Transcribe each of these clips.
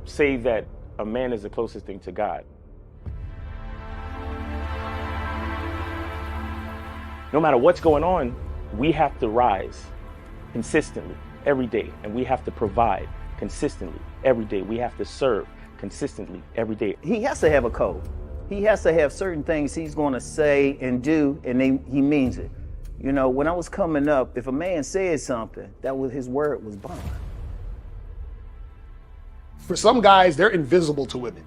say that a man is the closest thing to God. No matter what's going on, we have to rise consistently every day, and we have to provide consistently every day. We have to serve consistently every day. He has to have a code. He has to have certain things he's going to say and do, and he means it. You know, when I was coming up, if a man said something, that was his word was bond. For some guys, they're invisible to women.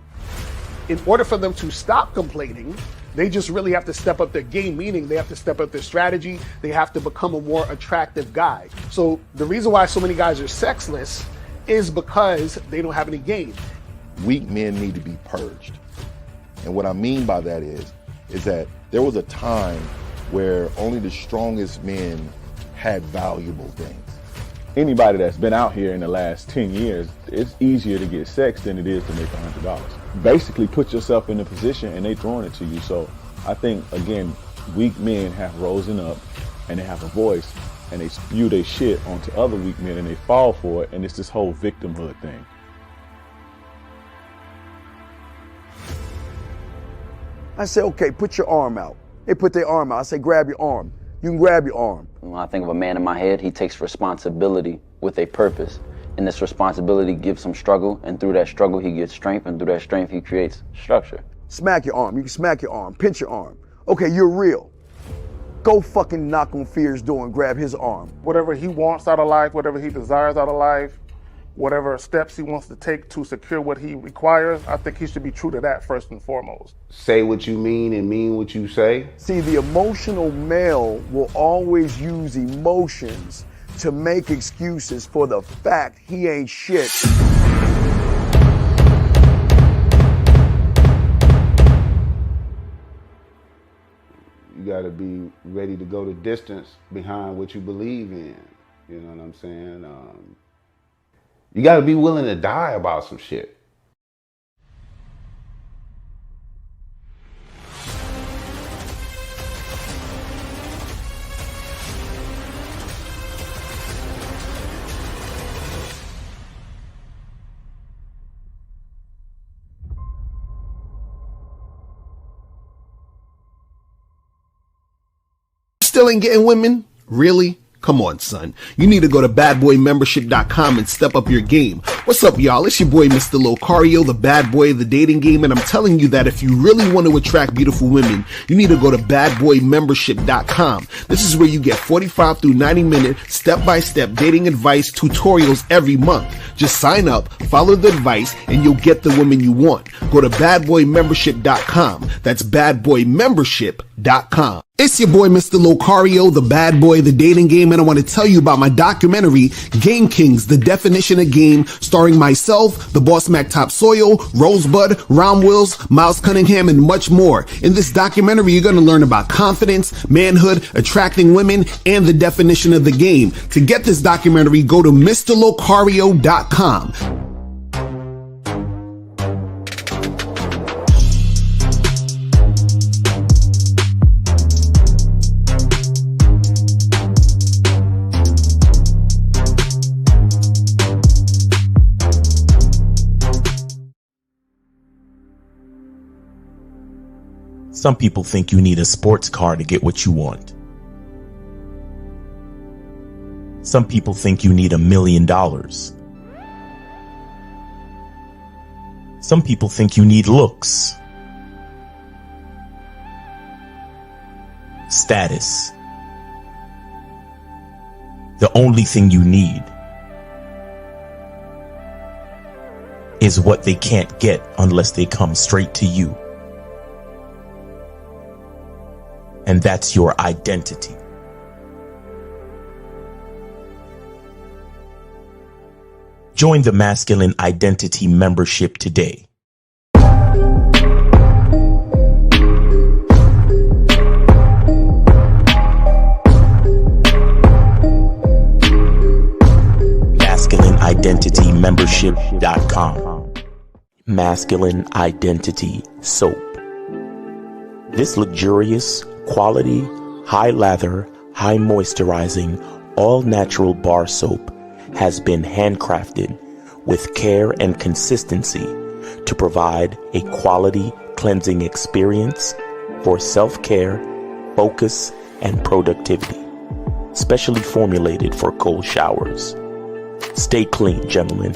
In order for them to stop complaining, they just really have to step up their game, meaning they have to step up their strategy. They have to become a more attractive guy. So the reason why so many guys are sexless is because they don't have any game. Weak men need to be purged. And what I mean by that is that there was a time where only the strongest men had valuable things. Anybody that's been out here in the last 10 years, it's easier to get sex than it is to make $100. Basically put yourself in a position and they throwing it to you. So I think, again, weak men have risen up and they have a voice and they spew their shit onto other weak men and they fall for it, and it's this whole victimhood thing. I say, okay, put your arm out. They put their arm out. I say, grab your arm. You can grab your arm. When I think of a man in my head, he takes responsibility with a purpose. And this responsibility gives him struggle, and through that struggle, he gets strength, and through that strength, he creates structure. Smack your arm. You can smack your arm. Pinch your arm. Okay, you're real. Go fucking knock on Fear's door and grab his arm. Whatever he wants out of life, whatever he desires out of life, whatever steps he wants to take to secure what he requires, I think he should be true to that first and foremost. Say what you mean and mean what you say. See, the emotional male will always use emotions to make excuses for the fact he ain't shit. You gotta be ready to go the distance behind what you believe in. You know what I'm saying? You gotta be willing to die about some shit. Still ain't getting women? Really? Come on, son. You need to go to badboymembership.com and step up your game. What's up, y'all? It's your boy, Mr. Locario, the bad boy of the dating game, and I'm telling you that if you really want to attract beautiful women, you need to go to badboymembership.com. This is where you get 45 through 90-minute step-by-step dating advice tutorials every month. Just sign up, follow the advice, and you'll get the woman you want. Go to badboymembership.com. That's badboymembership.com. It's your boy, Mr. Locario, the bad boy of the dating game, and I want to tell you about my documentary, Game Kings, The Definition of Game, starring myself, the Boss Mac Top Soil, Rosebud, Ron Wills, Miles Cunningham, and much more. In this documentary, you're going to learn about confidence, manhood, attracting women, and the definition of the game. To get this documentary, go to MrLocario.com. Some people think you need a sports car to get what you want. Some people think you need $1 million. Some people think you need looks, status. The only thing you need is what they can't get unless they come straight to you. And that's your identity. Join the Masculine Identity membership today. MasculineIdentityMembership.com. Masculine Identity Soap. This luxurious, quality, high lather, high moisturizing, all natural bar soap has been handcrafted with care and consistency to provide a quality cleansing experience for self-care, focus, and productivity, specially formulated for cold showers. Stay clean, gentlemen.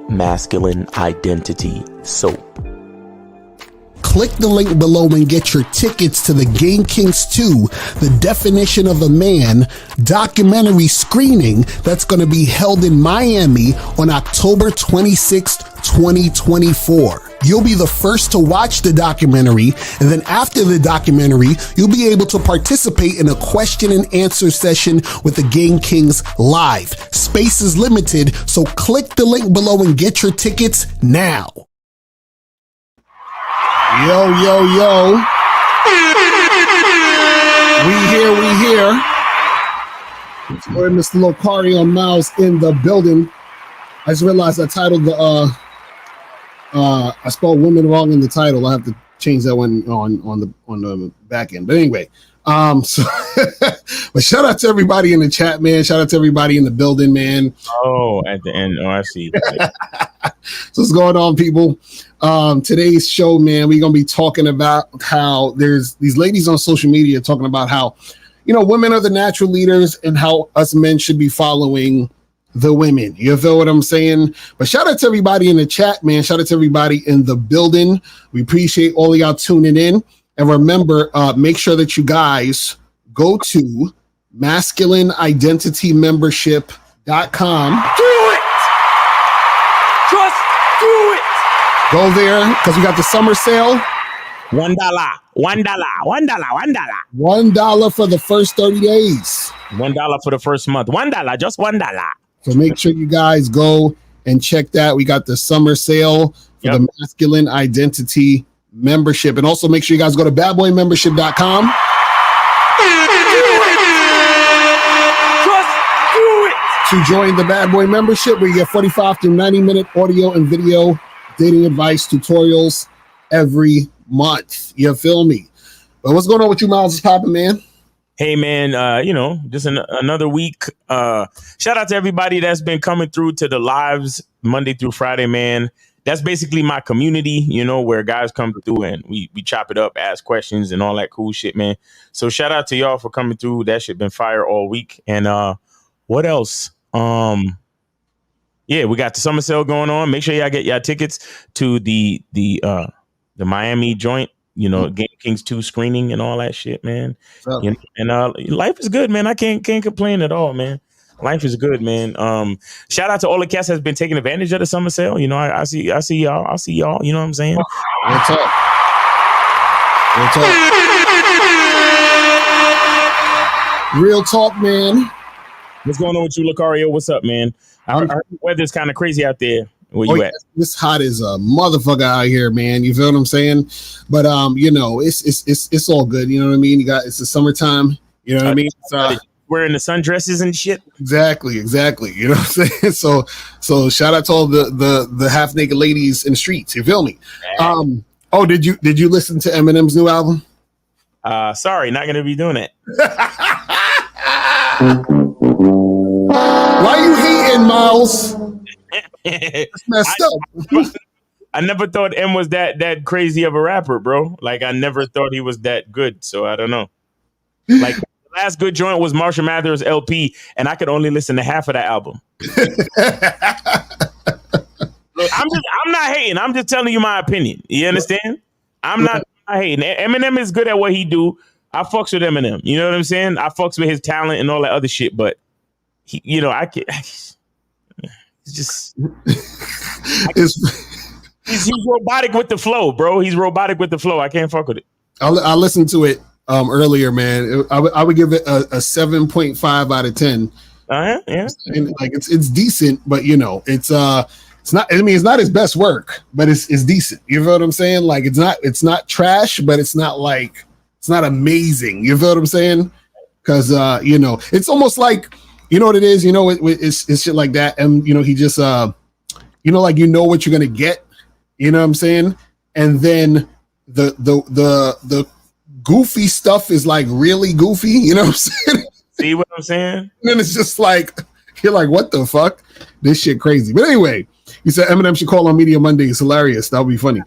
Masculine Identity Soap. Click the link below and get your tickets to the Game Kings 2, The Definition of a Man documentary screening that's going to be held in Miami on October 26th, 2024. You'll be the first to watch the documentary, and then after the documentary, you'll be able to participate in a question and answer session with the Game Kings live. Space is limited, so click the link below and get your tickets now. Yo, yo, yo. We here. We're Mr. Locario Miles in the building. I just realized I titled the I spelled women wrong in the title. I have to change that one on the back end. But anyway, so but shout out to everybody in the chat, man. Shout out to everybody in the building, man. Oh, at the end. Oh, I see. So what's going on, people? Today's show, man, we're gonna be talking about how there's these ladies on social media talking about how, women are the natural leaders and how us men should be following the women. You feel what I'm saying? But shout out to everybody in the chat, man. Shout out to everybody in the building. We appreciate all of y'all tuning in. And remember, make sure that you guys go to masculineidentitymembership.com. Do it! Just do it! Go there because we got the summer sale. $1. $1 for the first 30 days. $1 for the first month. $1, just $1. So make sure you guys go and check that. We got the summer sale for the Masculine Identity Membership. And also make sure you guys go to badboymembership.com. To join the Bad Boy membership, where you get 45 to 90-minute audio and video dating advice tutorials every month. You feel me? But what's going on with you, Miles? Is popping, man? Hey, man, just another week. Shout out to everybody that's been coming through to the lives Monday through Friday, man. That's basically my community, where guys come through and we chop it up, ask questions and all that cool shit, man. So shout out to y'all for coming through. That shit been fire all week. And what else? We got the summer sale going on. Make sure y'all get y'all tickets to the Miami joint, Game Kings 2 screening and all that shit, man. Life is good, man. I can't complain at all, man. Life is good, man. Shout out to all the cats that's been taking advantage of the summer sale. I see y'all. You know what I'm saying? Real talk. Real talk, man. What's going on with you, Locario? What's up, man? I heard the weather's kind of crazy out there. Where you at? It's hot as a motherfucker out here, man. You feel what I'm saying? But it's all good. You know what I mean? It's the summertime. You know what I mean? Wearing the sundresses and shit. Exactly. You know what I'm saying? So shout out to all the half naked ladies in the streets. You feel me? Did you listen to Eminem's new album? Sorry, not gonna be doing it. Why you hating, Miles? It's messed up. I never thought M was that crazy of a rapper, bro. Like I never thought he was that good. So I don't know. Like the last good joint was Marshall Mathers LP, and I could only listen to half of that album. Look, I'm not hating. I'm just telling you my opinion. You understand? I'm not hating. Eminem is good at what he do. I fucks with Eminem. You know what I'm saying? I fucks with his talent and all that other shit, but he, I can't. It's just he's robotic with the flow, bro. He's robotic with the flow. I can't fuck with it. I listened to it earlier, man. I would give it a 7.5 out of 10. Yeah. And, like it's decent, but it's not. I mean, it's not his best work, but it's decent. You know what I'm saying? Like it's not trash, but it's not like it's not amazing. You feel what I'm saying? Because it's almost like. You know what it is? It's shit like that. And, he just, like, what you're going to get, you know what I'm saying? And then the goofy stuff is like really goofy. You know what I'm saying? See what I'm saying? And then it's just like, you're like, what the fuck? This shit crazy. But anyway, He said Eminem should call on Media Monday. It's hilarious. That would be funny.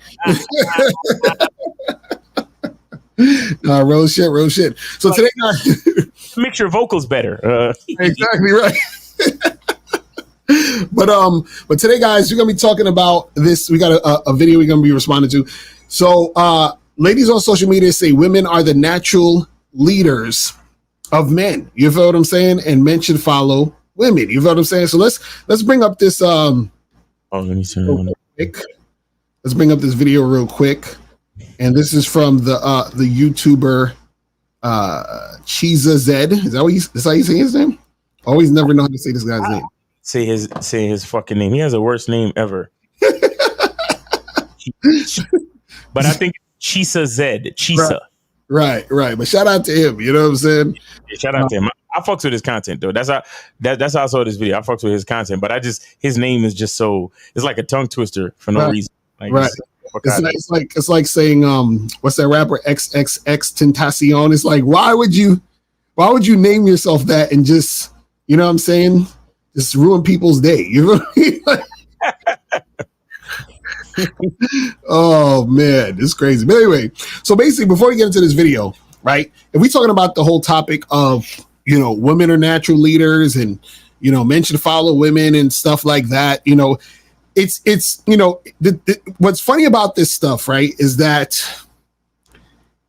Real shit. So today, makes your vocals better. Exactly right. But today, guys, we're gonna be talking about this. We got a video we're gonna be responding to. So, ladies on social media say women are the natural leaders of men. You feel what I'm saying? And men should follow women. You feel what I'm saying? So let's bring up this. Let me see. Let's bring up this video real quick. And this is from the YouTuber Chisa Zed. Is that how you say his name? Always never know how to say this guy's name. Say his fucking name. He has the worst name ever. But I think Chisa Zed. Chisa. Right. But shout out to him. You know what I'm saying? Yeah, shout out to him. I fucks with his content though. That's how I saw this video. I fucks with his content, but his name is just so, it's like a tongue twister for no reason. Like, right. It's like saying what's that rapper XXX Tentacion? It's like why would you name yourself that and just, you know what I'm saying, just ruin people's day? You know what I mean? Oh man, it's crazy. But anyway, so basically before we get into this video, right? If we're talking about the whole topic of, you know, women are natural leaders and, you know, men should follow women and stuff like that, you know, it's you know, what's funny about this stuff, right, is that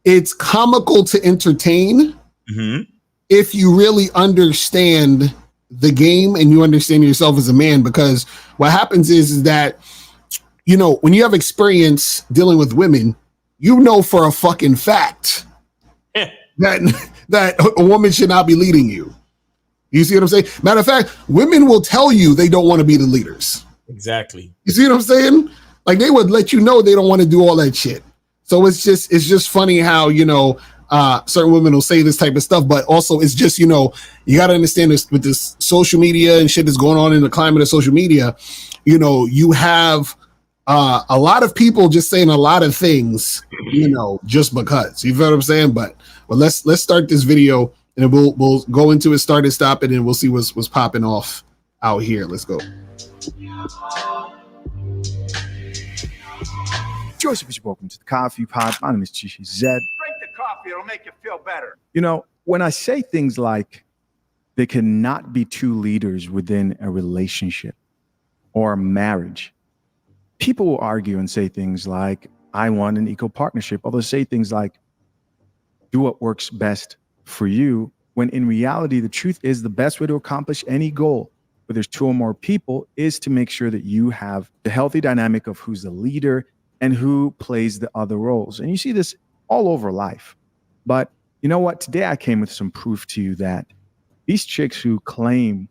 it's comical to entertain if you really understand the game and you understand yourself as a man, because what happens is that, you know, when you have experience dealing with women, you know for a fucking fact that a woman should not be leading you. You see what I'm saying? Matter of fact, women will tell you they don't want to be the leaders. Exactly. You see what I'm saying? Like they would let you know they don't want to do all that shit. So it's just funny how, you know, certain women will say this type of stuff, but also it's just, you know, you got to understand this with this social media and shit that's going on in the climate of social media. You know, you have a lot of people just saying a lot of things, you know, just because. You feel what I'm saying? But let's start this video and we'll go into it, start and stop it, and we'll see what's popping off out here. Let's go. Joseph, welcome to the Coffee Pod. My name is Chisa Zed. Drink the coffee, it'll make you feel better. You know, when I say things like there cannot be two leaders within a relationship or a marriage, people will argue and say things like, I want an equal partnership, or they'll say things like, do what works best for you, when in reality, the truth is the best way to accomplish any goal, where there's two or more people, is to make sure that you have the healthy dynamic of who's the leader and who plays the other roles. And you see this all over life. But you know what? Today I came with some proof to you that these chicks who claim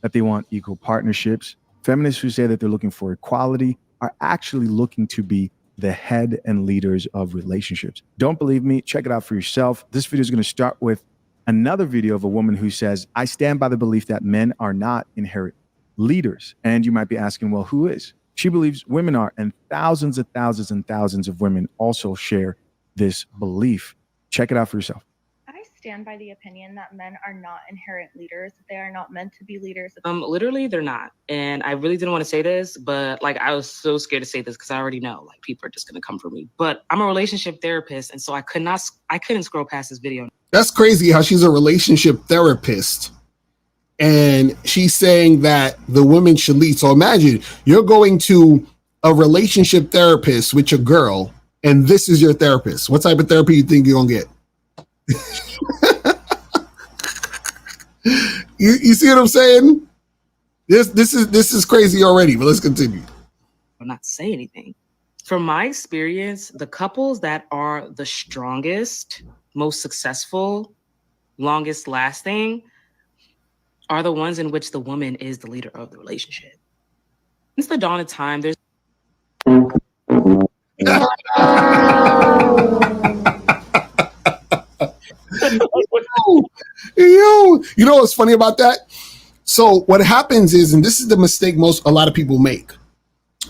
that they want equal partnerships, feminists who say that they're looking for equality, are actually looking to be the head and leaders of relationships. Don't believe me? Check it out for yourself. This video is going to start with another video of a woman who says, I stand by the belief that men are not inherent leaders. And you might be asking, well, who is? She believes women are, and thousands and thousands and thousands of women also share this belief. Check it out for yourself. I stand by the opinion that men are not inherent leaders. They are not meant to be leaders. Literally, they're not. And I really didn't want to say this, but like I was so scared to say this because I already know like people are just gonna come for me. But I'm a relationship therapist, and so I couldn't scroll past this video. That's crazy how she's a relationship therapist and she's saying that the women should lead. So imagine you're going to a relationship therapist with your girl and this is your therapist. What type of therapy you think you're gonna get? you see what I'm saying? This is crazy already, but let's continue. I'm not saying anything. From my experience, the couples that are the strongest, most successful, longest lasting are the ones in which the woman is the leader of the relationship. Since the dawn of time, there's Yo, you know what's funny about that? So what happens is, and this is the mistake a lot of people make,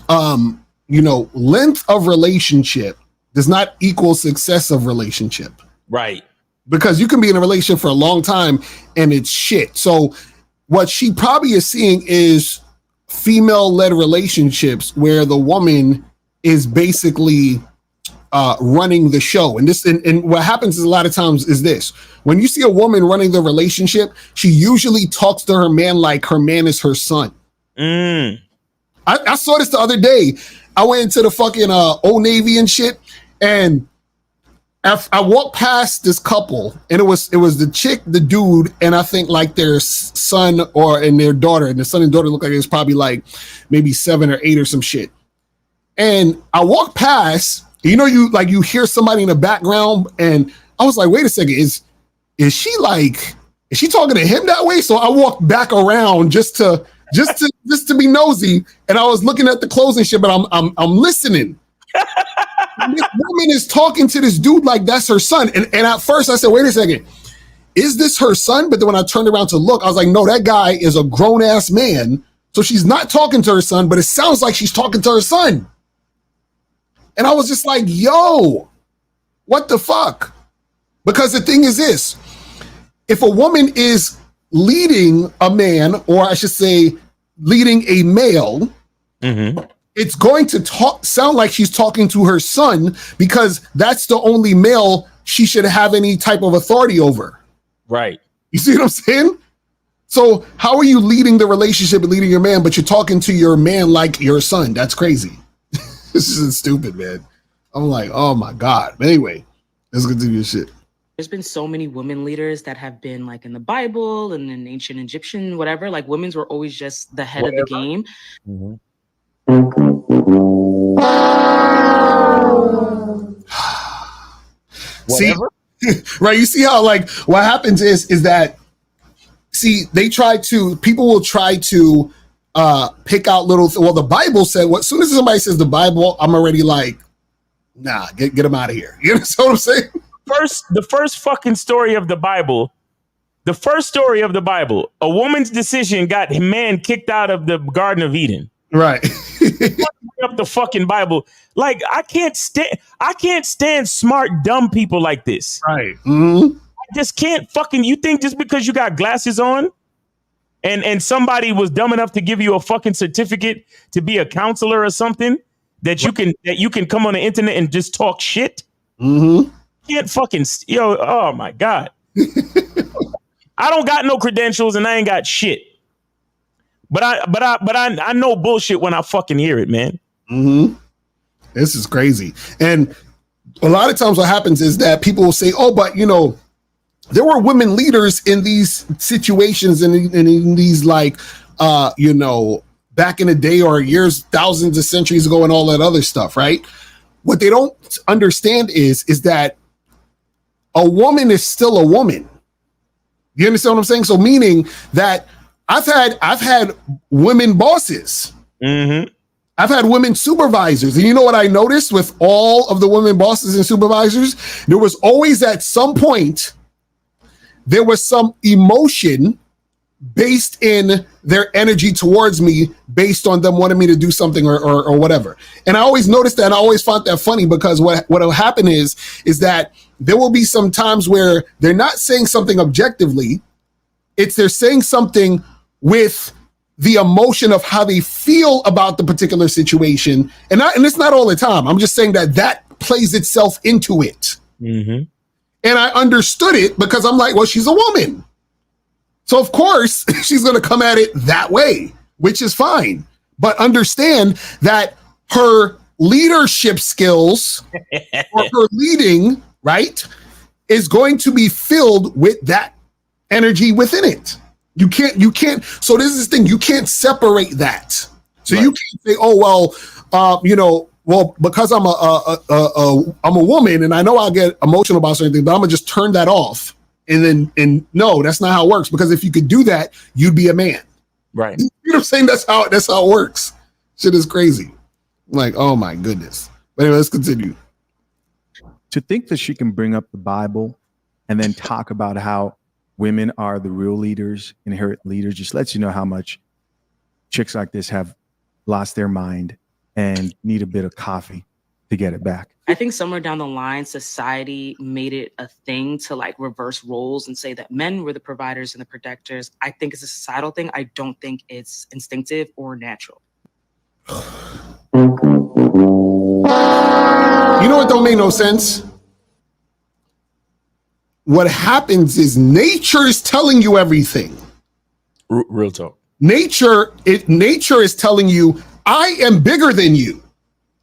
you know, length of relationship does not equal success of relationship. Right. Because you can be in a relationship for a long time and it's shit. So what she probably is seeing is female-led relationships where the woman is basically running the show. And what happens is a lot of times is this: when you see a woman running the relationship, she usually talks to her man like her man is her son. I saw this the other day. I went into the fucking Old Navy and shit, and I walked past this couple, and it was the chick, the dude, and I think like their son and their daughter, and the son and daughter look like it was probably like maybe 7 or 8 or some shit. And I walked past, you hear somebody in the background, and I was like, wait a second, is she talking to him that way? So I walked back around just to be nosy, and I was looking at the clothes and shit, but I'm listening. This woman is talking to this dude like that's her son. And at first I said, wait a second, is this her son? But then when I turned around to look, I was like, no, that guy is a grown-ass man. So she's not talking to her son, but it sounds like she's talking to her son. And I was just like, yo, what the fuck? Because the thing is this: if a woman is leading a man, or I should say leading a male, it's going to sound like she's talking to her son, because that's the only male she should have any type of authority over. Right. You see what I'm saying? So how are you leading the relationship and leading your man, but you're talking to your man like your son? That's crazy. This is stupid, man. I'm like, oh my God. But anyway, let's continue this shit. There's been so many women leaders that have been like in the Bible and in ancient Egyptian, whatever. Like women's were always just the head of the game. See, right? You see how like what happens is that, see, people will try to pick out little. Well, the Bible said, as soon as somebody says the Bible, I'm already like, nah, get them out of here. You know what I'm saying? The first fucking story of the Bible. The first story of the Bible, a woman's decision got man kicked out of the Garden of Eden. Right. Up the fucking Bible. Like, I can't stand smart, dumb people like this. Right. Mm-hmm. I just can't fucking, you think just because you got glasses on and somebody was dumb enough to give you a fucking certificate to be a counselor or something that you can come on the internet and just talk shit? Mm-hmm. Can't fucking, oh my God. I don't got no credentials and I ain't got shit. But I know bullshit when I fucking hear it, man. Mm-hmm. This is crazy. And a lot of times what happens is that people will say, oh, but there were women leaders in these situations and in these like, back in the day or years, thousands of centuries ago and all that other stuff, right? What they don't understand is that a woman is still a woman. You understand what I'm saying? So meaning that I've had women bosses. Mm-hmm. I've had women supervisors. And you know what I noticed with all of the women bosses and supervisors? There was always at some point, there was some emotion based in their energy towards me based on them wanting me to do something or whatever. And I always noticed that, and I always found that funny, because what will happen is that there will be some times where they're not saying something objectively. They're saying something with the emotion of how they feel about the particular situation. And it's not all the time. I'm just saying that plays itself into it. Mm-hmm. And I understood it because I'm like, well, she's a woman. So of course she's going to come at it that way, which is fine. But understand that her leadership skills or her leading, right, is going to be filled with that energy within it. You can't. So this is the thing. You can't separate that. So you can't say, oh, well, because I'm a woman and I know I'll get emotional about certain things, but I'm gonna just turn that off. And no, that's not how it works. Because if you could do that, you'd be a man. Right. You know what I'm saying? That's how it works. Shit is crazy. I'm like, oh my goodness. But anyway, let's continue. To think that she can bring up the Bible and then talk about how women are the real leaders, inherent leaders, just lets you know how much chicks like this have lost their mind and need a bit of coffee. to get it back. I think somewhere down the line, society made it a thing to like reverse roles and say that men were the providers and the protectors. I think it's a societal thing. I don't think it's instinctive or natural. You know what don't make no sense? What happens is nature is telling you everything. Real talk. Nature is telling you, I am bigger than you.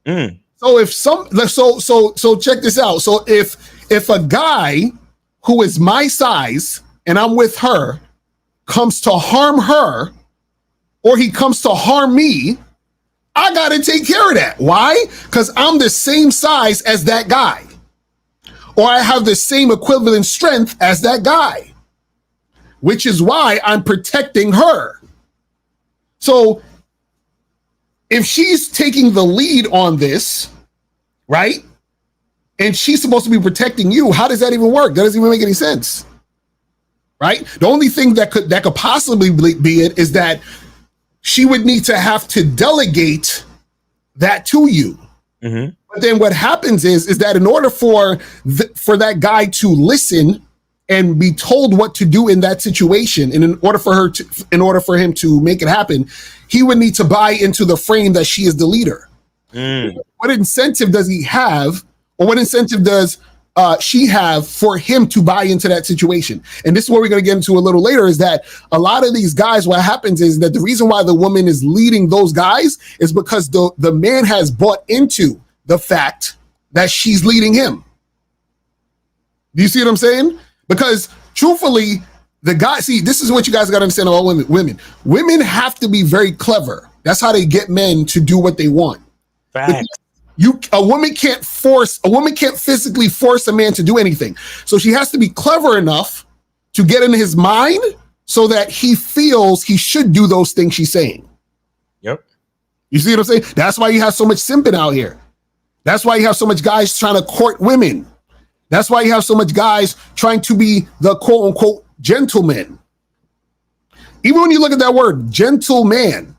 Mm. So so check this out. So if a guy who is my size and I'm with her comes to harm her, or he comes to harm me, I got to take care of that. Why? Because I'm the same size as that guy, or I have the same equivalent strength as that guy, which is why I'm protecting her. So if she's taking the lead on this, right, and she's supposed to be protecting you, how does that even work? That doesn't even make any sense, right? The only thing that could possibly be it is that she would need to have to delegate that to you. Mm-hmm. But then what happens is that in order for that guy to listen and be told what to do in that situation, and in order for him to make it happen, he would need to buy into the frame that she is the leader. Mm. What incentive does he have, or what incentive does she have for him to buy into that situation? And this is what we're going to get into a little later, is that a lot of these guys, what happens is that the reason why the woman is leading those guys is because the man has bought into the fact that she's leading him. Do you see what I'm saying? Because truthfully, the guy, this is what you guys got to understand about women. Women have to be very clever. That's how they get men to do what they want. Facts. A woman can't physically force a man to do anything. So she has to be clever enough to get in his mind so that he feels he should do those things she's saying. Yep. You see what I'm saying? That's why you have so much simping out here. That's why you have so much guys trying to court women. That's why you have so much guys trying to be the quote unquote gentleman. Even when you look at that word, gentleman,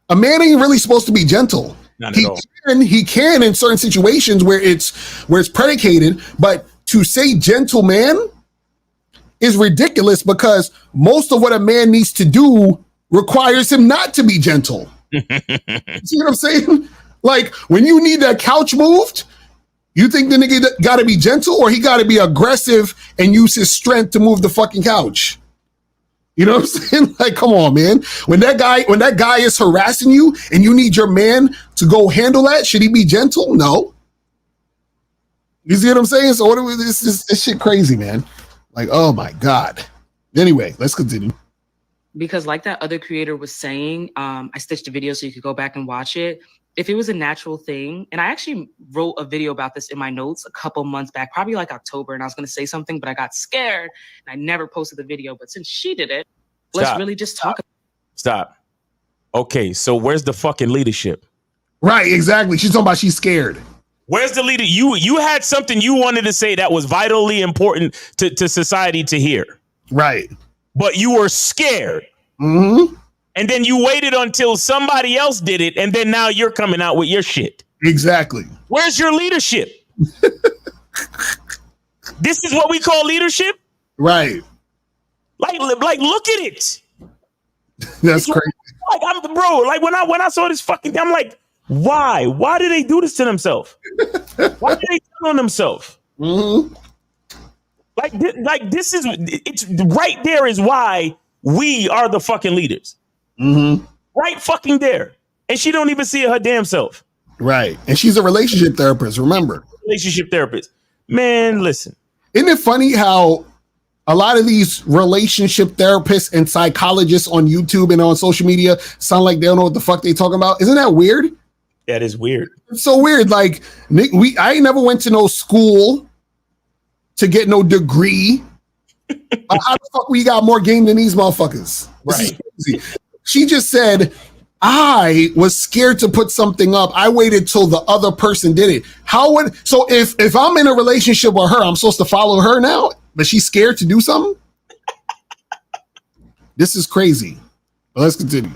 a man ain't really supposed to be gentle. Not at all. He can in certain situations where it's predicated, but to say gentleman is ridiculous, because most of what a man needs to do requires him not to be gentle. See what I'm saying? Like when you need that couch moved, you think the nigga got to be gentle, or he got to be aggressive and use his strength to move the fucking couch? You know what I'm saying? Like, come on, man. When that guy is harassing you and you need your man to go handle that, should he be gentle? No. You see what I'm saying? So this shit crazy, man. Like, oh my God. Anyway, let's continue. Because like that other creator was saying, I stitched a video so you could go back and watch it. If it was a natural thing, and I actually wrote a video about this in my notes a couple months back, probably like October, and I was going to say something, but I got scared and I never posted the video. But since she did it, let's really just talk about it. Stop. Okay, so where's the fucking leadership? Right, exactly. She's talking about she's scared. Where's the leader? You had something you wanted to say that was vitally important to society to hear. Right. But you were scared. Mm-hmm. And then you waited until somebody else did it, and then now you're coming out with your shit. Exactly. Where's your leadership? This is what we call leadership? Right. Like look at it. That's crazy. Like like when I saw this fucking thing, I'm like, why? Why do they do this to themselves? Why do they tell on themselves? Mm-hmm. Like this is, it's right there is why we are the fucking leaders. Mm-hmm. Right fucking there. And she don't even see it her damn self. Right. And she's a relationship therapist, remember. Relationship therapist. Man, listen. Isn't it funny how a lot of these relationship therapists and psychologists on YouTube and on social media sound like they don't know what the fuck they talking about? Isn't that weird? That is weird. It's so weird. Like, I never went to no school to get no degree. But how the fuck we got more game than these motherfuckers? Right. She just said, I was scared to put something up. I waited till the other person did it. So if I'm in a relationship with her, I'm supposed to follow her now, but she's scared to do something? This is crazy. But let's continue.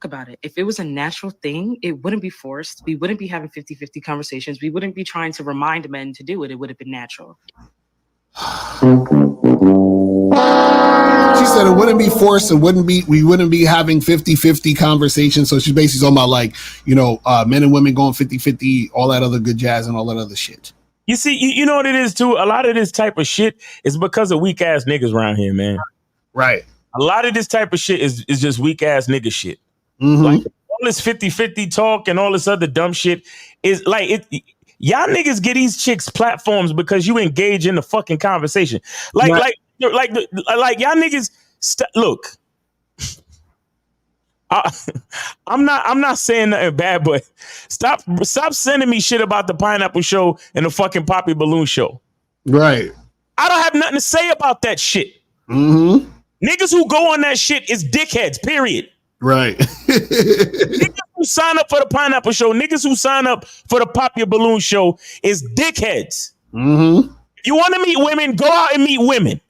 about it. If it was a natural thing, it wouldn't be forced. We wouldn't be having 50-50 conversations. We wouldn't be trying to remind men to do it. It would have been natural. She said it wouldn't be forced and we wouldn't be having 50-50 conversations. So she's basically talking about like, men and women going 50-50, all that other good jazz and all that other shit. You see, you know what it is too? A lot of this type of shit is because of weak ass niggas around here, man. Right. A lot of this type of shit is just weak ass nigga shit. Mm-hmm. Like all this 50-50 talk and all this other dumb shit is like it. Y'all niggas get these chicks platforms because you engage in the fucking conversation. Like y'all niggas look. I'm not saying nothing bad, but stop sending me shit about the Pineapple Show and the fucking Poppy Balloon Show. Right. I don't have nothing to say about that shit. Mm-hmm. Niggas who go on that shit is dickheads, period. Right. Niggas who sign up for the Pineapple Show, niggas who sign up for the Pop Your Balloon Show is dickheads. Mm-hmm. If you want to meet women, go out and meet women.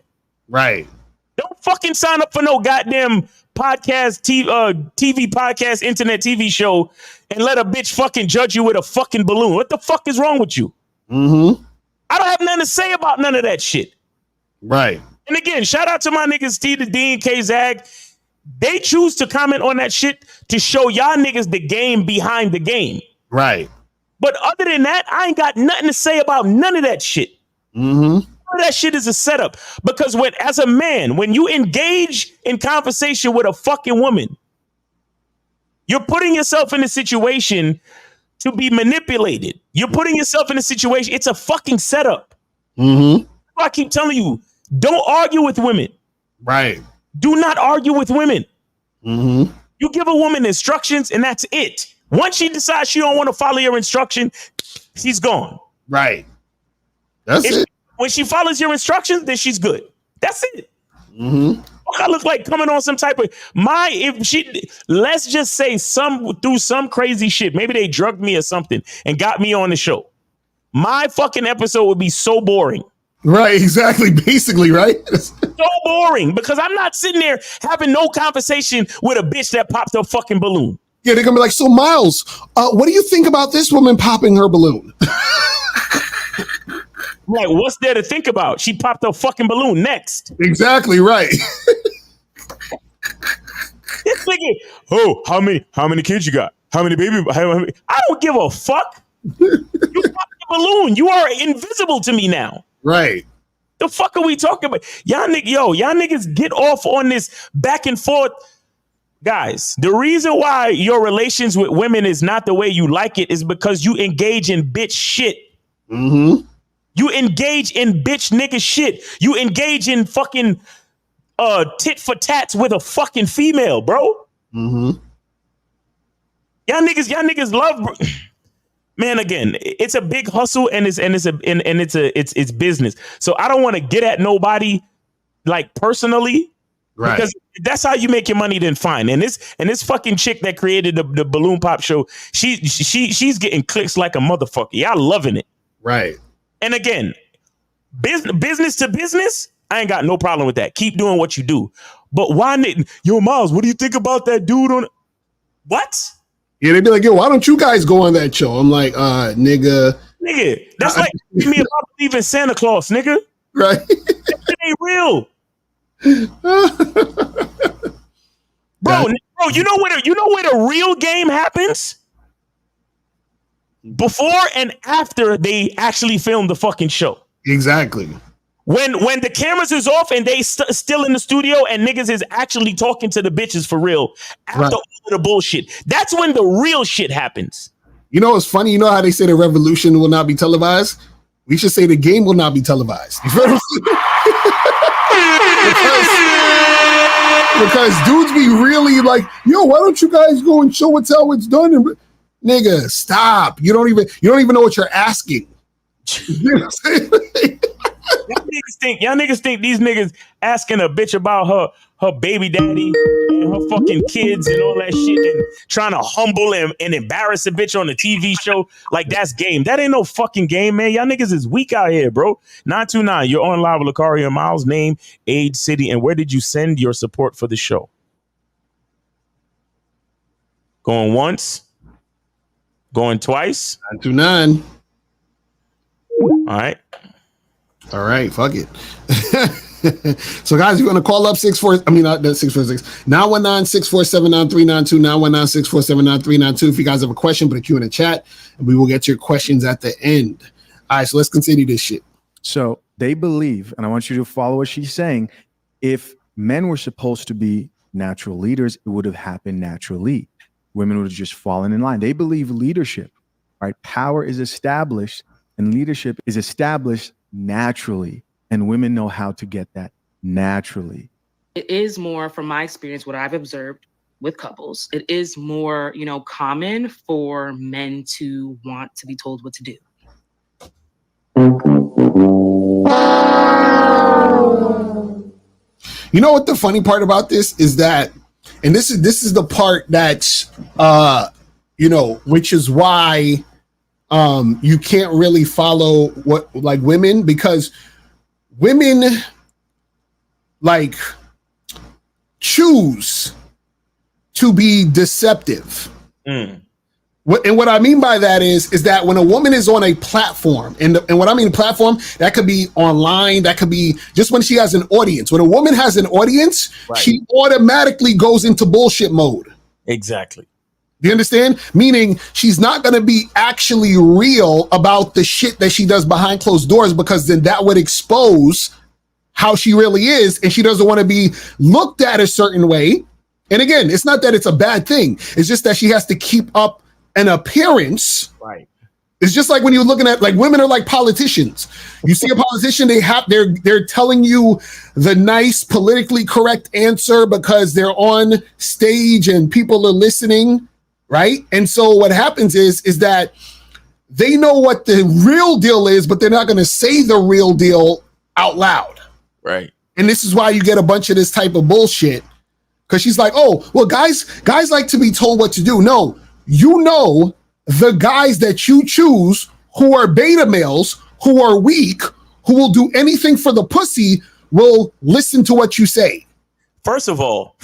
Right. Don't fucking sign up for no goddamn podcast, TV podcast, internet TV show and let a bitch fucking judge you with a fucking balloon. What the fuck is wrong with you? Mm-hmm. I don't have nothing to say about none of that shit. Right. And again, shout out to my niggas Steve the Dean, K Zag. They choose to comment on that shit to show y'all niggas the game behind the game. Right. But other than that, I ain't got nothing to say about none of that shit. Mm-hmm. All that shit is a setup. Because as a man, when you engage in conversation with a fucking woman, you're putting yourself in a situation to be manipulated. You're putting yourself in a situation. It's a fucking setup. Mm-hmm. I keep telling you, don't argue with women. Right. Do not argue with women. Mm-hmm. You give a woman instructions and that's it. Once she decides she don't want to follow your instruction, she's gone. Right. That's it. When she follows your instructions, then she's good. That's it. Mm-hmm. I look like coming on some type of let's just say through some crazy shit. Maybe they drugged me or something and got me on the show. My fucking episode would be so boring. Right, exactly. Basically, right? So boring because I'm not sitting there having no conversation with a bitch that popped her fucking balloon. Yeah, they're gonna be like, so Miles, what do you think about this woman popping her balloon? Like, what's there to think about? She popped her fucking balloon next. Exactly right. This nigga, how many kids you got? How many baby? I don't give a fuck. You popped the balloon. You are invisible to me now. Right. The fuck are we talking about? Y'all niggas get off on this back and forth. Guys, the reason why your relations with women is not the way you like it is because you engage in bitch shit. Mm-hmm. You engage in bitch nigga shit. You engage in fucking tit for tats with a fucking female, bro. Mm-hmm. Y'all niggas love. Man, again, it's a big hustle and it's business. So I don't want to get at nobody like personally, right? Because if that's how you make your money, then fine. And this fucking chick that created the Balloon Pop Show, she's getting clicks like a motherfucker. Y'all loving it, right? And again, business to business, I ain't got no problem with that. Keep doing what you do. But why, yo, Miles, what do you think about that dude on? What? Yeah, they'd be like, yo, why don't you guys go on that show? I'm like, nigga. Nigga, that's like me if I believe in Santa Claus, nigga. Right. It ain't real. Bro, you know where the real game happens? Before and after they actually filmed the fucking show. Exactly. When the cameras is off and they still in the studio and niggas is actually talking to the bitches for real after all of the bullshit. That's when the real shit happens. You know what's funny? You know how they say the revolution will not be televised? We should say the game will not be televised. because dudes be really like, yo, why don't you guys go and show us how it's done? And nigga, stop. You don't even know what you're asking. You know what I'm saying? Y'all niggas think these niggas asking a bitch about her baby daddy and her fucking kids and all that shit and trying to humble and embarrass a bitch on the TV show like that's game. That ain't no fucking game, man. Y'all niggas is weak out here, bro. 929, you're on live with Lucario Miles. Name, age, city, and where did you send your support for the show? Going once. Going twice. 929. All right. All right. Fuck it. So guys, you're going to call up 646 919-647-9392, 919-647-9392. If you guys have a question, put a Q in the chat and we will get your questions at the end. All right, so let's continue this shit. So they believe, and I want you to follow what she's saying, if men were supposed to be natural leaders, it would have happened naturally. Women would have just fallen in line. They believe leadership, right? Power is established and leadership is established naturally. And women know how to get that naturally. It is more, from my experience, what I've observed with couples, it is more, common for men to want to be told what to do. You know what the funny part about this is that, and this is the part that's, which is why you can't really follow what like women, because women like choose to be deceptive. And what I mean by that is that when a woman is on a platform, and what I mean platform, that could be online, that could be just when she has an audience. When a woman has an audience, right, she automatically goes into bullshit mode. Exactly. Do you understand? Meaning she's not going to be actually real about the shit that she does behind closed doors, because then that would expose how she really is, and she doesn't want to be looked at a certain way. And again, it's not that it's a bad thing. It's just that she has to keep up an appearance. Right. It's just like when you're looking at, like, women are like politicians. You see a politician, they're telling you the nice politically correct answer because they're on stage and people are listening, right? And so what happens is that they know what the real deal is, but they're not going to say the real deal out loud. Right. And this is why you get a bunch of this type of bullshit, because she's like, oh, well, guys like to be told what to do. No, the guys that you choose who are beta males, who are weak, who will do anything for the pussy, will listen to what you say. First of all,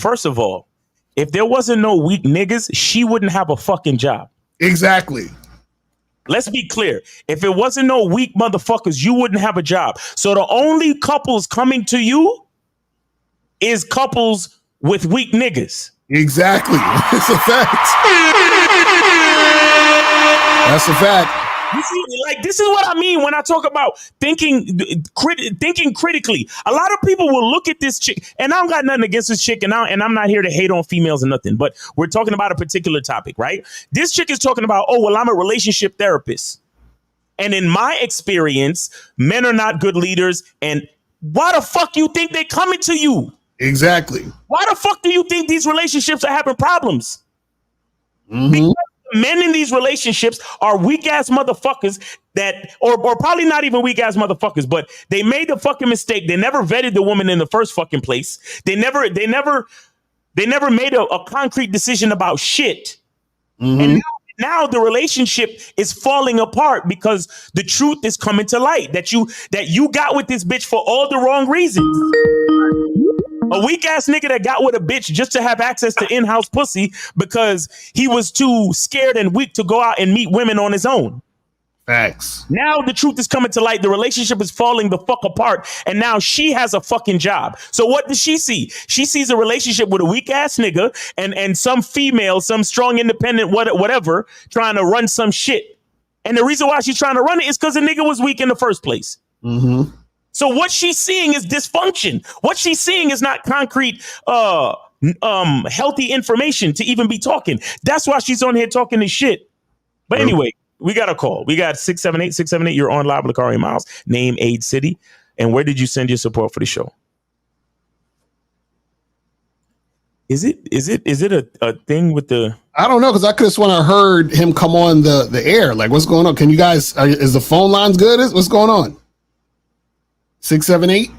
if there wasn't no weak niggas, she wouldn't have a fucking job. Exactly. Let's be clear. If it wasn't no weak motherfuckers, you wouldn't have a job. So the only couples coming to you is couples with weak niggas. Exactly. It's a fact. That's a fact. You see, like, this is what I mean when I talk about thinking critically. A lot of people will look at this chick, and I don't got nothing against this chick, and I'm not here to hate on females or nothing, but we're talking about a particular topic, right? This chick is talking about, oh, well, I'm a relationship therapist. And in my experience, men are not good leaders. And why the fuck you think they coming to you? Exactly. Why the fuck do you think these relationships are having problems? Mm-hmm. Because men in these relationships are weak ass motherfuckers that, or probably not even weak ass motherfuckers, but they made the fucking mistake. They never vetted the woman in the first fucking place. They never made a concrete decision about shit. Mm-hmm. And now the relationship is falling apart because the truth is coming to light that you got with this bitch for all the wrong reasons. A weak ass nigga that got with a bitch just to have access to in-house pussy because he was too scared and weak to go out and meet women on his own. Facts. Now the truth is coming to light. The relationship is falling the fuck apart. And now she has a fucking job. So what does she see? She sees a relationship with a weak ass nigga and some female, some strong, independent, whatever, trying to run some shit. And the reason why she's trying to run it is because the nigga was weak in the first place. Mm-hmm. So what she's seeing is dysfunction. What she's seeing is not concrete, healthy information to even be talking. That's why she's on here talking this shit. But anyway, we got a call. We got 678. You're on live with Lakari Miles. Name, age, city, and where did you send your support for the show? Is it a thing with the? I don't know, because I could have sworn I heard him come on the air. Like, what's going on? Can you guys? Is the phone lines good? What's going on? 678.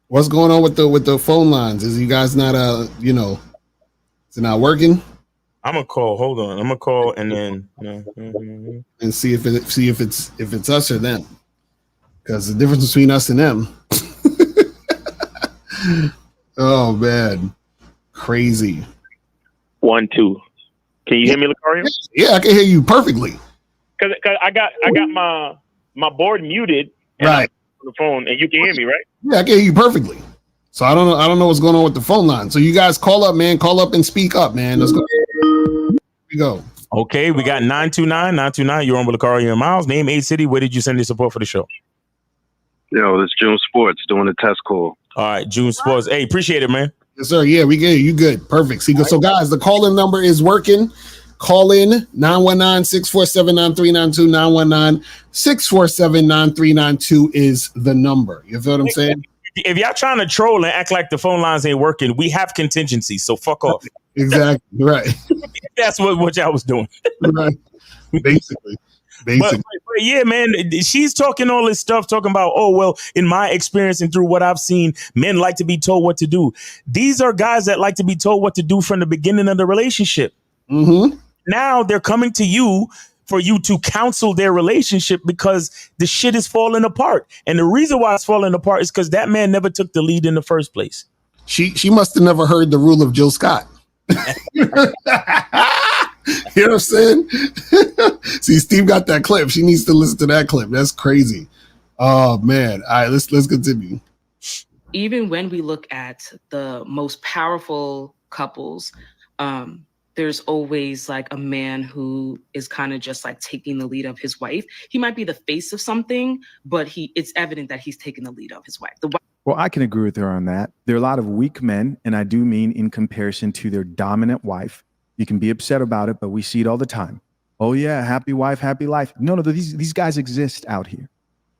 What's going on with the phone lines? Is you guys not is it not working? I'm gonna call. Hold on. I'm gonna call and then and see if it's us or them. Because the difference between us and them. Oh man, crazy. 1, 2. Can you hear me, Lucario? Yeah, I can hear you perfectly. Cause I got my board muted and Right. I'm on the phone, and you can hear me, right? Yeah, I can hear you perfectly. So I don't know what's going on with the phone line. So you guys call up, man. Call up and speak up, man. Let's go. Here we go. Okay, we got 929. You're on with Lucario and Miles. Name, age, city. Where did you send your support for the show? Yo, this June Sports doing the test call. All right, June Sports. Hey, appreciate it, man. Yes, sir. Yeah, we get you good. Perfect. See, so guys, the call-in number is working. Call in 919-647-9392. 919-647-9392 is the number. You feel what I'm saying? If y'all trying to troll and act like the phone lines ain't working, we have contingencies, so fuck off. Exactly. Right. That's what y'all was doing. Right. Basically. But yeah, man, she's talking all this stuff, talking about, oh, well, in my experience and through what I've seen, men like to be told what to do. These are guys that like to be told what to do from the beginning of the relationship. Mm-hmm. Now they're coming to you for you to counsel their relationship because the shit is falling apart. And the reason why it's falling apart is because that man never took the lead in the first place. She must have never heard the rule of Jill Scott. You know what I'm saying? See, Steve got that clip. She needs to listen to that clip. That's crazy. Oh man. All right, let's continue. Even when we look at the most powerful couples, there's always like a man who is kind of just like taking the lead of his wife. He might be the face of something, but it's evident that he's taking the lead of his wife. Well, I can agree with her on that. There are a lot of weak men, and I do mean in comparison to their dominant wife. You can be upset about it, but we see it all the time. Oh yeah, happy wife, happy life. No, these guys exist out here.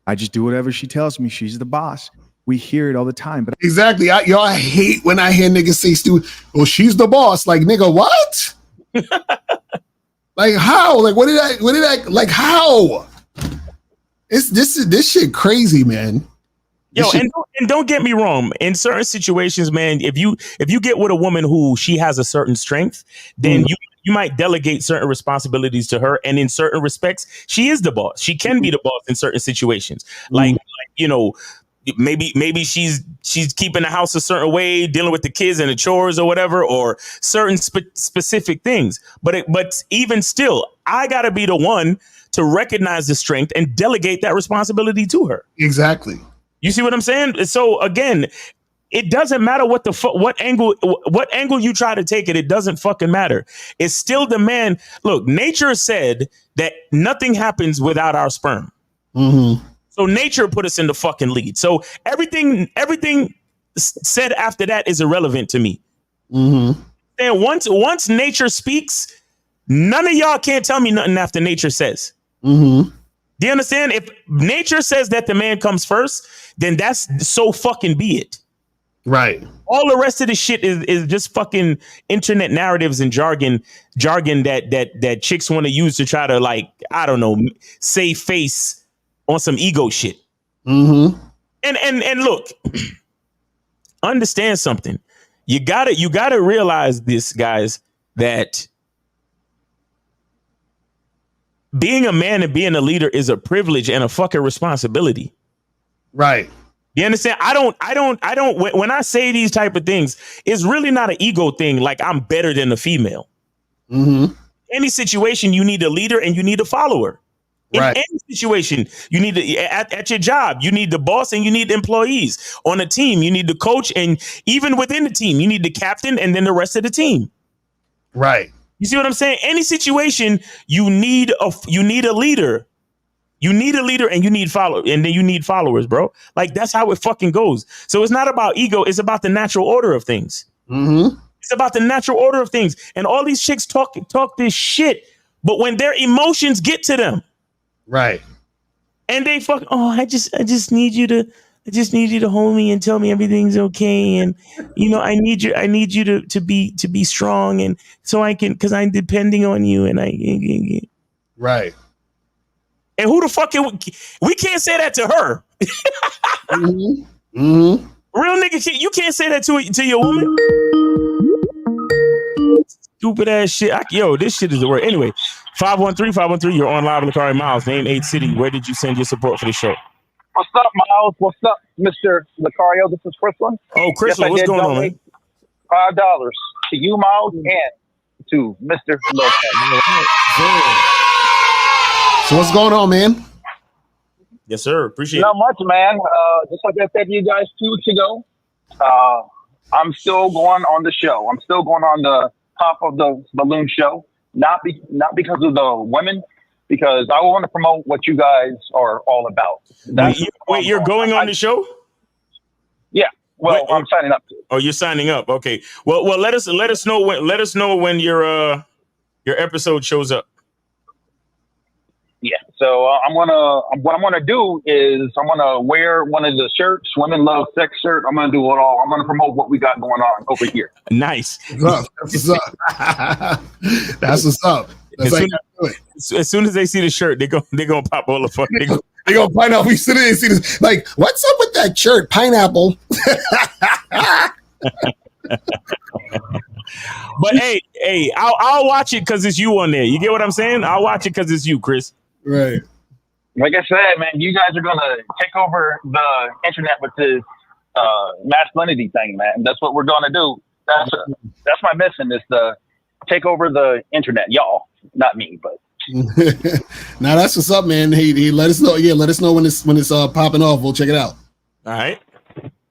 I just do whatever she tells me. She's the boss. We hear it all the time. But exactly, I hate when I hear niggas say, "Stu, well, she's the boss." Like, nigga, what? Like how? Like what did I? Like how? This shit crazy, man. Yo, and don't get me wrong. In certain situations, man, if you get with a woman who she has a certain strength, then you might delegate certain responsibilities to her. And in certain respects, she is the boss. She can be the boss in certain situations. Like you know, maybe she's keeping the house a certain way, dealing with the kids and the chores or whatever, or certain specific things. But even still, I gotta be the one to recognize the strength and delegate that responsibility to her. Exactly. You see what I'm saying? So again, it doesn't matter what angle you try to take it. It doesn't fucking matter. It's still the man. Look, nature said that nothing happens without our sperm. Mm-hmm. So nature put us in the fucking lead. So everything said after that is irrelevant to me. Mm-hmm. And once nature speaks, none of y'all can't tell me nothing after nature says. Mm-hmm. Do you understand? If nature says that the man comes first, then that's so fucking be it. Right. All the rest of the shit is just fucking internet narratives and jargon that chicks want to use to try to, like, I don't know, save face on some ego shit. Mm-hmm. And look, understand something. You gotta realize this, guys, that being a man and being a leader is a privilege and a fucking responsibility. Right. You understand? I don't, when I say these type of things, it's really not an ego thing. Like I'm better than a female. Mm-hmm. Any situation, you need a leader and you need a follower. In any situation, you need to, at your job, you need the boss and you need the employees. On a team, you need the coach, and even within the team, you need the captain and then the rest of the team. Right. You see what I'm saying? Any situation, you need a leader. You need a leader and you need and then you need followers, bro. Like that's how it fucking goes. So it's not about ego. It's about the natural order of things. Mm-hmm. It's about the natural order of things. And all these chicks talk this shit, but when their emotions get to them, right, and they I just need you to hold me and tell me everything's okay, and I need you to be strong, and so I can, because I'm depending on you, and right. And who the fuck we can't say that to her. Mm-hmm. Mm-hmm. Real nigga, you can't say that to your woman. Stupid ass shit. This shit is the word. Anyway, 513, you're on live with Lucario Miles. Name, age, city. Where did you send your support for the show? What's up, Miles? What's up, Mr. Lucario? This is Crystal. Oh, Crystal, what's going on, man? $5 to you, Miles, and to Mr. Lopez. So what's going on, man? Yes, sir. Appreciate Not much, man. Just like I said to you guys 2 weeks ago, I'm still going on the show. I'm still going on the top of the balloon show. Not because of the women, because I want to promote what you guys are all about. Wait, you're going on the show? Yeah. Well, I'm signing up. Oh, you're signing up. Okay. Well, let us know when your episode shows up. Yeah. So what I'm gonna do is I'm gonna wear one of the shirts, Women Love Sex shirt. I'm gonna do it all. I'm gonna promote what we got going on over here. Nice. That's what's up. That's what's up. As soon as they see the shirt, they're gonna pop all the fuck. They gonna find out we sit in and see this. Like, what's up with that shirt? Pineapple. But hey, I'll watch it because it's you on there. You get what I'm saying? I'll watch it because it's you, Chris. Right. Like I said, man, you guys are gonna take over the internet with this masculinity thing, man. That's what we're gonna do. That's my mission, is to take over the internet, y'all. Not me, but. Now that's what's up, man. He let us know. Yeah, let us know when it's popping off. We'll check it out. All right.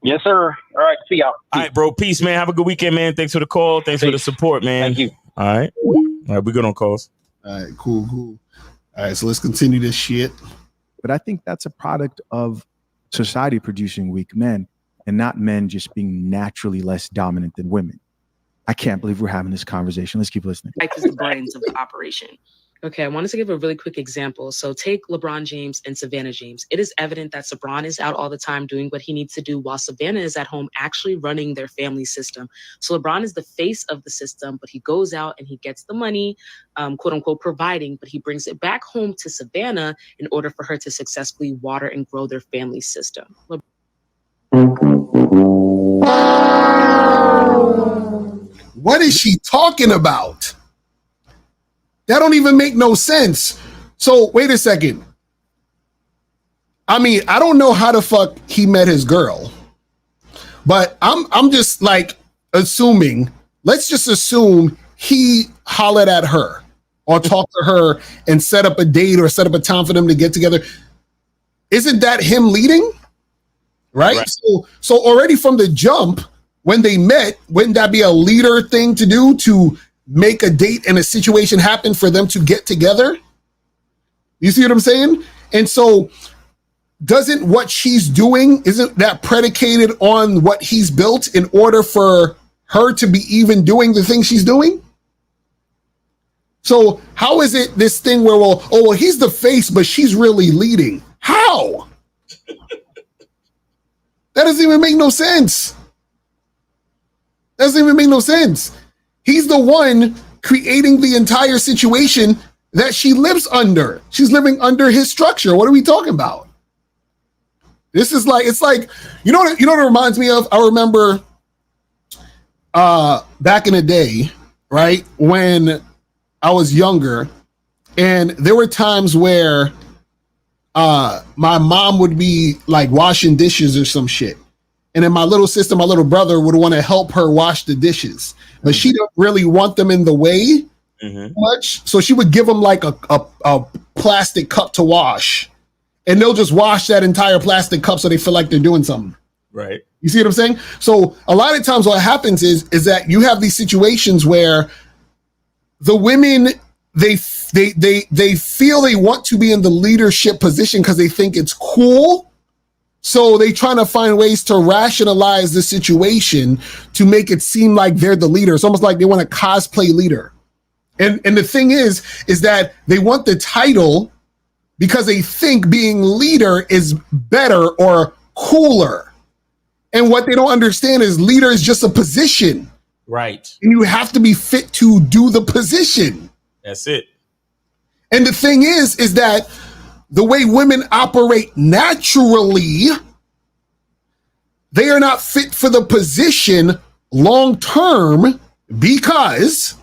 Yes, sir. All right. See y'all. All right, bro. Peace, man. Have a good weekend, man. Thanks for the call. Thanks for the support, man. Thank you. All right. All right. We're good on calls. All right. Cool. All right. So let's continue this shit. But I think that's a product of society producing weak men and not men just being naturally less dominant than women. I can't believe we're having this conversation. Let's keep listening. Like is the brains of the operation. Okay, I wanted to give a really quick example. So take LeBron James and Savannah James. It is evident that LeBron is out all the time doing what he needs to do while Savannah is at home actually running their family system. So LeBron is the face of the system, but he goes out and he gets the money, quote unquote, providing, but he brings it back home to Savannah in order for her to successfully water and grow their family system. What is she talking about? That don't even make no sense. So wait a second. I mean, I don't know how the fuck he met his girl, but I'm just like assuming. Let's just assume he hollered at her or talked to her and set up a date or set up a time for them to get together. Isn't that him leading? Right? So already from the jump, when they met, wouldn't that be a leader thing to do, to make a date and a situation happen for them to get together? You see what I'm saying? And so doesn't what she's doing, isn't that predicated on what he's built in order for her to be even doing the thing she's doing? So how is it this thing where, well, he's the face, but she's really leading? How? That doesn't even make no sense. Doesn't even make no sense. He's the one creating the entire situation that she lives under. She's living under his structure. What are we talking about? This is like, it's like, you know what it reminds me of? I remember back in the day, right, when I was younger, and there were times where my mom would be like washing dishes or some shit. And then my little sister, my little brother would want to help her wash the dishes, but she didn't really want them in the way much. So she would give them like a plastic cup to wash, and they'll just wash that entire plastic cup so they feel like they're doing something. Right. You see what I'm saying? So a lot of times what happens is that you have these situations where the women, they feel they want to be in the leadership position because they think it's cool. So they trying to find ways to rationalize the situation to make it seem like they're the leader. It's almost like they want to cosplay leader. And the thing is that they want the title because they think being leader is better or cooler. And what they don't understand is leader is just a position. Right. And you have to be fit to do the position. That's it. And the thing is that the way women operate naturally, they are not fit for the position long term because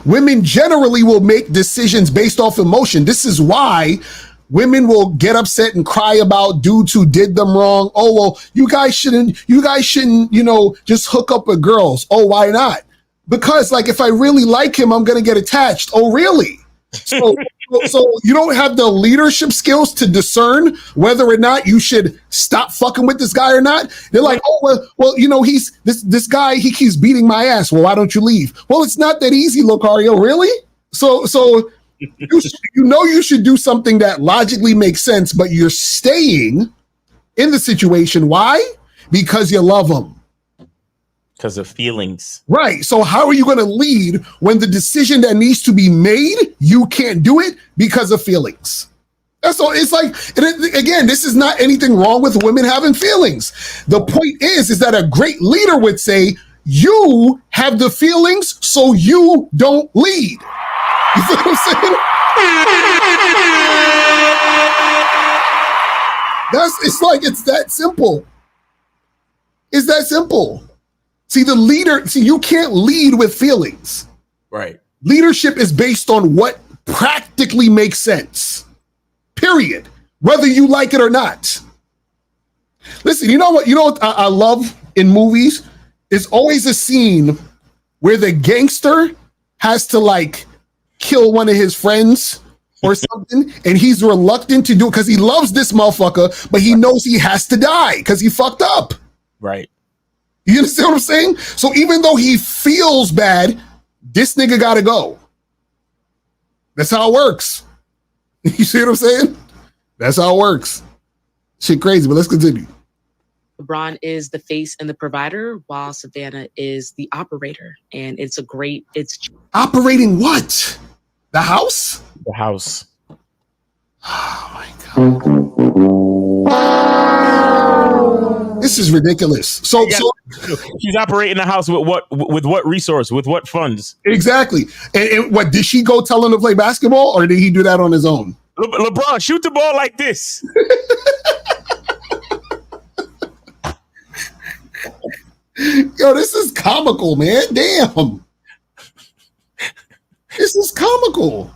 women generally will make decisions based off emotion. This is why women will get upset and cry about dudes who did them wrong. Oh, well, you guys shouldn't, just hook up with girls. Oh, why not? Because like if I really like him, I'm gonna get attached. Oh, really? So you don't have the leadership skills to discern whether or not you should stop fucking with this guy or not. They're like, oh well, you know, he's this guy, he keeps beating my ass. Well, why don't you leave? Well, it's not that easy, Locario, really? So you should do something that logically makes sense, but you're staying in the situation. Why? Because you love him. Because of feelings. Right. So how are you going to lead when the decision that needs to be made, you can't do it because of feelings? That's all. It's like, again, this is not anything wrong with women having feelings. The point is that a great leader would say, you have the feelings, so you don't lead. You feel what I'm saying? It's that simple. It's that simple. See, you can't lead with feelings. Right. Leadership is based on what practically makes sense. Period. Whether you like it or not. Listen, you know what I love in movies? It's always a scene where the gangster has to like kill one of his friends or something, and he's reluctant to do it because he loves this motherfucker, but he knows he has to die because he fucked up. Right. You understand what I'm saying? So even though he feels bad, this nigga gotta go. That's how it works. You see what I'm saying? That's how it works. Shit crazy, but let's continue. LeBron is the face and the provider, while Savannah is the operator. And it's operating what? The house? The house. Oh my God. This is ridiculous. So she's operating the house with what resource? With what funds? Exactly. And what, did she go tell him to play basketball, or did he do that on his own? LeBron, shoot the ball like this. Yo, this is comical, man. Damn. This is comical.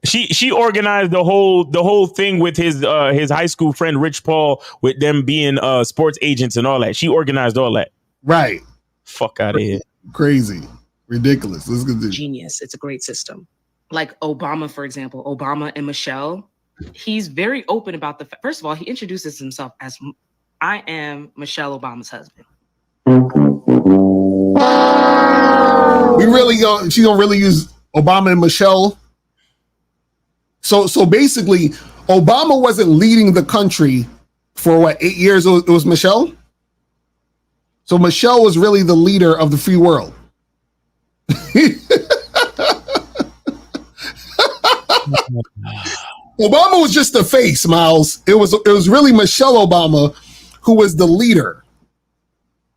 She organized the whole thing with his high school friend Rich Paul, with them being sports agents and all that. She organized all that. Right. Fuck out of here. Crazy. Ridiculous. Let's continue. Genius. It's a great system. Like Obama, for example, Obama and Michelle, he's very open about the fact. First of all, he introduces himself as, I am Michelle Obama's husband. She don't really use Obama and Michelle. So basically, Obama wasn't leading the country for what, 8 years? It was Michelle. So Michelle was really the leader of the free world. Obama was just the face, Miles. It was really Michelle Obama who was the leader.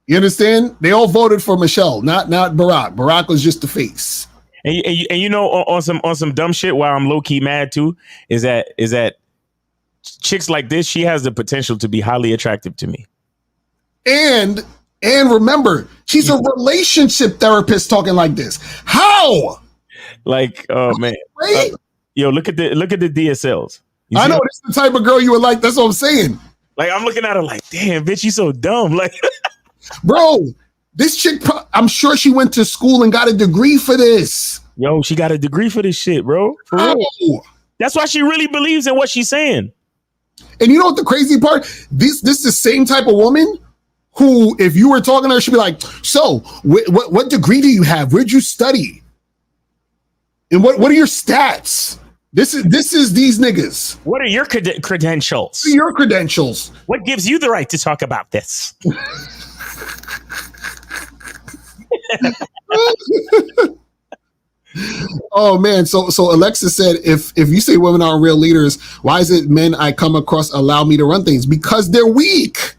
You understand? They all voted for Michelle, not Barack. Barack was just the face. And you know, on some dumb shit, why I'm low key mad too, is that chicks like this, she has the potential to be highly attractive to me. And remember, she's a relationship therapist talking like this. How? Like, oh man, yo, look at the DSLs. I know this is the type of girl you would like. That's what I'm saying. Like, I'm looking at her like, damn, bitch, you so dumb. Like, bro. This chick, I'm sure she went to school and got a degree for this. Yo, she got a degree for this shit, bro. For real. That's why she really believes in what she's saying. And you know what the crazy part? This is the same type of woman who, if you were talking to her, she'd be like, so what degree do you have? Where'd you study? And what are your stats? This is these niggas. What are your credentials? What are your credentials? What gives you the right to talk about this? Oh man, so Alexis said, if you say women aren't real leaders, why is it men I come across allow me to run things? Because they're weak.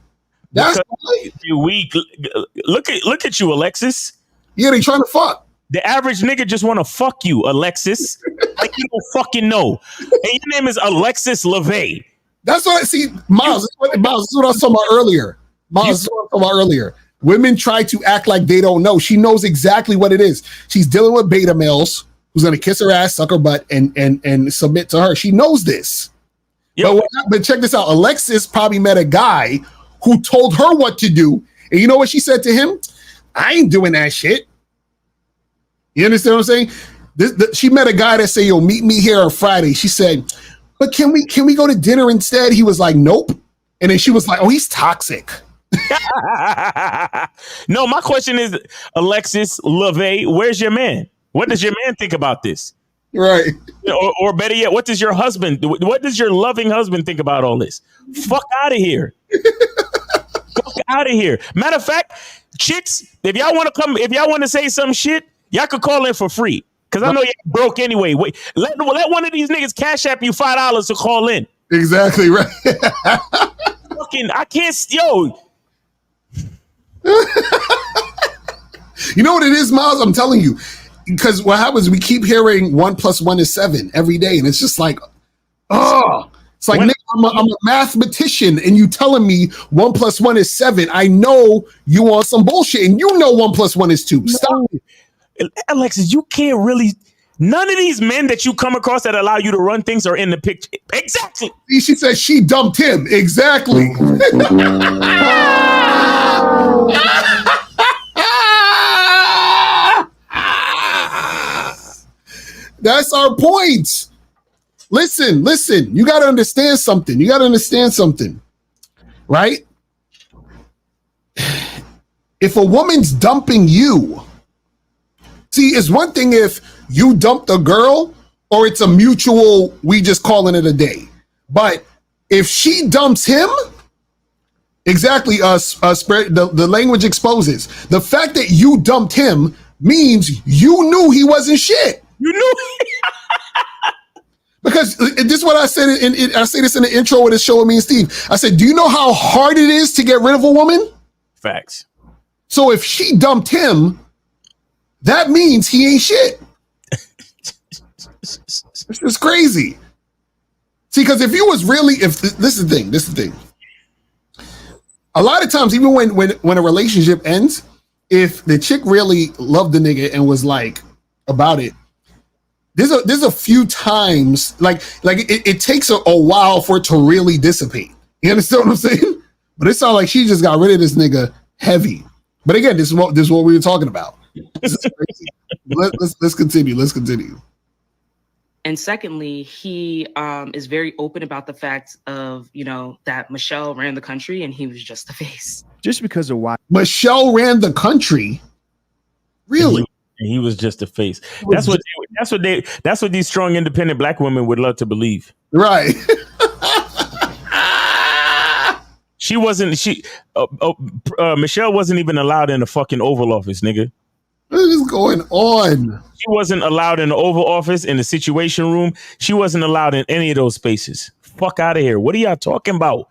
That's why. You're weak. Look at you, Alexis. Yeah, they trying to fuck. The average nigga just want to fuck you, Alexis. Like you don't fucking know. And your name is Alexis LeVay. That's what I see, Miles. This is what I was talking about earlier. Women try to act like they don't know. She knows exactly what it is. She's dealing with beta males who's gonna kiss her ass, suck her butt, and submit to her. She knows this. But check this out. Alexis probably met a guy who told her what to do. And you know what she said to him? I ain't doing that shit. You understand what I'm saying? She met a guy that said, yo, meet me here on Friday. She said, but can we go to dinner instead? He was like, nope. And then she was like, oh, he's toxic. No, my question is, Alexis LeVay, where's your man? What does your man think about this? Right. Or better yet, what does your loving husband think about all this? Fuck out of here. Fuck out of here. Matter of fact, chicks, if y'all want to say some shit, y'all could call in for free. Because I know you're broke anyway. Wait, let one of these niggas cash app you $5 to call in. Exactly right. Fucking, I can't, yo. You know what it is, Miles? I'm telling you. Because what happens, we keep hearing 1 + 1 is 7 every day. And it's just like, oh. It's like, nigga, I'm a mathematician and you telling me 1 + 1 is 7. I know you on some bullshit and you know 1 + 1 is 2. Stop it. Alexis, you can't really. None of these men that you come across that allow you to run things are in the picture. Exactly. She said she dumped him. Exactly. That's our point. Listen. You got to understand something. Right? If a woman's dumping you, see, it's one thing if you dumped a girl or it's a mutual, we just calling it a day. But if she dumps him, exactly, the language exposes. The fact that you dumped him means you knew he wasn't shit. You knew. Because this is what I said, I say this in the intro of the show with me and Steve. I said, do you know how hard it is to get rid of a woman? Facts. So if she dumped him, that means he ain't shit. This is crazy. See, because if this is the thing. A lot of times, even when a relationship ends, if the chick really loved the nigga and was like about it, there's a few times like it takes a while for it to really dissipate. You understand what I'm saying? But it sounds like she just got rid of this nigga heavy. But again, this is what we were talking about. This is crazy. Let's continue. And secondly, he is very open about the fact of, that Michelle ran the country and he was just the face. Just because of why Michelle ran the country, really? And he was just a face. That's what these strong, independent black women would love to believe. Right. Michelle wasn't even allowed in the fucking Oval Office, nigga. What is going on? She wasn't allowed in the Oval Office, in the Situation Room. She wasn't allowed in any of those spaces. Fuck out of here. What are y'all talking about?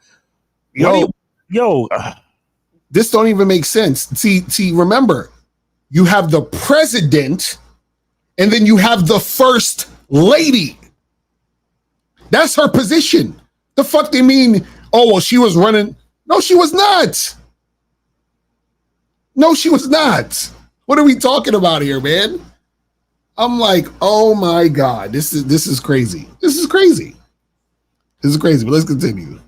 Yo. This don't even make sense. See, remember, you have the president and then you have the first lady. That's her position. The fuck they mean, oh, well, she was running. No, she was not. What are we talking about here, man? I'm like, oh my God, this is crazy. This is crazy, but let's continue.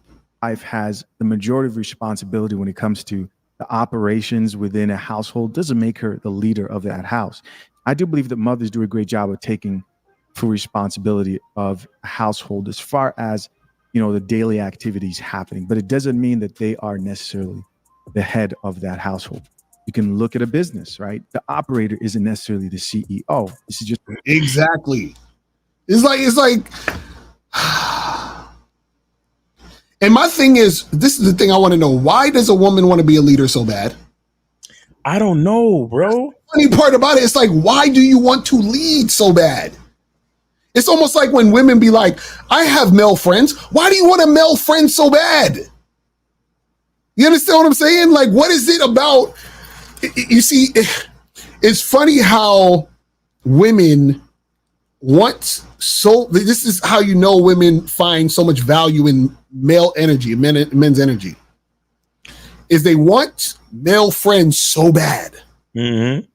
Wife has the majority of responsibility when it comes to the operations within a household. Doesn't make her the leader of that house. I do believe that mothers do a great job of taking full responsibility of a household as far as, the daily activities happening, but it doesn't mean that they are necessarily the head of that household. You can look at a business, right? The operator isn't necessarily the CEO. This is just exactly. It's like, and my thing is, this is the thing I want to know. Why does a woman want to be a leader so bad? I don't know, bro. The funny part about it, it's like, why do you want to lead so bad? It's almost like when women be like, I have male friends. Why do you want a male friend so bad? You understand what I'm saying? Like, what is it about? You see, it's funny how women want this is how you know women find so much value in male energy, men's energy, is they want male friends so bad. Mm-hmm.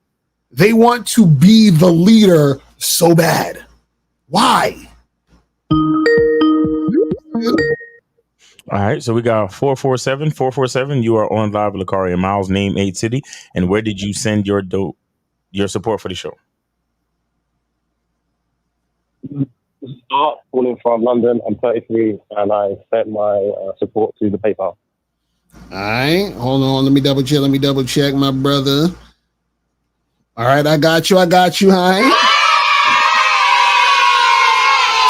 They want to be the leader so bad. Why? All right, so we got 447. You are on live with Lakari and Miles, name 8 city. And where did you send your support for the show? Art, calling from London. I'm 33, and I sent my support to the PayPal. All right, hold on. Let me double check, my brother. All right, I got you. Hi.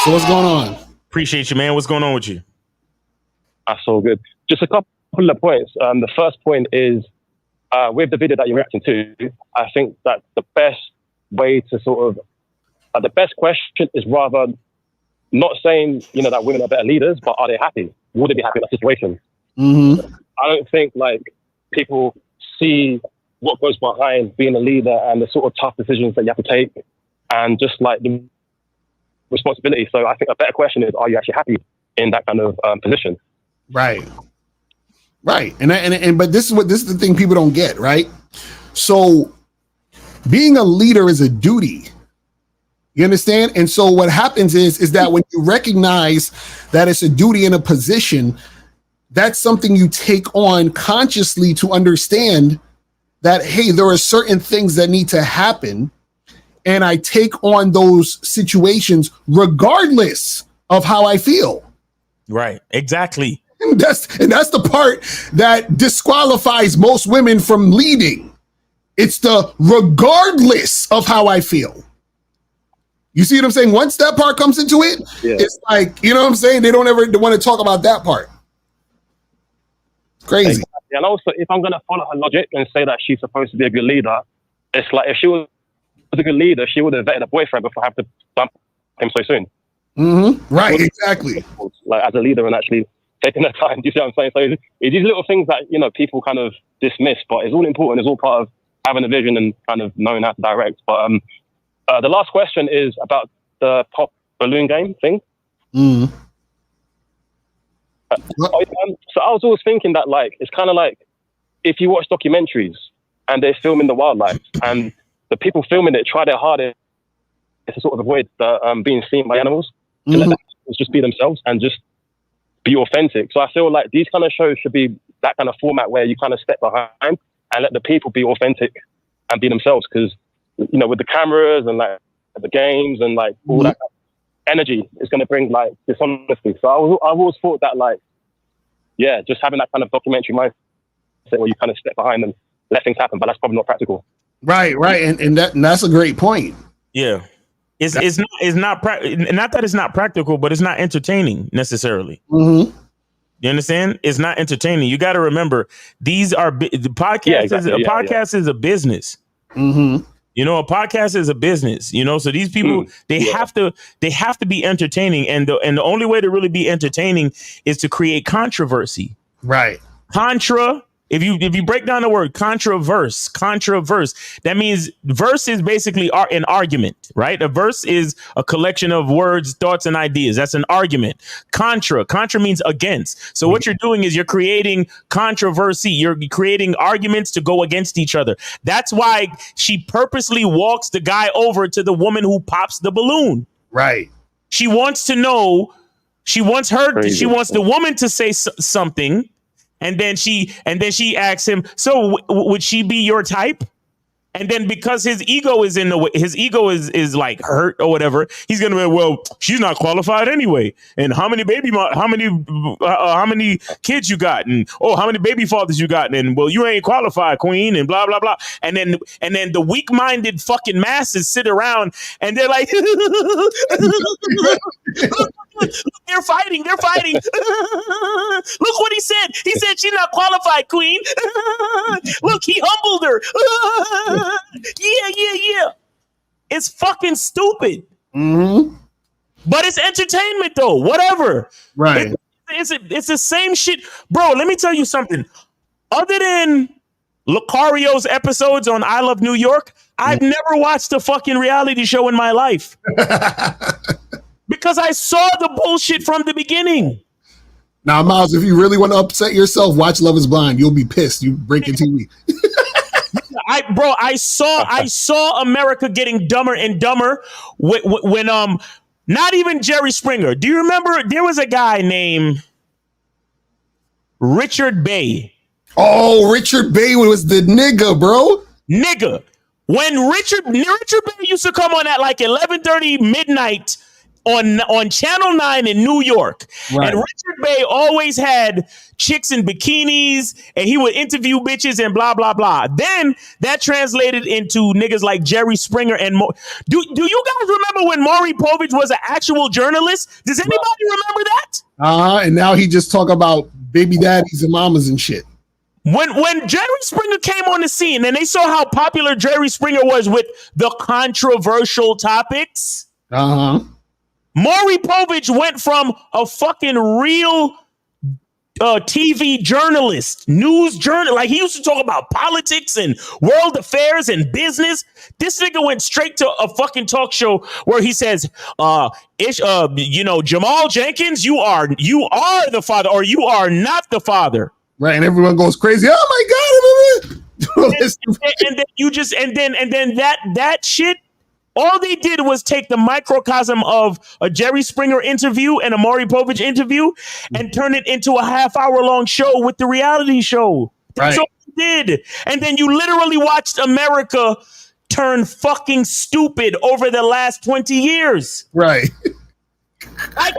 So what's going on? Appreciate you, man. What's going on with you? That's all good. Just a couple of points. The first point is with the video that you're reacting to, I think that the best way to sort of the best question is rather not saying, you know, that women are better leaders, but are they happy? Would they be happy in that situation? Mm-hmm. I don't think like people see what goes behind being a leader and the sort of tough decisions that you have to take and just like the responsibility. So I think a better question is, are you actually happy in that kind of position? Right. But this is the thing people don't get, right? So being a leader is a duty. You understand? And so what happens is that when you recognize that it's a duty and a position, that's something you take on consciously to understand that, hey, there are certain things that need to happen. And I take on those situations regardless of how I feel. Right. Exactly. And that's the part that disqualifies most women from leading. It's the regardless of how I feel. You see what I'm saying? Once that part comes into it, It's like, you know what I'm saying? They don't ever want to talk about that part. Crazy. And also, if I'm going to follow her logic and say that she's supposed to be a good leader, it's like if she was a good leader, she would have vetted a boyfriend before having to dump him so soon. Mm-hmm. Right, exactly. Like as a leader and actually taking the time. Do you see what I'm saying? So it's these little things that, you know, people kind of dismiss, but it's all important. It's all part of having a vision and kind of knowing how to direct. But the last question is about the pop balloon game thing. Mm. So I was always thinking that, like, it's kind of like if you watch documentaries and they're filming the wildlife and the people filming it try their hardest to sort of avoid being seen by animals, to let them just be themselves and just be authentic. So I feel like these kind of shows should be that kind of format where you kind of step behind and let the people be authentic and be themselves. Because, you know, with the cameras and like the games and like all that energy is going to bring like dishonesty. So I've always thought that, like, yeah, just having that kind of documentary mindset where you kind of step behind and let things happen, but that's probably not practical. Right. And that's a great point. Yeah. It's not that it's not practical, but it's not entertaining necessarily. Mm-hmm. You understand? It's not entertaining. You got to remember, these are the podcast. Yeah, exactly. Podcast is a business. Mm-hmm. You know, a podcast is a business. You know, so these people they have to be entertaining, and the only way to really be entertaining is to create controversy. Right. If you break down the word controverse, that means verse is basically an argument, right? A verse is a collection of words, thoughts, and ideas. That's an argument. Contra means against. So what you're doing is you're creating controversy. You're creating arguments to go against each other. That's why she purposely walks the guy over to the woman who pops the balloon. Right. She wants to know. She wants the woman to say something. And then she asks him, so would she be your type? And then because his ego is in the way, his ego is like hurt or whatever, he's gonna be, well, she's not qualified anyway. And how many kids you got? And how many baby fathers you got? And well, you ain't qualified, queen, and blah blah blah. And then the weak-minded fucking masses sit around and they're like, They're fighting. Look what he said. He said she's not qualified, queen. Look, he humbled her. Yeah. It's fucking stupid. Mm-hmm. But it's entertainment, though. Whatever. Right. It's the same shit. Bro, let me tell you something. Other than Lucario's episodes on I Love New York, I've never watched a fucking reality show in my life. Because I saw the bullshit from the beginning. Now, Miles, if you really want to upset yourself, watch Love is Blind. You'll be pissed. You break your TV. I saw America getting dumber and dumber when not even Jerry Springer. Do you remember there was a guy named Richard Bay? Oh, Richard Bay was the nigga, bro. Nigga. When Richard Bay used to come on at like 11:30 midnight on Channel 9 in New York. Right. And Richard Bey always had chicks in bikinis, and he would interview bitches and blah, blah, blah. Then that translated into niggas like Jerry Springer and do you guys remember when Maury Povich was an actual journalist? Does anybody remember that? And now he just talk about baby daddies and mamas and shit. When Jerry Springer came on the scene and they saw how popular Jerry Springer was with the controversial topics, Maury Povich went from a fucking real TV journalist, news journal, like he used to talk about politics and world affairs and business. This nigga went straight to a fucking talk show where he says, Jamal Jenkins, you are the father, or you are not the father. Right, and everyone goes crazy. Oh my god! and then that shit. All they did was take the microcosm of a Jerry Springer interview and a Maury Povich interview and turn it into a half-hour-long show with the reality show. That's all they did. And then you literally watched America turn fucking stupid over the last 20 years. Right. I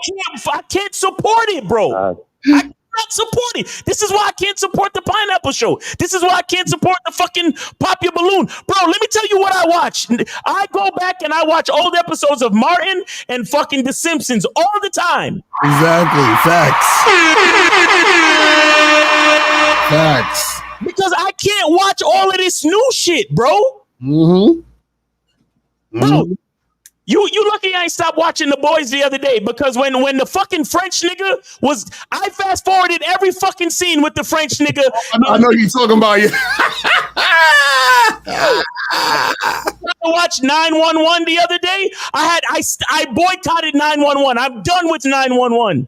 can't support it, bro. I cannot support it. This is why I can't support the Pineapple Show. This is why I can't support the fucking Pop Your Balloon. Bro, let me tell you what I watch. I go back and I watch old episodes of Martin and fucking The Simpsons all the time. Exactly. Facts. Because I can't watch all of this new shit, bro. Bro, you lucky I ain't stopped watching The Boys the other day, because when the fucking French nigga was, I fast forwarded every fucking scene with the French nigga. I know you're talking about you. I watched 911 the other day. I boycotted 911. I'm done with 911.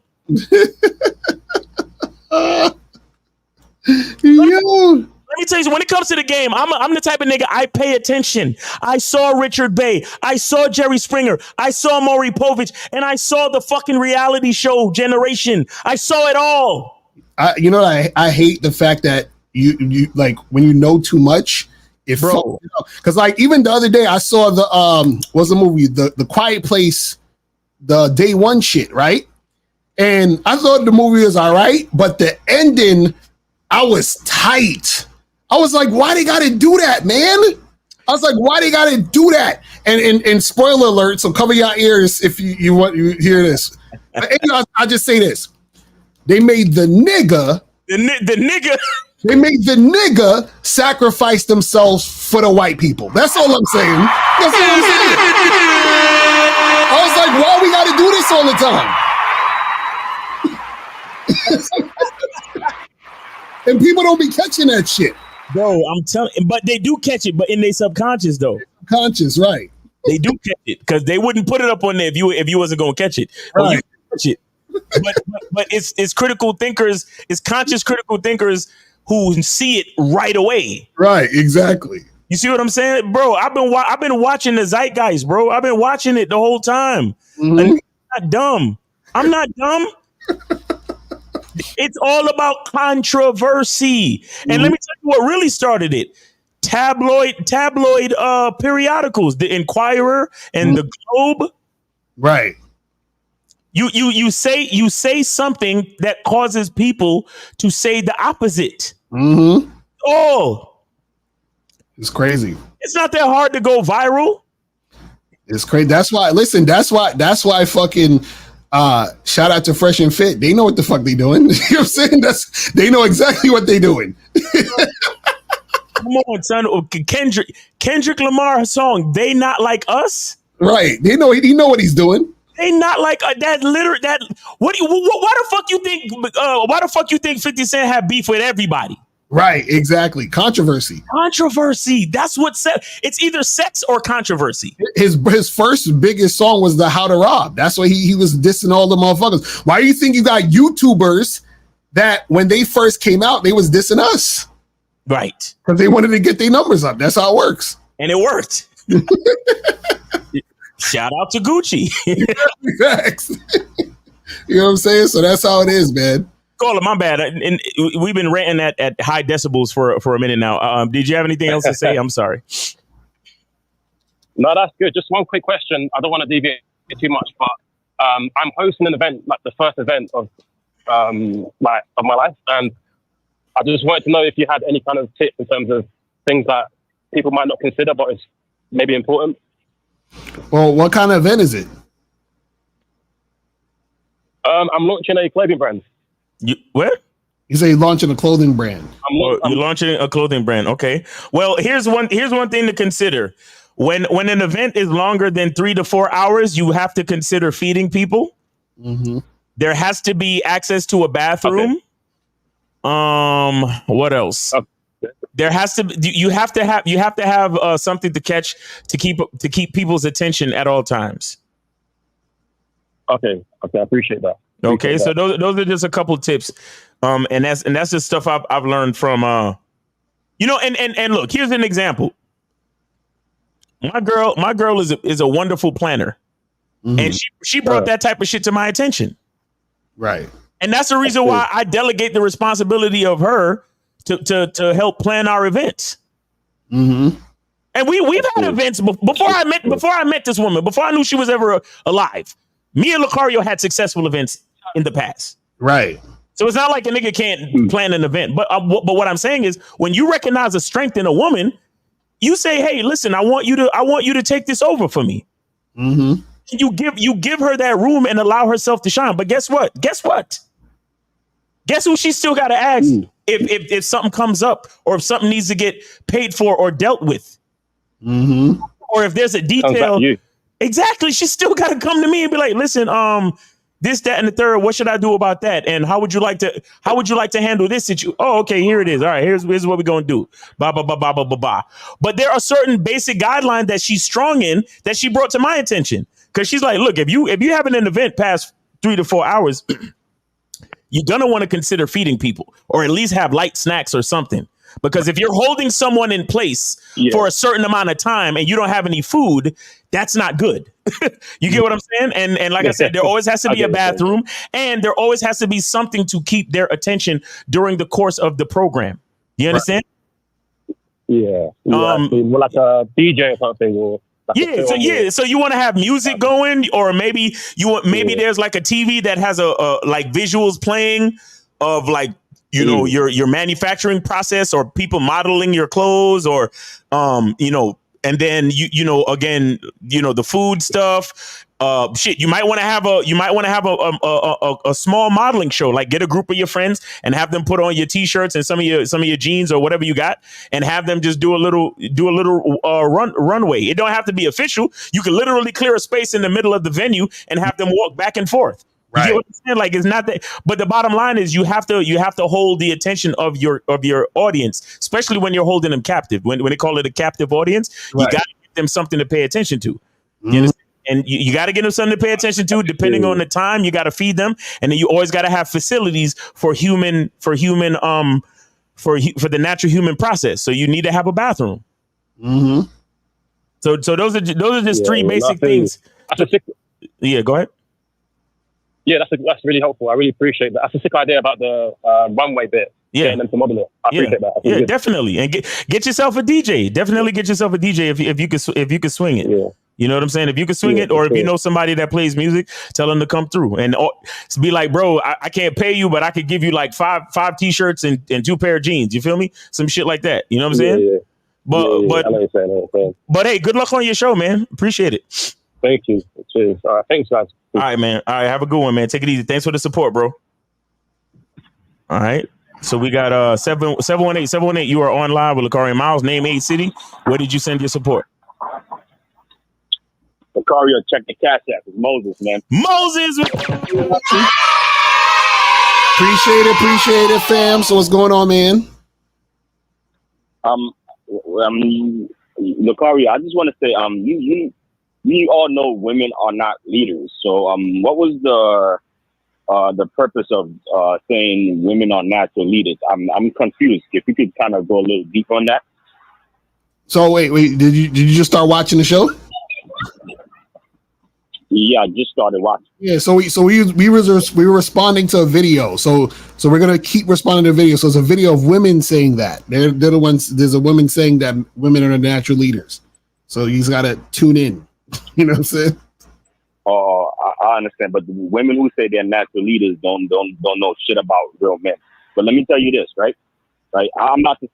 Let me tell you, when it comes to the game, I'm the type of nigga, I pay attention. I saw Richard Bey. I saw Jerry Springer. I saw Maury Povich. And I saw the fucking reality show Generation. I saw it all. I hate the fact that you like, when you know too much, because like even the other day I saw what's the movie, the Quiet Place, the Day One shit, right? And I thought the movie was all right, but the ending, I was tight. I was like, why they gotta do that, man? I was like, why they gotta do that? And spoiler alert, so cover your ears if you want to hear this. I'll just say this. They made the nigga they made the nigga sacrifice themselves for the white people. That's all I'm saying. That's all I'm saying. I was like, why we gotta do this all the time? And people don't be catching that shit. Bro, I'm telling you, but they do catch it, but in their subconscious though. Conscious, right. They do catch it, because they wouldn't put it up on there if you wasn't gonna catch it. Right. Well, you catch it. But it's critical thinkers, it's conscious critical thinkers who see it right away. Right, exactly. You see what I'm saying? Bro, I've been watching the zeitgeist, bro. I've been watching it the whole time. I'm not dumb. I'm not dumb. It's all about controversy. And let me tell you what really started it. Tabloid periodicals, the Inquirer and the Globe. Right. You say something that causes people to say the opposite. Oh, it's crazy. It's not that hard to go viral. It's crazy. That's why fucking shout out to Fresh and Fit. They know what the fuck they doing. You know what I'm saying? They know exactly what they doing. Come on, son. Kendrick Lamar song, They Not Like Us. Right. He know what he's doing. They not like that. Why the fuck you think? Why the fuck you think 50 Cent had beef with everybody? Right. Exactly. Controversy. That's what it's either sex or controversy. His first biggest song was the How to Rob. That's why he was dissing all the motherfuckers. Why do you think you got YouTubers that when they first came out, they was dissing us? Right. Because they wanted to get their numbers up. That's how it works. And it worked. Shout out to Gucci. Facts. You know what I'm saying? So that's how it is, man. Call it, my bad. And we've been ranting at high decibels for a minute now. Did you have anything else to say? I'm sorry. No, that's good. Just one quick question. I don't want to deviate too much, but I'm hosting an event, like the first event of my life, and I just wanted to know if you had any kind of tips in terms of things that people might not consider, but it's maybe important. Well, what kind of event is it? I'm launching a clothing brand. What? You say you're launching a clothing brand. You're launching a clothing brand. Okay. Well, here's one thing to consider. When an event is longer than 3 to 4 hours, you have to consider feeding people. Mm-hmm. There has to be access to a bathroom. Okay. What else? Okay. There has to be, you have to have something to keep people's attention at all times. Okay, I appreciate that. Okay, so those are just a couple of tips, and that's just stuff I've learned from, and look, here's an example. My girl is a wonderful planner, and she brought that type of shit to my attention, right? And that's the reason why I delegate the responsibility of her to help plan our events. Mm-hmm. And we've had events before I met this woman, before I knew she was ever alive. Me and Lucario had successful events in the past. Right. So it's not like a nigga can't plan an event. But what I'm saying is, when you recognize a strength in a woman, you say, "Hey, listen, I want you to take this over for me." Mm-hmm. You give her that room and allow herself to shine. But guess what? Guess who she still got to ask if something comes up, or if something needs to get paid for or dealt with, or if there's a detail. Exactly. She still got to come to me and be like, "Listen, this, that, and the third. What should I do about that? And how would you like to handle this situation? Oh, okay, here it is. All right, here's what we're gonna do. Blah blah blah blah blah blah blah." But there are certain basic guidelines that she's strong in that she brought to my attention, because she's like, "Look, if you having an event past 3 to 4 hours, you're gonna want to consider feeding people, or at least have light snacks or something." Because if you're holding someone in place for a certain amount of time and you don't have any food, that's not good. You get what I'm saying? And like I said, there always has to be a bathroom, and there always has to be something to keep their attention during the course of the program. You understand? Yeah. More like a DJ or something. Or like So you want to have music going, or maybe there's like a TV that has a like visuals playing of like, your manufacturing process, or people modeling your clothes, or and then again, the food stuff. You might want to have a small modeling show. Like, get a group of your friends and have them put on your t-shirts and some of your jeans or whatever you got, and have them just do a little runway. It don't have to be official. You can literally clear a space in the middle of the venue and have them walk back and forth. You get what I'm saying? Like, it's not that, but the bottom line is you have to hold the attention of your audience, especially when you're holding them captive. When they call it a captive audience, you got to give them something to pay attention to. You understand? And you got to give them something to pay attention to, depending on the time. You got to feed them, and then you always got to have facilities for the natural human process. So you need to have a bathroom. Mm-hmm. So those are just three basic things. Yeah, go ahead. Yeah, that's really helpful. I really appreciate that. That's a sick idea about the runway bit. Yeah, getting them to model it. I appreciate that. Yeah, definitely. And get yourself a DJ. Definitely get yourself a DJ if you could swing it. Yeah. You know what I'm saying? If you can swing it, or if you know somebody that plays music, tell them to come through and be like, "Bro, I can't pay you, but I could give you like five t-shirts and 2 pair of jeans." You feel me? Some shit like that. You know what I'm saying? Yeah. But I know what you're saying. But hey, good luck on your show, man. Appreciate it. Thank you. Cheers. All right, thanks, guys. All right, man. All right, have a good one, man. Take it easy. Thanks for the support, bro. All right. So we got 718. You are on live with Lucario Miles. Name, age, city. Where did you send your support? Lucario, check the cash app. It's Moses, man. Moses. Appreciate it, fam. So what's going on, man? Lucario, I just want to say, you all know women are not leaders. So, what was the purpose of saying women are natural leaders? I'm confused. If you could kind of go a little deep on that. So wait, did you just start watching the show? Yeah, I just started watching. Yeah, so we were responding to a video. So we're gonna keep responding to video. So it's a video of women saying that. They're the ones. There's a woman saying that women are the natural leaders. So you just gotta tune in. You know what I'm saying? I understand, but the women who say they're natural leaders don't know shit about real men. But let me tell you this, right? Right. I'm about to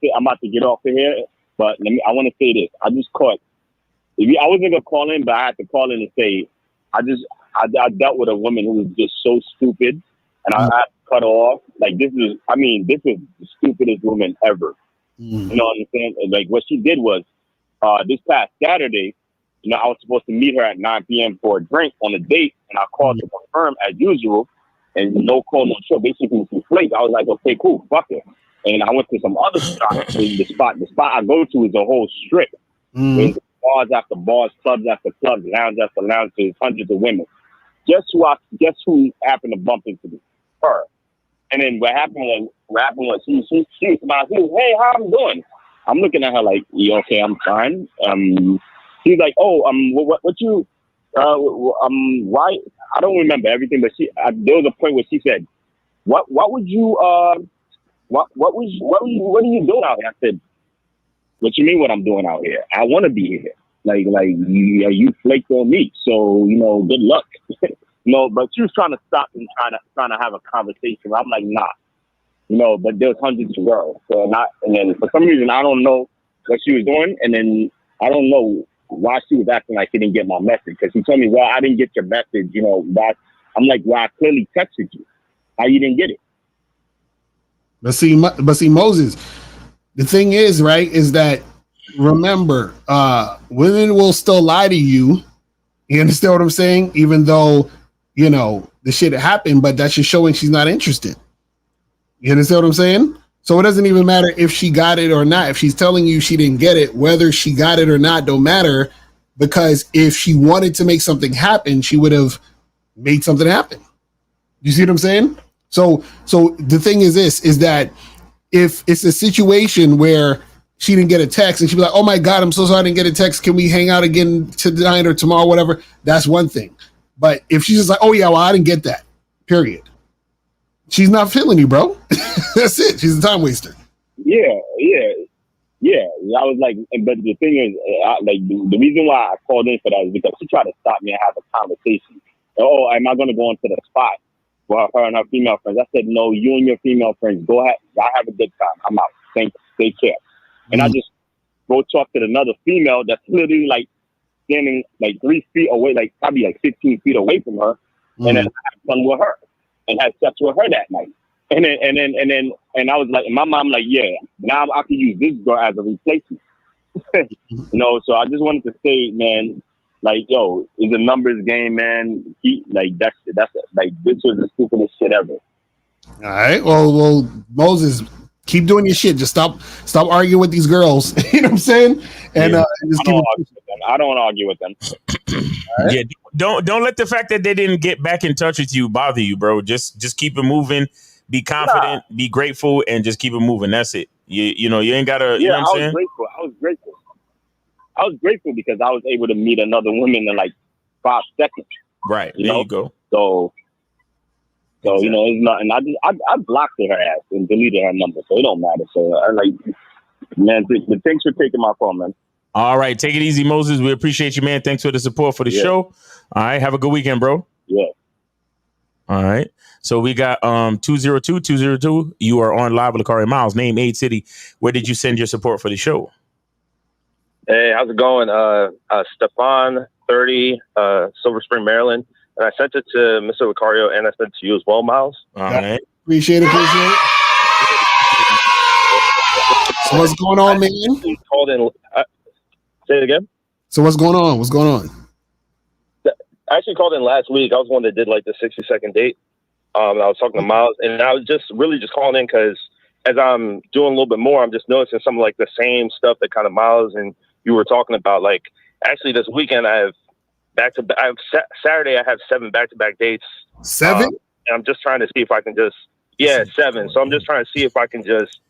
get off of here, but I want to say this. I just caught. I wasn't gonna call in, but I had to call in and say, I dealt with a woman who was just so stupid, and I had to cut her off. Like this is the stupidest woman ever. You know what I'm saying? And like what she did was, this past Saturday, you know, I was supposed to meet her at 9 p.m. for a drink on a date, and I called to confirm as usual, and no call, no show. Basically, she flaked. I was like, okay, cool, fuck it. And I went to some other spot. The spot I go to is a whole strip. There's bars after bars, clubs after clubs, lounge after lounge. There's hundreds of women. Guess who happened to bump into me? Her. And then what happened was she smiled. She was, hey, how I'm doing? I'm looking at her like, you okay? I'm fine. She's like, oh, what you, why? I don't remember everything, but there was a point where she said, what are you doing out here? I said, what you mean what I'm doing out here? I want to be here. Like you flaked on me. So, you know, good luck. No, but she was trying to stop and trying to have a conversation. I'm like, nah, you know, but there was hundreds of girls. And then for some reason, I don't know what she was doing. And then I don't know why she was acting like she didn't get my message. Because she told me, well, I didn't get your message. You know, I'm like, well, I clearly texted you. How you didn't get it? But see, Moses, the thing is, right, is that, remember, women will still lie to you. You understand what I'm saying? Even though, you know, the shit happened, but that's just showing she's not interested. You understand what I'm saying? So it doesn't even matter if she got it or not. If she's telling you she didn't get it, whether she got it or not, don't matter, because if she wanted to make something happen, she would have made something happen. You see what I'm saying? So the thing is this, is that if it's a situation where she didn't get a text and she'd be like, oh my God, I'm so sorry I didn't get a text. Can we hang out again tonight or tomorrow, whatever? That's one thing. But if she's just like, oh yeah, well, I didn't get that, period. She's not feeling you, bro. That's it. She's a time waster. Yeah. I was like, but the thing is, the reason why I called in for that is because she tried to stop me and have a conversation. Oh, am I going to go into the spot for her and her female friends? I said, no, you and your female friends, go ahead. I have a good time. I'm out. Take care. And I just go talk to another female that's literally like standing like 3 feet away, like probably like 15 feet away from her, and then I had fun with her and had sex with her that night. And I was like, in my mind, like, yeah, now I can use this girl as a replacement. You know, so I just wanted to say, man, like, yo, it's a numbers game, man. That's like, this was the stupidest shit ever. All right. Well, Moses, keep doing your shit. Just stop arguing with these girls. You know what I'm saying? And just I don't argue with them. Right? Yeah, don't let the fact that they didn't get back in touch with you bother you, bro. Just keep it moving. Be confident. Be grateful, and just keep it moving. That's it. You know, you ain't gotta. Yeah, you know what I'm saying? I was grateful because I was able to meet another woman in like 5 seconds. Right. You go. So exactly. You know, it's not, and I blocked her ass and deleted her number, so it don't matter. So I like, man, thanks for taking my call, man. All right, take it easy, Moses. We appreciate you, man. Thanks for the support for the show. All right, have a good weekend, bro. Yeah. All right. So we got 202. You are on live with Lakari Miles. Name, age, city. Where did you send your support for the show? Hey, how's it going? Stephon, 30, Silver Spring, Maryland. And I sent it to Mr. Lucario and I sent it to you as well, Miles. All right. Appreciate it. So what's going on, man? Called in. Say it again. So what's going on? I actually called in last week. I was one that did like the 60-second date. I was talking to Miles, and I was just calling in because as I'm doing a little bit more, I'm just noticing some of like the same stuff that kind of Miles and you were talking about. Like actually this weekend I have Saturday I have 7 back-to-back dates. 7? And I'm just trying to see if I can 7. So I'm just trying to see if I can just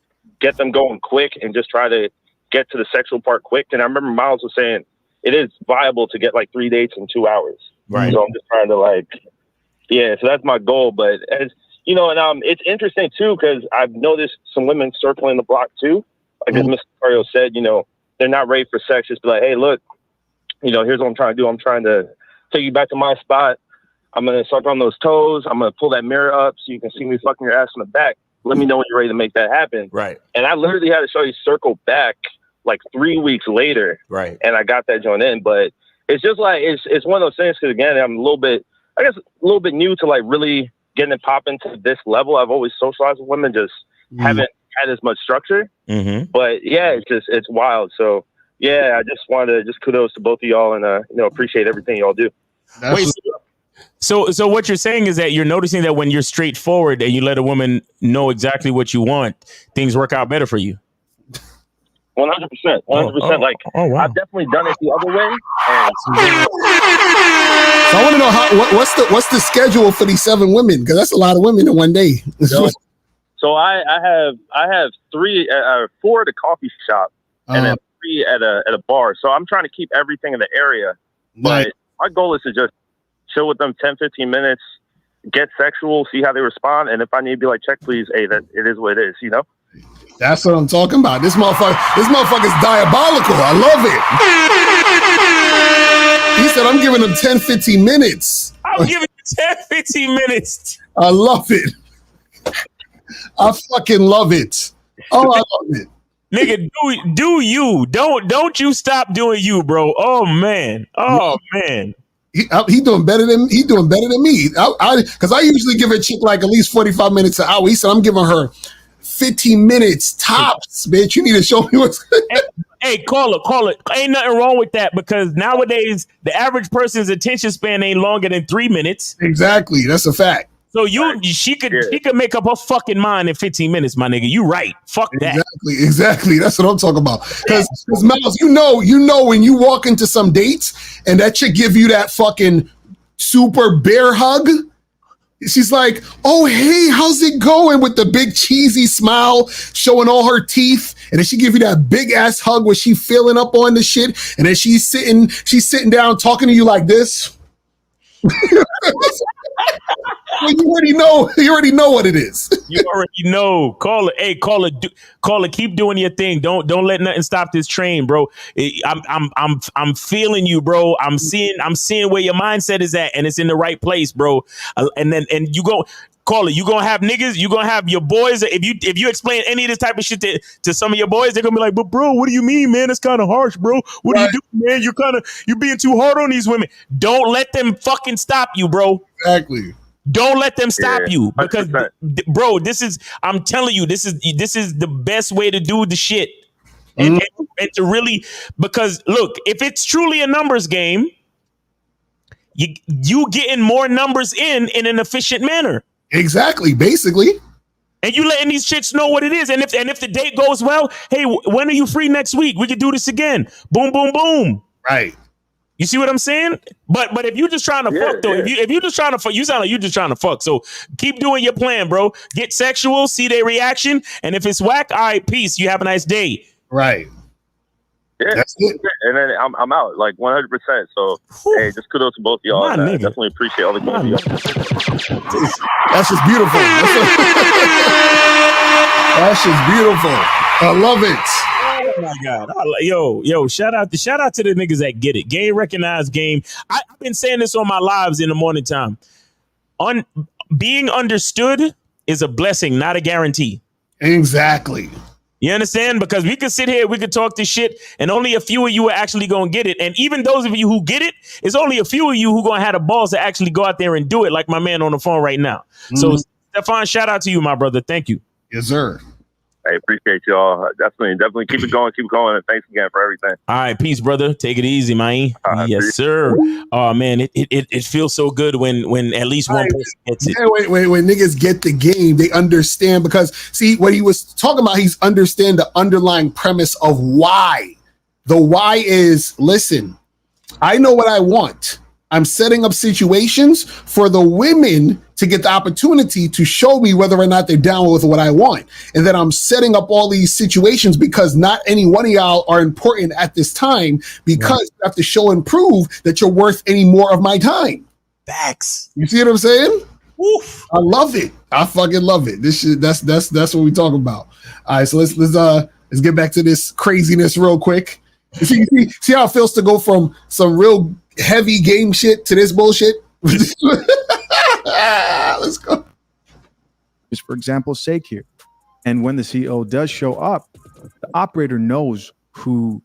get them going quick and just try to get to the sexual part quick. And I remember Miles was saying it is viable to get like 3 dates in 2 hours. Right. So I'm just trying to so that's my goal. But as you know, and it's interesting too, because I've noticed some women circling the block too. Like as Mr. Mario said, you know, they're not ready for sex. Just be like, hey, look, you know, here's what I'm trying to do. I'm trying to take you back to my spot. I'm going to start on those toes. I'm going to pull that mirror up so you can see me fucking your ass in the back. Let me know when you're ready to make that happen. Right. And I literally had to show you circle back like 3 weeks later. Right. And I got that joint in. But it's just like, it's one of those things, because again, I'm a little bit new to like really getting it popping to this level. I've always socialized with women, just haven't had as much structure. But yeah, it's wild. So yeah, I just wanted to just kudos to both of y'all and appreciate everything y'all do. Wait, so what you're saying is that you're noticing that when you're straightforward and you let a woman know exactly what you want, things work out better for you. 100%. 100%. Like, wow. I've definitely done it the other way. So I want to know what's the schedule for these 7 women, because that's a lot of women in one day. So I have 4 at a coffee shop and then 3 at a bar. So I'm trying to keep everything in the area. But my goal is to just chill with them 10, 15 minutes, get sexual, see how they respond, and if I need to be like, check please, hey, that it is what it is, you know? That's what I'm talking about. This motherfucker's diabolical. I love it. He said, I'm giving him 10, 15 minutes. I'm giving you 10, 15 minutes. I love it. I fucking love it. Oh, I love it. Nigga, do you. Don't you stop doing you, bro. Oh, man. He doing better than me. Because I usually give a chick like at least 45 minutes an hour. He said, I'm giving her 15 minutes tops, bitch. You need to show me what's good. Hey, call it. Ain't nothing wrong with that, because nowadays the average person's attention span ain't longer than 3 minutes. Exactly. That's a fact. So she could make up her fucking mind in 15 minutes, my nigga. You right. Fuck that. Exactly. That's what I'm talking about. Because Miles, you know when you walk into some dates and that chick give you that fucking super bear hug, she's like, oh, hey, how's it going? With the big cheesy smile, showing all her teeth. And then she give you that big ass hug where she filling up on the shit. And then she's sitting down talking to you like this. Well, you already know what it is. You already know. Call it. Hey, call it. Keep doing your thing. Don't let nothing stop this train, bro. I'm feeling you, bro. I'm seeing where your mindset is at, and it's in the right place, bro. And you go. Call it. You gonna have niggas. You gonna have your boys. If you explain any of this type of shit to some of your boys, they're gonna be like, "But bro, what do you mean, man? It's kind of harsh, bro. What do you do, man? You're being too hard on these women. Don't let them fucking stop you, bro. Exactly. Don't let them stop you, because, bro, I'm telling you, this is the best way to do the shit, and to really, because look, if it's truly a numbers game, you getting more numbers in an efficient manner. Exactly, basically. And you letting these chicks know what it is. And if the date goes well, hey, when are you free next week? We could do this again. Boom, boom, boom. Right. You see what I'm saying? But if you're just trying to fuck, though, if you're just trying to fuck, you sound like you're just trying to fuck. So keep doing your plan, bro. Get sexual, see their reaction. And if it's whack, all right, peace. You have a nice day. Right. Yeah, that's it. And then I'm out like 100%. So hey, just kudos to both of y'all. And, definitely appreciate all the both of y'all. That's just beautiful. That's just beautiful. I love it. Oh my God. Yo, shout out to the niggas that get it. Game recognized game. I've been saying this on my lives in the morning time. Being understood is a blessing, not a guarantee. Exactly. You understand? Because we could sit here, we could talk this shit, and only a few of you are actually going to get it. And even those of you who get it, it's only a few of you who going to have the balls to actually go out there and do it, like my man on the phone right now. So, Stefan, shout out to you, my brother. Thank you. Yes, sir. I appreciate y'all. Definitely keep it going, and thanks again for everything. All right, peace, brother. Take it easy, man. Yes, sir. Oh man, it feels so good when at least one person gets it. Yeah, when niggas get the game, they understand, because see what he was talking about. He's understand the underlying premise of why. The why is, listen, I know what I want. I'm setting up situations for the women to get the opportunity to show me whether or not they're down with what I want. And then I'm setting up all these situations because not any one of y'all are important at this time, because you have to show and prove that you're worth any more of my time. Facts. You see what I'm saying? Oof. I love it. I fucking love it. This shit, that's what we talk about. All right, so let's get back to this craziness real quick. See how it feels to go from some real heavy game shit to this bullshit. Let's go. Just for example's sake here. And when the CEO does show up, the operator knows who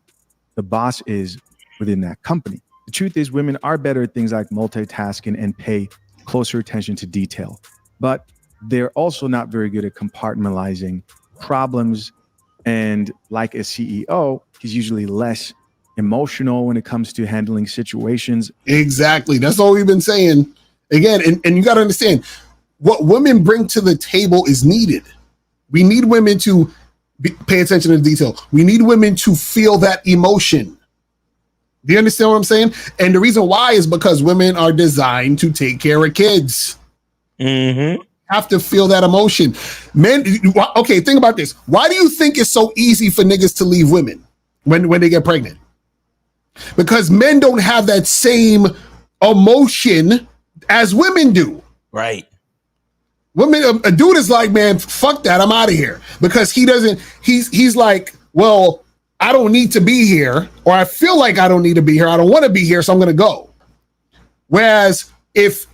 the boss is within that company. The truth is, women are better at things like multitasking and pay closer attention to detail. But they're also not very good at compartmentalizing problems. And like a CEO, he's usually less emotional when it comes to handling situations. Exactly. That's all we've been saying. Again, and you got to understand, what women bring to the table is needed. We need women to pay attention to detail. We need women to feel that emotion. Do you understand what I'm saying? And the reason why is because women are designed to take care of kids. Have to feel that emotion. Men, okay, think about this. Why do you think it's so easy for niggas to leave women when they get pregnant? Because men don't have that same emotion as women do. Right. Women, a dude is like, man, fuck that, I'm out of here. Because he's like, well, I don't need to be here, or I feel like I don't need to be here. I don't want to be here, so I'm going to go. Whereas if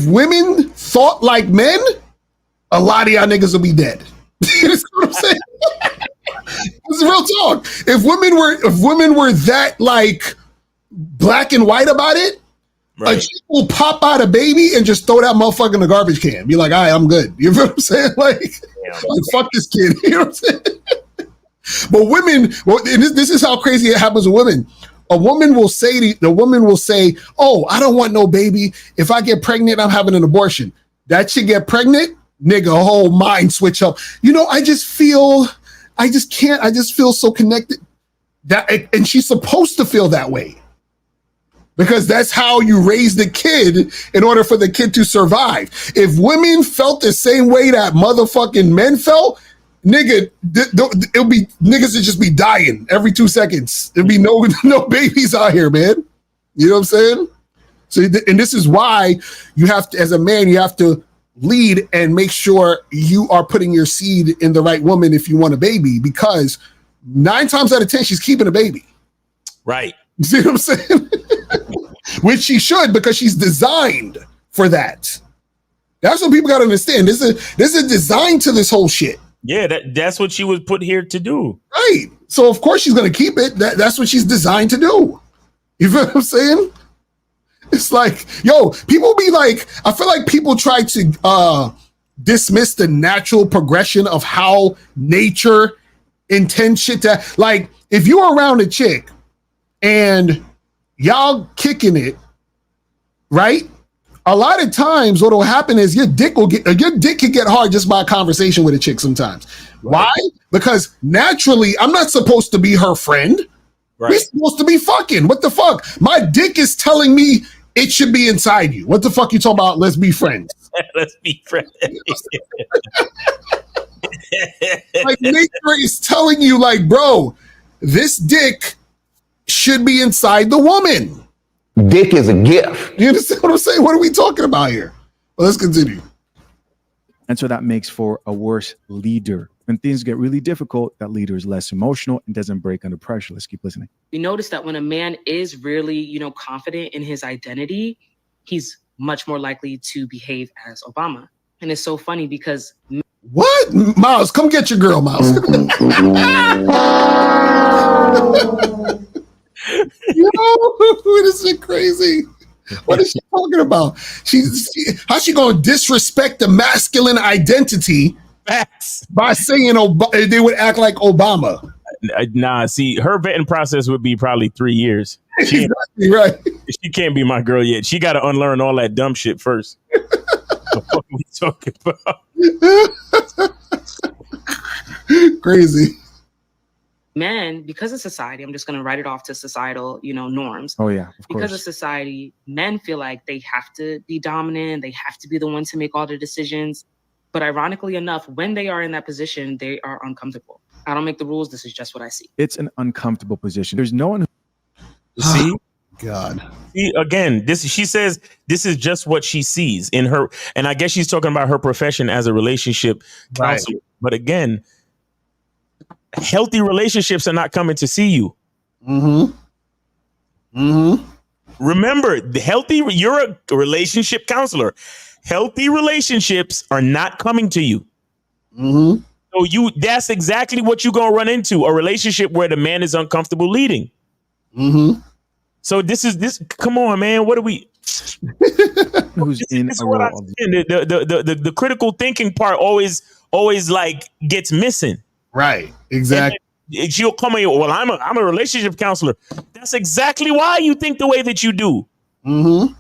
women thought like men, a lot of y'all niggas will be dead. You know what I'm saying? It's real talk. If women were that like black and white about it, right, a chick will pop out a baby and just throw that motherfucker in the garbage can. Be like, all right, I'm good. You know what I'm saying? Like fuck this kid. You know what I'm saying? But women, well, this is how crazy it happens with women. A woman will say, oh, I don't want no baby. If I get pregnant, I'm having an abortion. That chick get pregnant, nigga, whole mind switch up. You know, I just feel so connected. And she's supposed to feel that way. Because that's how you raise the kid in order for the kid to survive. If women felt the same way that motherfucking men felt, nigga, it'll be niggas would just be dying every 2 seconds. There'll be no babies out here, man. You know what I'm saying? So, and this is why you have to, as a man, you have to lead and make sure you are putting your seed in the right woman if you want a baby, because 9 times out of 10, she's keeping a baby. Right. You see what I'm saying? Which she should, because she's designed for that. That's what people got to understand. There's a design to this whole shit. Yeah, that's what she was put here to do. Right. So of course she's gonna keep it. That's what she's designed to do. You feel what I'm saying? It's like, yo, people be like, I feel like people try to dismiss the natural progression of how nature intends shit to, like, if you're around a chick and y'all kicking it, right? A lot of times what will happen is your dick can get hard just by a conversation with a chick sometimes. Right. Why? Because naturally, I'm not supposed to be her friend. Right. We're supposed to be fucking. What the fuck? My dick is telling me it should be inside you. What the fuck you talking about? Let's be friends. Let's be friends. Like nature is telling you, like, bro, this dick should be inside the woman. Dick is a gift. You understand what I'm saying? What are we talking about here? Well, let's continue. And so that makes for a worse leader. When things get really difficult, that leader is less emotional and doesn't break under pressure. Let's keep listening. We notice that when a man is really, confident in his identity, he's much more likely to behave as Obama. And it's so funny because... What? Miles, come get your girl, Miles. Yo, this is crazy. What is she talking about? How's she gonna disrespect the masculine identity by saying they would act like Obama? Nah, see, her vetting process would be probably 3 years. Exactly right. She can't be my girl yet. She got to unlearn all that dumb shit first. What are we talking about? Crazy. Men, because of society, I'm just going to write it off to societal, norms. Oh, yeah, of because course. of society, men feel like they have to be dominant. They have to be the one to make all the decisions. But ironically enough, when they are in that position, they are uncomfortable. I don't make the rules. This is just what I see. It's an uncomfortable position. There's no one who... See? God. See, again, she says this is just what she sees in her. And I guess she's talking about her profession as a relationship counselor. Right. But again, healthy relationships are not coming to see you. Mm-hmm. Mm-hmm. Remember, you're a relationship counselor. Healthy relationships are not coming to you. Mm-hmm. So that's exactly what you're going to run into, a relationship where the man is uncomfortable leading. Mm-hmm. So come on, man. What are we? Who's in a role? The critical thinking part always like gets missing. Right. Exactly. She'll come in. Well, I'm a relationship counselor. That's exactly why you think the way that you do. Mm-hmm.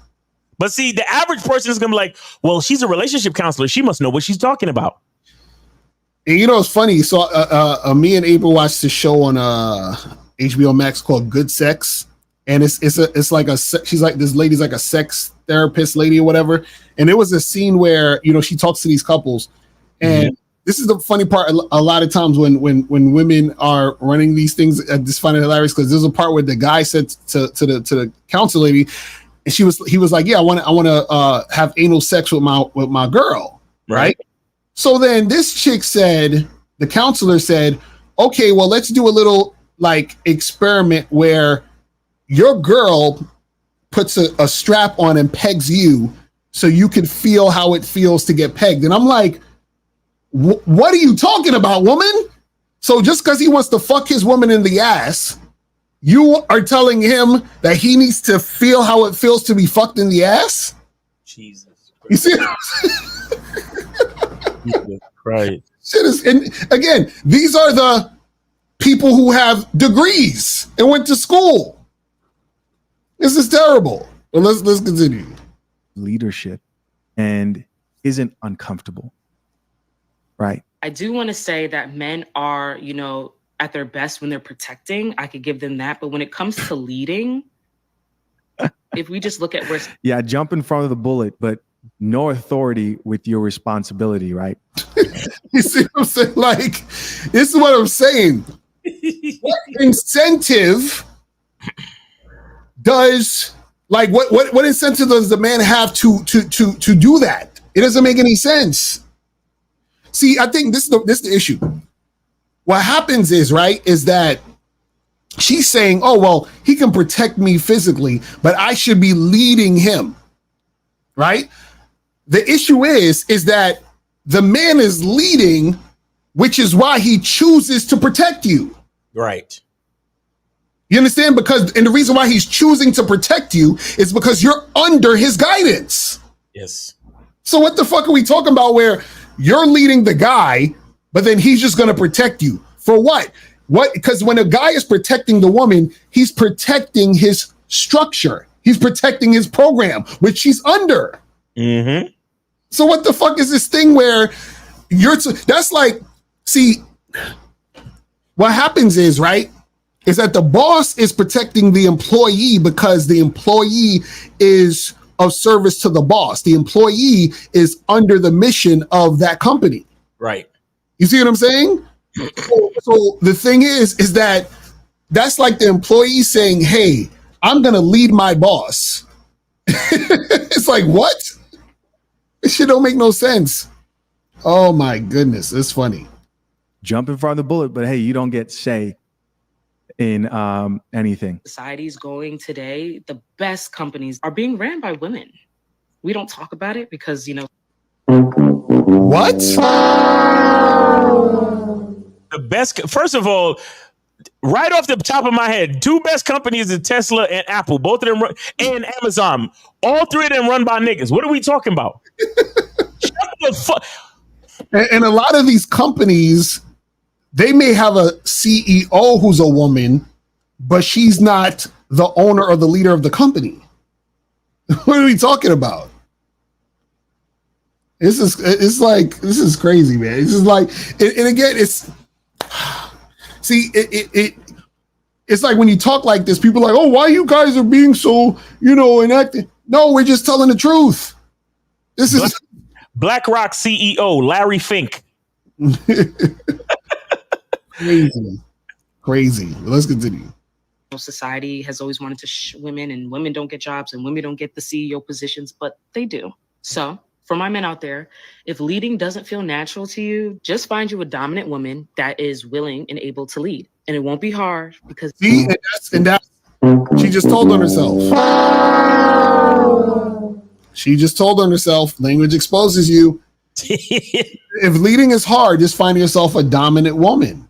But see, the average person is gonna be like, well, she's a relationship counselor. She must know what she's talking about. And you know, it's funny. So me and April watched this show on HBO Max called Good Sex. And it's like she's like, this lady's like a sex therapist lady or whatever. And there was a scene where, you know, she talks to these couples. And this is the funny part. A lot of times when women are running these things, I just find it hilarious because there's a part where the guy said to the counsel lady, and he was like, yeah, I want to have anal sex with my girl. Right. So then this chick said, the counselor said, okay, well, let's do a little like experiment where your girl puts a strap on and pegs you so you can feel how it feels to get pegged. And I'm like, what are you talking about, woman? So just because he wants to fuck his woman in the ass, you are telling him that he needs to feel how it feels to be fucked in the ass? Jesus. You see? Right. Shit is, and again, these are the people who have degrees and went to school. This is terrible. But let's continue. Leadership and isn't uncomfortable. Right. I do want to say that men are, you know, at their best when they're protecting. I could give them that. But when it comes to leading, if we just look at where... Yeah, jump in front of the bullet, but no authority with your responsibility, right? You see what I'm saying? Like, this is what I'm saying. What incentive does, like, what incentive does the man have to do that? It doesn't make any sense. See, I think this is the issue. What happens is, right, is that she's saying, oh, well, he can protect me physically, but I should be leading him, right? The issue is that the man is leading, which is why he chooses to protect you. Right. You understand? And the reason why he's choosing to protect you is because you're under his guidance. Yes. So what the fuck are we talking about where you're leading the guy, but then he's just going to protect you? For what? Because when a guy is protecting the woman, he's protecting his structure. He's protecting his program, which she's under. Mm-hmm. So what the fuck is this thing where that's like, see, what happens is, right, is that the boss is protecting the employee because the employee is of service to the boss. The employee is under the mission of that company. Right. You see what I'm saying? So the thing is that's like the employee saying, hey, I'm going to lead my boss. It's like, what? This shit don't make no sense. Oh my goodness. It's funny. Jump in front of the bullet, but hey, you don't get say in anything. Society's going today, the best companies are being ran by women. We don't talk about it because, you know. What? The best, first of all, right off the top of my head, two best companies are Tesla and Apple. Both of them and Amazon. All three of them run by niggas. What are we talking about? Shut the fuck. And a lot of these companies, they may have a CEO who's a woman, but she's not the owner or the leader of the company. What are we talking about? This is crazy, man. It's just like, and again, it's like when you talk like this, people are like, oh, why you guys are being so, enacted? No, we're just telling the truth. This is BlackRock CEO Larry Fink. Crazy. Let's continue. Society has always wanted to women, and women don't get jobs, and women don't get the CEO positions, but they do. So for my men out there, if leading doesn't feel natural to you, just find you a dominant woman that is willing and able to lead. And it won't be hard because She just told on herself. She just told on herself. Language exposes you. If leading is hard, just find yourself a dominant woman.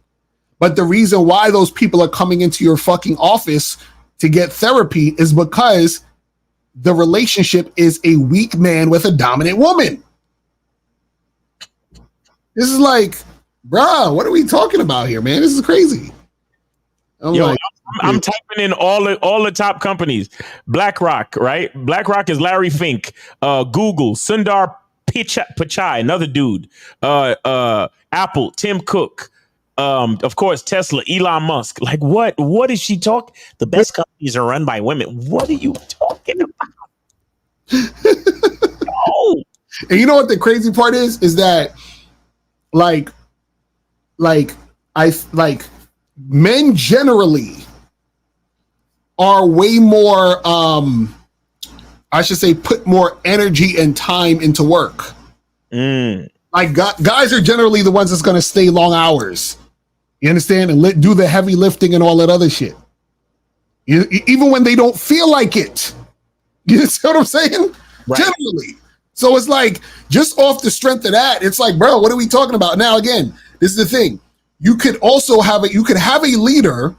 But the reason why those people are coming into your fucking office to get therapy is because the relationship is a weak man with a dominant woman. This is like, bruh, what are we talking about here, man? This is crazy. I'm typing in all the top companies. BlackRock, right? BlackRock is Larry Fink. Google, Sundar Pichai, another dude. Apple, Tim Cook. Of course, Tesla, Elon Musk. Like, what is she talking? The best companies are run by women. What are you talking about? Oh. And you know what the crazy part is? Is that men generally are way more I should say put more energy and time into work. Like guys are generally the ones that's going to stay long hours. You understand? And do the heavy lifting and all that other shit. Even when they don't feel like it. You see what I'm saying? Right. Generally. So it's like, just off the strength of that, it's like, bro, what are we talking about? Now, again, this is the thing. You could also have a leader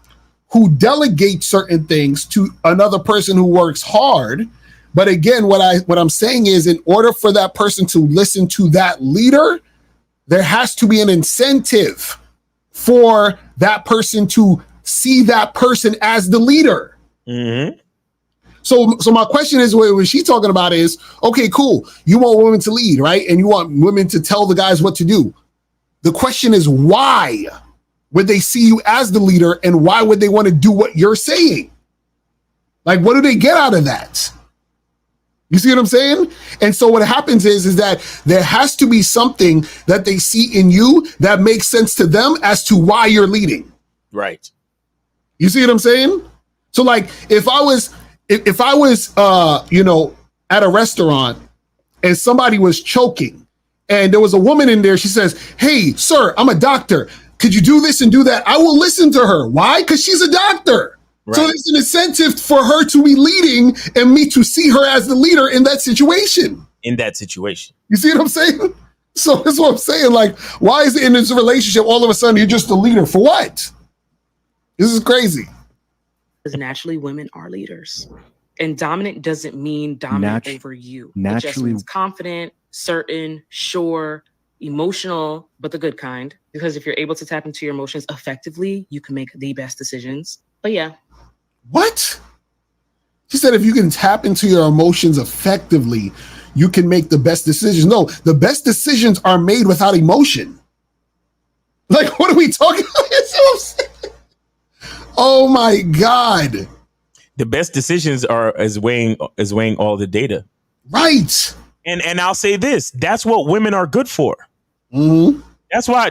who delegates certain things to another person who works hard. But again, what I'm saying is, in order for that person to listen to that leader, there has to be an incentive for that person to see that person as the leader. Mm-hmm. So my question is, what she's talking about is, okay, cool. You want women to lead, right? And you want women to tell the guys what to do. The question is, why would they see you as the leader, and why would they want to do what you're saying? Like, what do they get out of that? You see what I'm saying? And so what happens is that there has to be something that they see in you that makes sense to them as to why you're leading. Right. You see what I'm saying? So like, if I was at a restaurant and somebody was choking and there was a woman in there, she says, "Hey, sir, I'm a doctor. Could you do this and do that?" I will listen to her. Why? Because she's a doctor. Right. So there's an incentive for her to be leading and me to see her as the leader in that situation. In that situation. You see what I'm saying? So that's what I'm saying. Like, why is it in this relationship all of a sudden you're just the leader? For what? This is crazy. Because naturally women are leaders. And dominant doesn't mean dominant over you. Naturally. It just means confident, certain, sure, emotional, but the good kind. Because if you're able to tap into your emotions effectively, you can make the best decisions. But yeah. What? She said if you can tap into your emotions effectively, you can make the best decisions. No, the best decisions are made without emotion. Like, what are we talking about? Oh my God. The best decisions is weighing all the data. Right. And I'll say this, that's what women are good for. Mm-hmm. That's why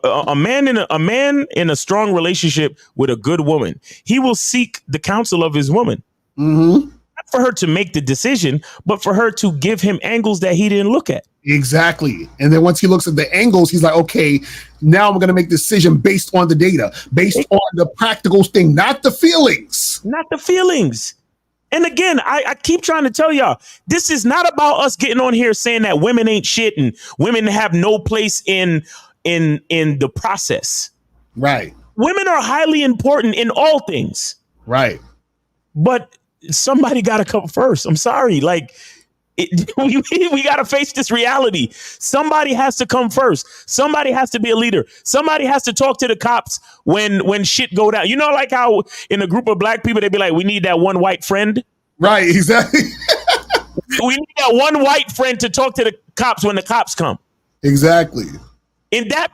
a man in a strong relationship with a good woman, he will seek the counsel of his woman. Mm-hmm. Not for her to make the decision, but for her to give him angles that he didn't look at. Exactly. And then once he looks at the angles, he's like, okay, now I'm going to make a decision based on the data, based on the practical thing, not the feelings. Not the feelings. And again, I keep trying to tell y'all, this is not about us getting on here saying that women ain't shit and women have no place in the process. Right. Women are highly important in all things. Right. But somebody got to come first. I'm sorry. Like, we got to face this reality. Somebody has to come first. Somebody has to be a leader. Somebody has to talk to the cops when shit go down. You know, like how in a group of black people, they'd be like, we need that one white friend. Right, exactly. We need that one white friend to talk to the cops when the cops come. Exactly. And that's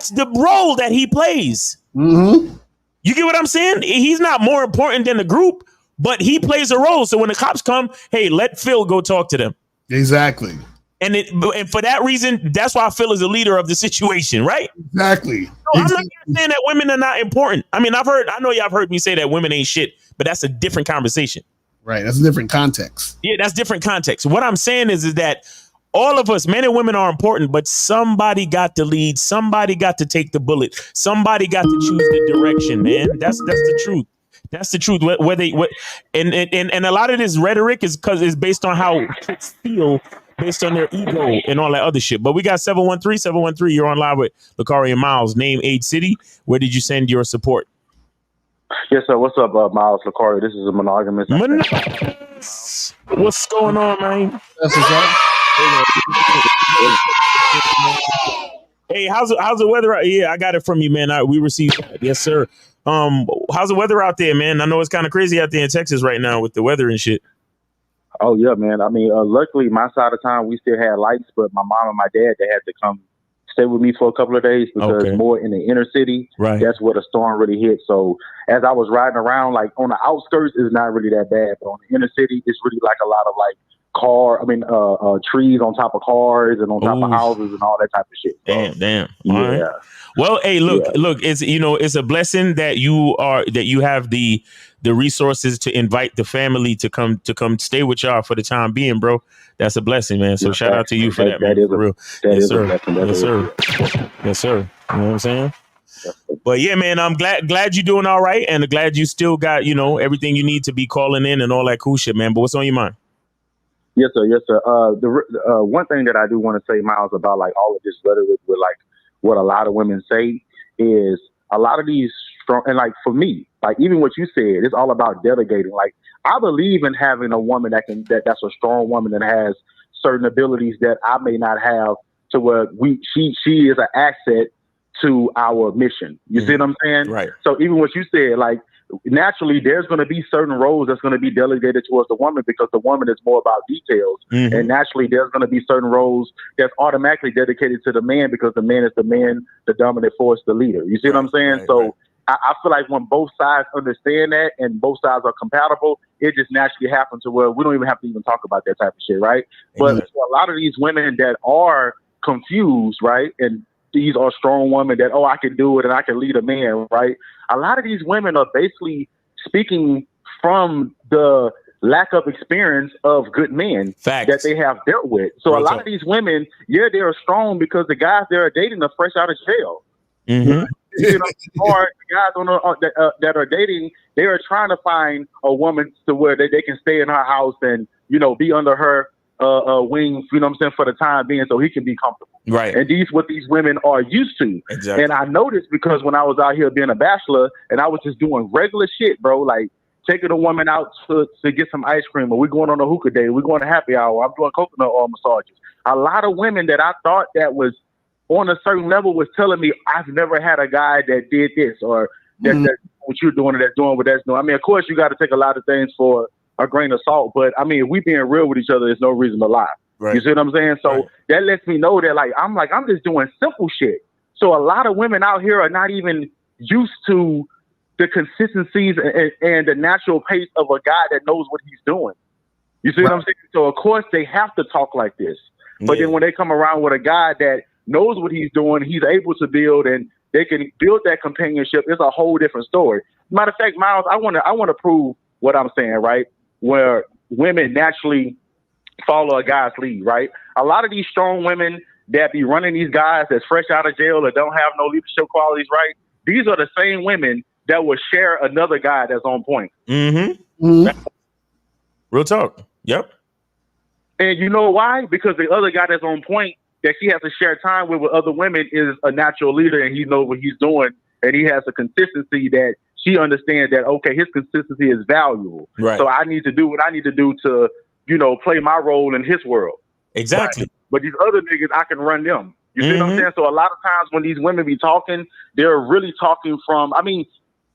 the role that he plays. Mm-hmm. You get what I'm saying? He's not more important than the group, but he plays a role. So when the cops come, hey, let Phil go talk to them. Exactly. And for that reason, that's why Phil is the leader of the situation, right? Exactly. So I'm not saying that women are not important. I mean, I know y'all have heard me say that women ain't shit, but that's a different conversation. Right. That's a different context. Yeah, that's different context. What I'm saying is that All of us, men and women, are important, but somebody got to lead. Somebody got to take the bullet. Somebody got to choose the direction, man. That's the truth. That's the truth. And a lot of this rhetoric is because it's based on how kids feel, based on their ego and all that other shit. But we got 713. You're on live with Lucari and Miles. Name, age, city. Where did you send your support? Yes, sir. What's up, Miles Lucari? This is a monogamous. What's going on, man? Hey, how's the weather out? Yeah, I got it from you, man. We received that. Yes, sir. How's the weather out there, man? I know it's kind of crazy out there in Texas right now with the weather and shit. Oh yeah, man. I mean, luckily my side of town we still had lights, but my mom and my dad, they had to come stay with me for a couple of days because more in the inner city, that's where the storm really hit. So as I was riding around, like on the outskirts, it's not really that bad, but on the inner city, it's really like a lot of like trees on top of cars and on top of houses and all that type of shit. So, Damn. Yeah. All right. Well, hey, look, it's, it's a blessing that you have the resources to invite the family to come stay with y'all for the time being, bro. That's a blessing, man. So shout out to you for that, man. For real. Yes, sir. Yes, sir. Yes, sir. You know what I'm saying? But yeah, man, I'm glad you're doing all right, and glad you still got, everything you need to be calling in and all that cool shit, man. But what's on your mind? Yes, sir. Yes, sir. The one thing that I do want to say, Miles, about like all of this rhetoric with like what a lot of women say is a lot of these strong, and like for me, like even what you said, it's all about delegating. Like I believe in having a woman that's a strong woman that has certain abilities that I may not have, to where she is an asset to our mission. You see what I'm saying? Right. So even what you said, like naturally there's going to be certain roles that's going to be delegated towards the woman because the woman is more about details. And naturally there's going to be certain roles that's automatically dedicated to the man because the man is the dominant force, the leader. You see what I'm saying? I feel like when both sides understand that and both sides are compatible, it just naturally happens to where we don't even have to even talk about that type of shit, right? But for a lot of these women that are confused, right, and these are strong women that, I can do it and I can lead a man, right? A lot of these women are basically speaking from the lack of experience of good men that they have dealt with. So a lot of these women, they are strong because the guys they are dating are fresh out of jail. Or guys that are dating, they are trying to find a woman to where they can stay in her house and, be under her wings, for the time being, so he can be comfortable. Right. And what these women are used to. Exactly. And I noticed because when I was out here being a bachelor and I was just doing regular shit, bro, like taking a woman out to get some ice cream, or we're going on a hookah day, we're going to happy hour, I'm doing coconut oil massages. A lot of women that I thought that was on a certain level was telling me, I've never had a guy that did this, or that's what you're doing, or that's doing what that's doing. I mean, of course, you got to take a lot of things for a grain of salt, but I mean, if we being real with each other, there's no reason to lie. Right. You see what I'm saying? So that lets me know that I'm just doing simple shit. So a lot of women out here are not even used to the consistencies and the natural pace of a guy that knows what he's doing. You see what I'm saying? So of course they have to talk like this. But then when they come around with a guy that knows what he's doing, he's able to build, and they can build that companionship, it's a whole different story. Matter of fact, Miles, I want to prove what I'm saying, right? Where women naturally follow a guy's lead, right? A lot of these strong women that be running these guys that's fresh out of jail or don't have no leadership qualities, right? These are the same women that will share another guy that's on point. Real talk. Yep. And you know why? Because the other guy that's on point that she has to share time with other women is a natural leader, and he knows what he's doing, and he has a consistency that she understands that, okay, his consistency is valuable. Right. So I need to do what I need to do to, play my role in his world. Exactly. Right? But these other niggas, I can run them. You see what I'm saying? So a lot of times when these women be talking, they're really talking from,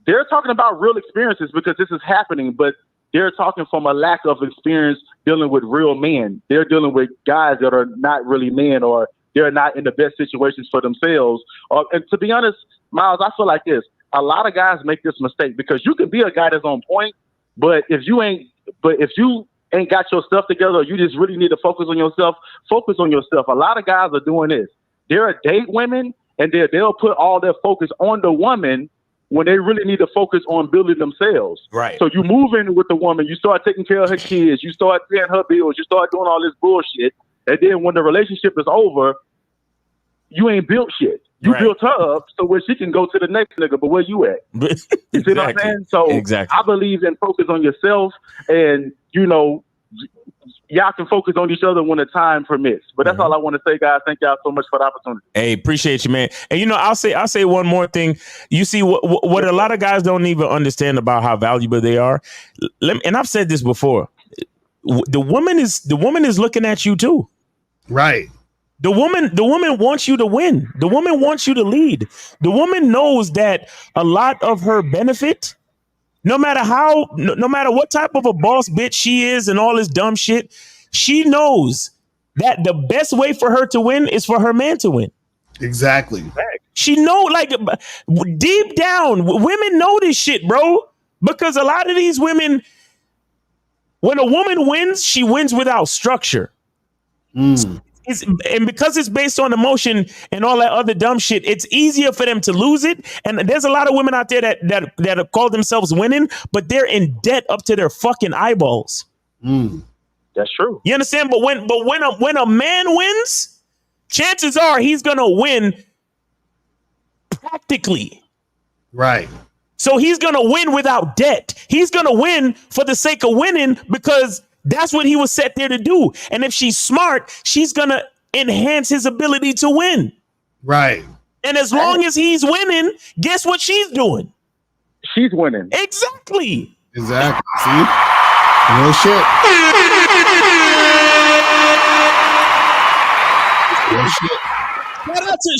they're talking about real experiences because this is happening, but they're talking from a lack of experience dealing with real men. They're dealing with guys that are not really men, or they're not in the best situations for themselves. And to be honest, Miles, I feel like this. A lot of guys make this mistake because you can be a guy that's on point, but if you ain't got your stuff together, or you just really need to focus on yourself, focus on yourself. A lot of guys are doing this. They'll date women and they'll put all their focus on the woman when they really need to focus on building themselves. Right. So you move in with the woman, you start taking care of her kids, you start paying her bills, you start doing all this bullshit. And then when the relationship is over, you ain't built shit. You built her up so where she can go to the next nigga, but where you at? You see what I'm saying? So I believe in focus on yourself, and y'all can focus on each other when the time permits. But that's all I want to say, guys. Thank y'all so much for the opportunity. Hey, appreciate you, man. And I'll say one more thing. You see what a lot of guys don't even understand about how valuable they are. And I've said this before. The woman is looking at you too. Right. The woman wants you to win. The woman wants you to lead. The woman knows that a lot of her benefit, no matter what type of a boss bitch she is and all this dumb shit, she knows that the best way for her to win is for her man to win. Exactly. She know, like, deep down, women know this shit, bro. Because a lot of these women, when a woman wins, she wins without structure. And because it's based on emotion and all that other dumb shit, it's easier for them to lose it. And there's a lot of women out there that call themselves winning, but they're in debt up to their fucking eyeballs. That's true. You understand? But when a man wins, chances are he's gonna win practically. Right. So he's gonna win without debt. He's gonna win for the sake of winning because that's what he was set there to do. And if she's smart, she's going to enhance his ability to win. Right. And as long as he's winning, guess what she's doing? She's winning. Exactly. Exactly. See? Real shit. Real shit.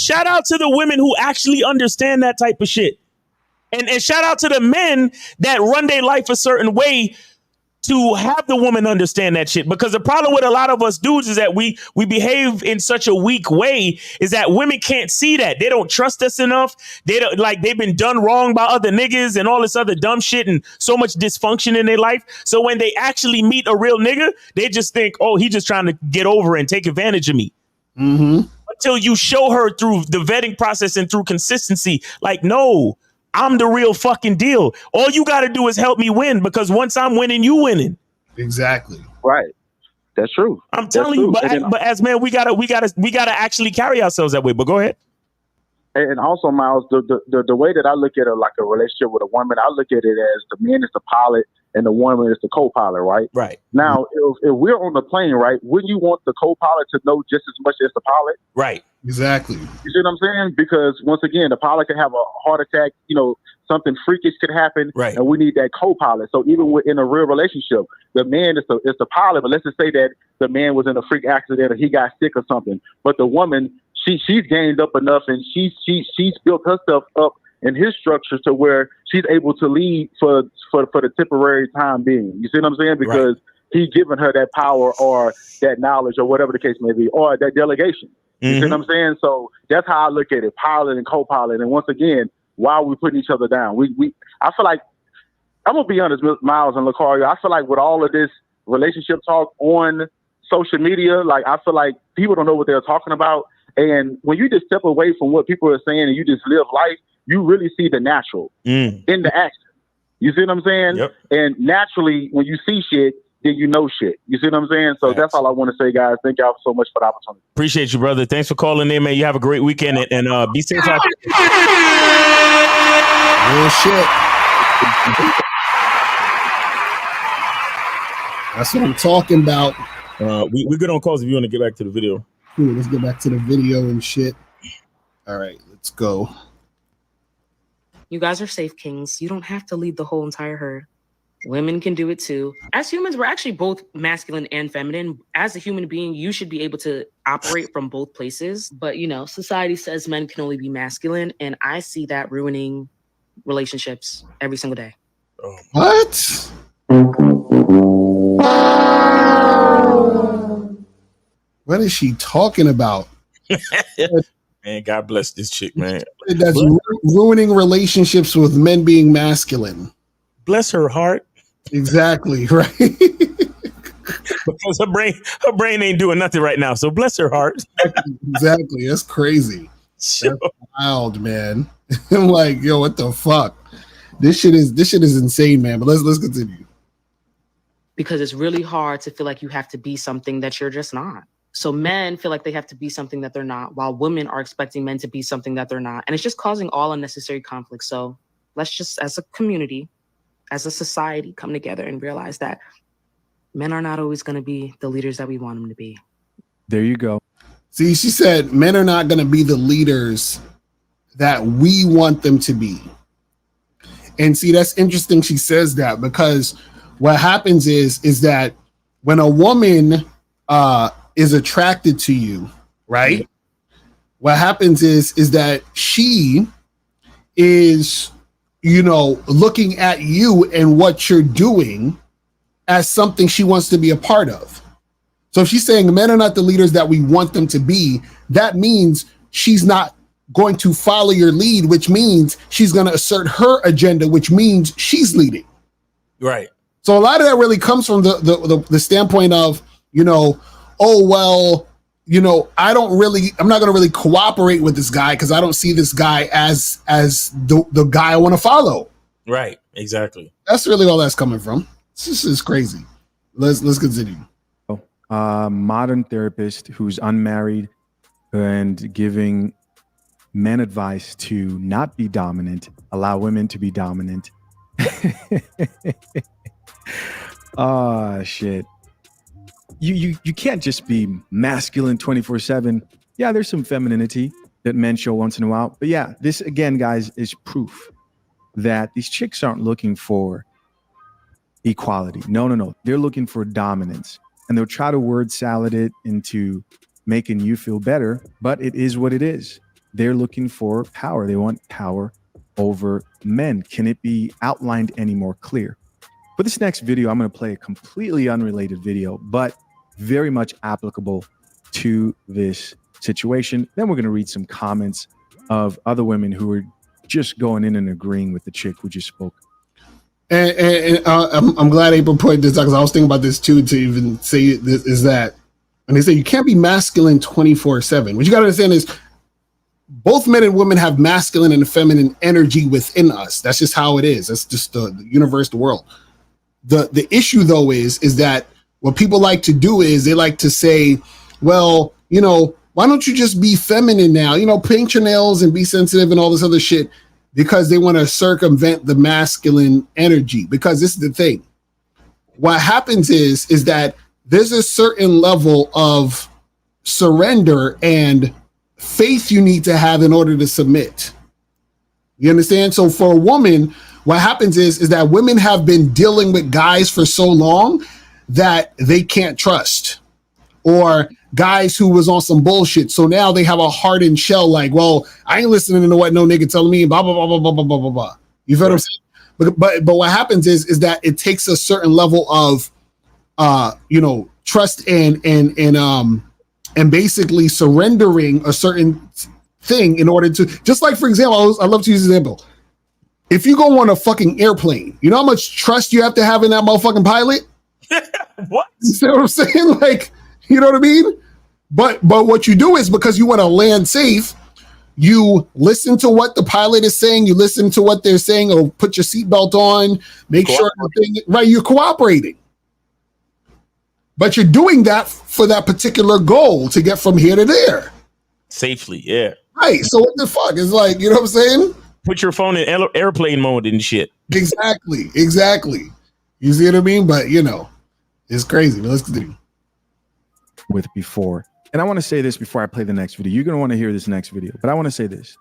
Shout out to the women who actually understand that type of shit. And shout out to the men that run their life a certain way to have the woman understand that shit. Because the problem with a lot of us dudes is that we behave in such a weak way is that women can't see that. They don't trust us enough. They don't, like, they've been done wrong by other niggas and all this other dumb shit and so much dysfunction in their life. So when they actually meet a real nigga, they just think, oh, he just trying to get over and take advantage of me. Until you show her through the vetting process and through consistency, like, no, I'm the real fucking deal. All you got to do is help me win, because once I'm winning, you winning. Exactly. Right. That's true. I'm telling you, but as men, we gotta actually carry ourselves that way. But go ahead. And also, Miles, the way that I look at it, like a relationship with a woman, I look at it as the man is the pilot and the woman is the co-pilot, right? Right. Now, if we're on the plane, right, wouldn't you want the co-pilot to know just as much as the pilot? Right. Exactly. You see what I'm saying? Because once again, the pilot could have a heart attack, something freakish could happen, right? And we need that co-pilot. So even within a real relationship, the man is the pilot, but let's just say that the man was in a freak accident or he got sick or something. But the woman, she's gained up enough and she's built herself up in his structure to where she's able to lead for the temporary time being. You see what I'm saying? Because he's given her that power or that knowledge or whatever the case may be, or that delegation. You see what I'm saying? So that's how I look at it, pilot and co-pilot. And once again, why are we putting each other down? I feel like, I'm going to be honest, Miles and Lucario, I feel like with all of this relationship talk on social media, like, I feel like people don't know what they're talking about. And when you just step away from what people are saying and you just live life, you really see the natural in the action. You see what I'm saying? Yep. And naturally, when you see shit, then you know shit. You see what I'm saying? So that's all I want to say, guys. Thank y'all so much for the opportunity. Appreciate you, brother. Thanks for calling in, man. You have a great weekend and be safe out there. Real shit. That's what I'm talking about. We're good on calls if you want to get back to the video. Cool, let's get back to the video and shit. All right, let's go. You guys are safe kings. You don't have to lead the whole entire herd. Women can do it too. As humans, we're actually both masculine and feminine. As a human being, you should be able to operate from both places. But, society says men can only be masculine. And I see that ruining relationships every single day. What? What is she talking about? Man, God bless this chick, man. That's ruining relationships with men being masculine. Bless her heart. Exactly, right? Because her brain ain't doing nothing right now. So bless her heart. Exactly. That's crazy. That's wild, man. I'm like, yo, what the fuck? This shit is insane, man. But let's continue. Because it's really hard to feel like you have to be something that you're just not. So men feel like they have to be something that they're not, while women are expecting men to be something that they're not. And it's just causing all unnecessary conflict. So let's just, as a community, as a society, come together and realize that men are not always going to be the leaders that we want them to be. There you go. See, she said men are not going to be the leaders that we want them to be. And see, that's interesting she says that, because what happens is that when a woman is attracted to you, right? What happens is that she is, looking at you and what you're doing as something she wants to be a part of. So if she's saying men are not the leaders that we want them to be, that means she's not going to follow your lead, which means she's going to assert her agenda, which means she's leading. Right. So a lot of that really comes from the standpoint of, oh, well, I'm not going to really cooperate with this guy because I don't see this guy as the guy I want to follow. Right. Exactly. That's really all that's coming from. This is crazy. Let's continue. Modern therapist who's unmarried and giving men advice to not be dominant, allow women to be dominant. Oh, shit. You can't just be masculine 24/7. Yeah, there's some femininity that men show once in a while. But yeah, this again, guys, is proof that these chicks aren't looking for equality. No. They're looking for dominance. And they'll try to word salad it into making you feel better, but it is what it is. They're looking for power. They want power over men. Can it be outlined any more clear? For this next video, I'm going to play a completely unrelated video, but very much applicable to this situation. Then we're going to read some comments of other women who are just going in and agreeing with the chick who just spoke. And I'm glad April pointed this out, because I was thinking about this too, to even say this, is that, and they say you can't be masculine 24/7. What you got to understand is both men and women have masculine and feminine energy within us. That's just how it is. That's just the universe, the world. The issue though is that what people like to do is they like to say, well, why don't you just be feminine now? Paint your nails and be sensitive and all this other shit, because they want to circumvent the masculine energy. Because this is the thing. What happens is that there's a certain level of surrender and faith you need to have in order to submit. You understand? So for a woman, what happens is that women have been dealing with guys for so long that they can't trust, or guys who was on some bullshit. So now they have a hardened shell, like, well, I ain't listening to what no nigga telling me, blah, blah, blah, blah, blah, blah, blah, blah, blah. You feel what I'm saying? But what happens is that it takes a certain level of, trust and basically surrendering a certain thing in order to, just like, for example, I love to use an example. If you go on a fucking airplane, you know how much trust you have to have in that motherfucking pilot? What? You see what I'm saying? Like, you know what I mean? But what you do is, because you want to land safe, you listen to what the pilot is saying, you listen to what they're saying, or put your seatbelt on, make sure right, you're cooperating. But you're doing that for that particular goal, to get from here to there. Safely, yeah. Right. So what the fuck? It's like, you know what I'm saying? Put your phone in airplane mode and shit. Exactly. You see what I mean? But it's crazy. But let's continue. With before. And I want to say this before I play the next video. You're going to want to hear this next video, but I want to say this.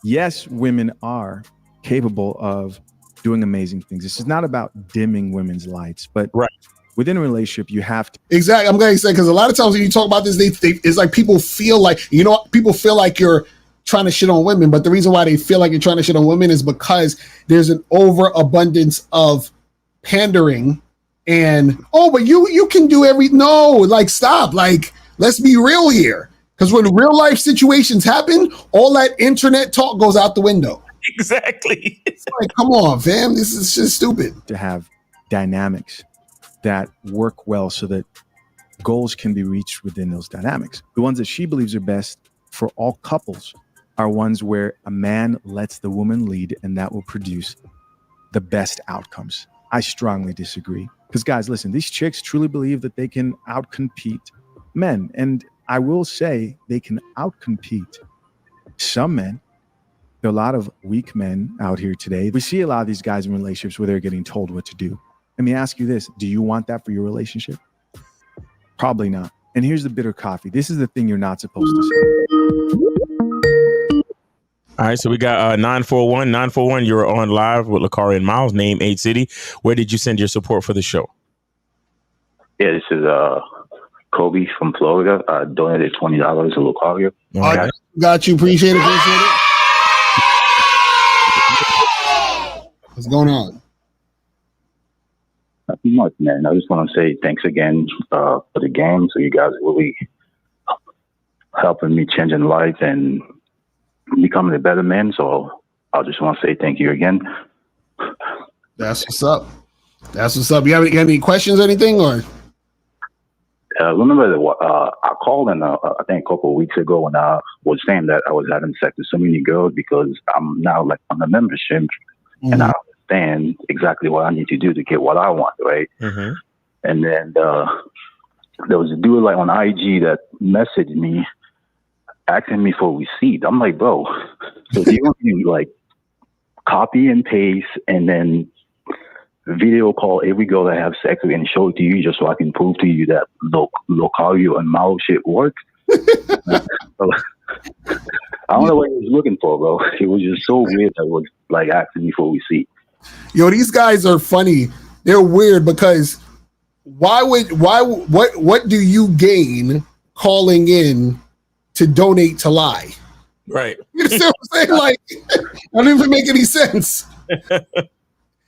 Yes, women are capable of doing amazing things. This is not about dimming women's lights, but within a relationship, you have to. Exactly. I'm going to say, because a lot of times when you talk about this, it's like people feel like, people feel like you're trying to shit on women, but the reason why they feel like you're trying to shit on women is because there's an overabundance of pandering and, oh, but you can do stop. Like, let's be real here. Because when real life situations happen, all that internet talk goes out the window. Exactly. It's like, come on, fam. This is just stupid. To have dynamics that work well so that goals can be reached within those dynamics. The ones that she believes are best for all couples are ones where a man lets the woman lead, and that will produce the best outcomes. I strongly disagree. Because guys, listen, these chicks truly believe that they can outcompete men. And I will say they can outcompete some men. There are a lot of weak men out here today. We see a lot of these guys in relationships where they're getting told what to do. Let me ask you this. Do you want that for your relationship? Probably not. And here's the bitter coffee. This is the thing you're not supposed to say. All right, so we got 941. 941, you're on live with Lakari and Miles, name 8 City. Where did you send your support for the show? Yeah, this is Kobe from Florida. Donated $20 to Lucario. Got you. Appreciate it. What's going on? Nothing much, man. I just want to say thanks again for the game. So you guys really helping me changing life and becoming a better man. So I just want to say thank you again. That's what's up. You have any questions or anything? Or remember that I called in, I think a couple of weeks ago when I was saying that I was having sex with so many girls because I'm now like on the membership and I understand exactly what I need to do to get what I want, right? Mm-hmm. And then there was a dude like on IG that messaged me asking me for a receipt. I'm like, bro, so do you want me to like copy and paste and then video call every girl that I have sex with and show it to you just so I can prove to you that Lucario and Mao shit work? I don't know what he was looking for, bro. It was just so weird that it was like asking me for a receipt. Yo, these guys are funny. They're weird because what do you gain calling in to donate to lie? Right. You see what I'm saying? Like, I don't even make any sense.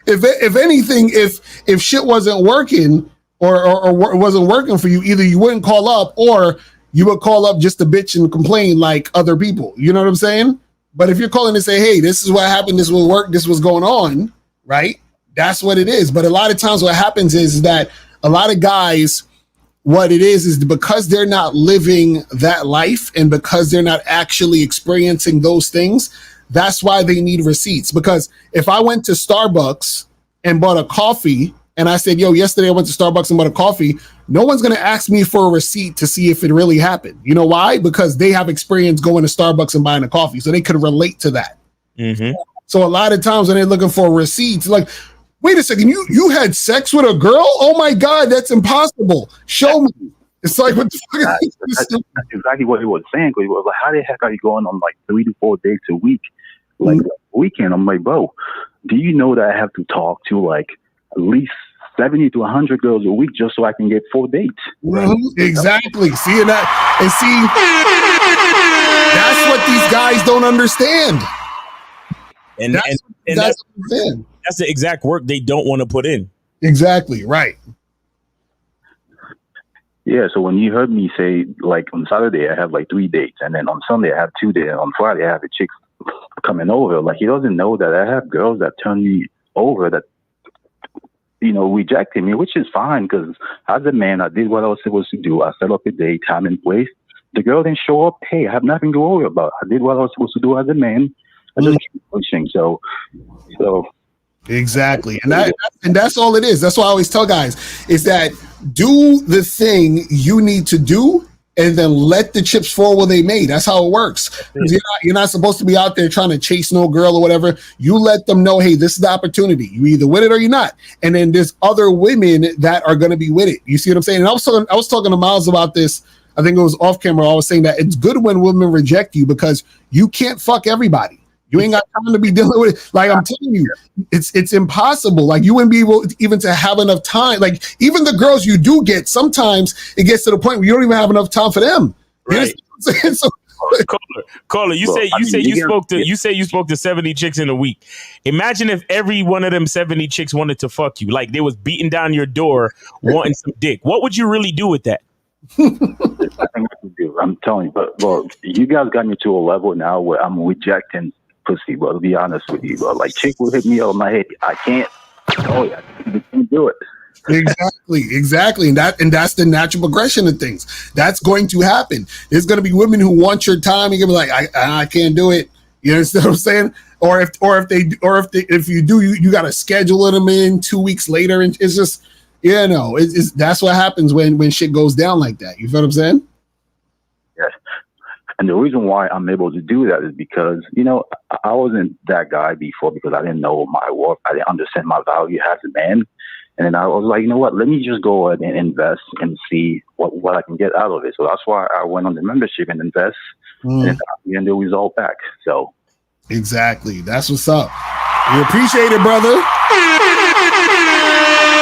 If anything, if shit wasn't working or wasn't working for you, either you wouldn't call up or you would call up just to bitch and complain like other people. You know what I'm saying? But if you're calling to say, hey, this is what happened, this will work, this was going on, right? That's what it is. But a lot of times what happens is that a lot of guys, what it is because they're not living that life and because they're not actually experiencing those things, that's why they need receipts. Because if I went to Starbucks and bought a coffee and I said, yo, yesterday I went to Starbucks and bought a coffee, no one's going to ask me for a receipt to see if it really happened. You know why? Because they have experience going to Starbucks and buying a coffee. So they could relate to that. Mm-hmm. So a lot of times when they're looking for receipts, like, wait a second, you had sex with a girl? Oh my God, that's impossible. Show me. It's like, what the fuck? That's exactly what he was saying. He was like, how the heck are you going on like 3 to 4 dates a week? Like weekend. I'm like, bro, do you know that I have to talk to like at least 70 to 100 girls a week just so I can get 4 dates? Right? Exactly. See that? And see, that's what these guys don't understand. And that's the exact work they don't want to put in. Exactly. Right. Yeah, so when you heard me say, like, on Saturday I have like 3 dates, and then on Sunday I have 2 dates, and on Friday I have a chick coming over, like, he doesn't know that I have girls that turn me over that, you know, rejected me, which is fine, because as a man, I did what I was supposed to do. I set up a date, time and place. The girl didn't show up. Hey, I have nothing to worry about. I did what I was supposed to do as a man. I just keep pushing. So exactly. And that's all it is. That's why I always tell guys is that do the thing you need to do and then let the chips fall where they may. That's how it works. You're not supposed to be out there trying to chase no girl or whatever. You let them know, hey, this is the opportunity. You either with it or you're not. And then there's other women that are going to be with it. You see what I'm saying? And I was talking to Miles about this. I think it was off camera. I was saying that it's good when women reject you because you can't fuck everybody. You ain't got time to be dealing with it. Like I'm telling you, it's impossible. Like you wouldn't be able even to have enough time. Like even the girls you do get, sometimes it gets to the point where you don't even have enough time for them. Right. So, Caller, you spoke to 70 chicks in a week. Imagine if every one of them 70 chicks wanted to fuck you. Like they was beating down your door wanting some dick. What would you really do with that? I'm telling you, but well, you guys got me to a level now where I'm rejecting pussy, bro, to be honest with you, bro. Like chick will hit me over my head. I can't do it. Exactly. And that's the natural progression of things. That's going to happen. There's going to be women who want your time. You're gonna be like, I can't do it. You understand what I'm saying? Or if you do, you got to schedule them in 2 weeks later, and it's Yeah, no, it's that's what happens when shit goes down like that. You feel what I'm saying? Yes. And the reason why I'm able to do that is because, you know, I wasn't that guy before because I didn't know my worth. I didn't understand my value as a man. And then I was like, you know what, let me just go ahead and invest and see what I can get out of it. So that's why I went on the membership and invest and then the result back. So exactly. That's what's up. We appreciate it, brother.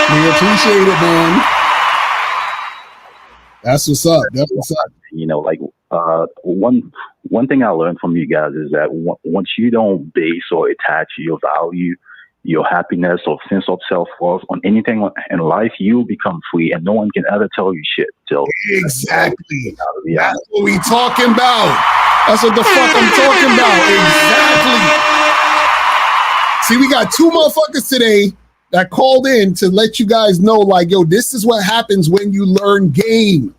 We appreciate it, man. That's what's up. That's what's up. You know, like one thing I learned from you guys is that once you don't base or attach your value, your happiness or sense of self-worth on anything in life, you become free and no one can ever tell you shit. So exactly. That's what we talking about. That's what the fuck I'm talking about. Exactly. See, we got 2 motherfuckers today that called in to let you guys know, like, yo, this is what happens when you learn game.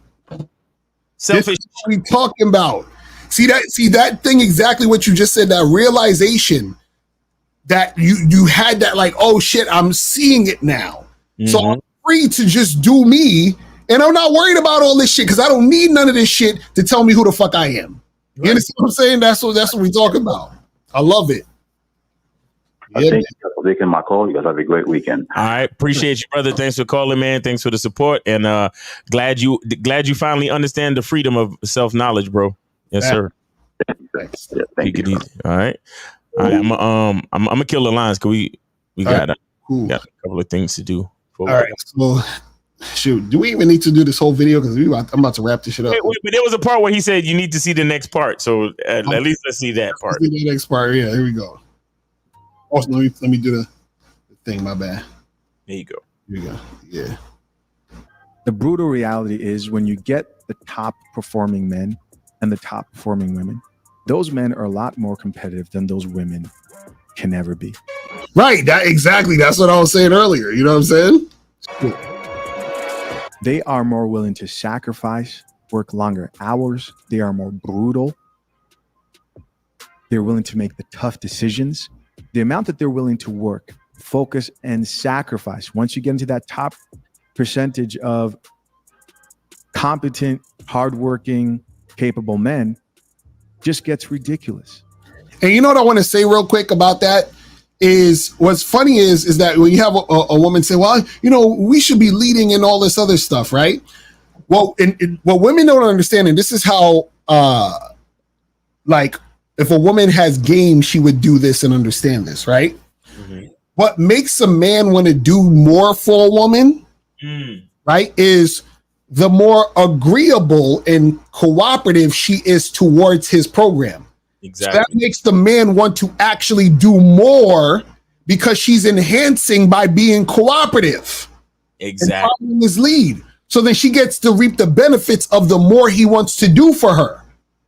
Selfish. This is what we talking about. See that thing, exactly what you just said, that realization that you had, that like, oh shit, I'm seeing it now. So I'm free to just do me, and I'm not worried about all this shit because I don't need none of this shit to tell me who the fuck I am. You understand what I'm saying? That's what we talking about. I love it. Thank you for taking my call. You guys have a great weekend. All right, appreciate you, brother. Thanks for calling, man. Thanks for the support, and glad you finally understand the freedom of self-knowledge, bro. Yes, sir. Thanks. Yeah, thank you. All right. I'm gonna kill the lines because we got a couple of things to do. All right. So, shoot, do we even need to do this whole video? Because I'm about to wrap this shit up. Wait, but there was a part where he said you need to see the next part. So at least let's see that part. Let's see the next part. Yeah, here we go. Also, let me do the thing. My bad. There you go. Here we go. Yeah. The brutal reality is when you get the top performing men and the top performing women, those men are a lot more competitive than those women can ever be. Right. That's what I was saying earlier. You know what I'm saying? They are more willing to sacrifice, work longer hours. They are more brutal. They're willing to make the tough decisions. The amount that they're willing to work, focus, and sacrifice, once you get into that top percentage of competent, hardworking, capable men, just gets ridiculous. And you know what I want to say real quick about that is, what's funny is that when you have a woman say, well, you know, we should be leading in all this other stuff, right? Well, what women don't understand, and this is how, like, if a woman has game, she would do this and understand this, right? What makes a man want to do more for a woman, right, is the more agreeable and cooperative she is towards his program. Exactly. So that makes the man want to actually do more because she's enhancing by being cooperative. Exactly. And following his lead. So then she gets to reap the benefits of the more he wants to do for her.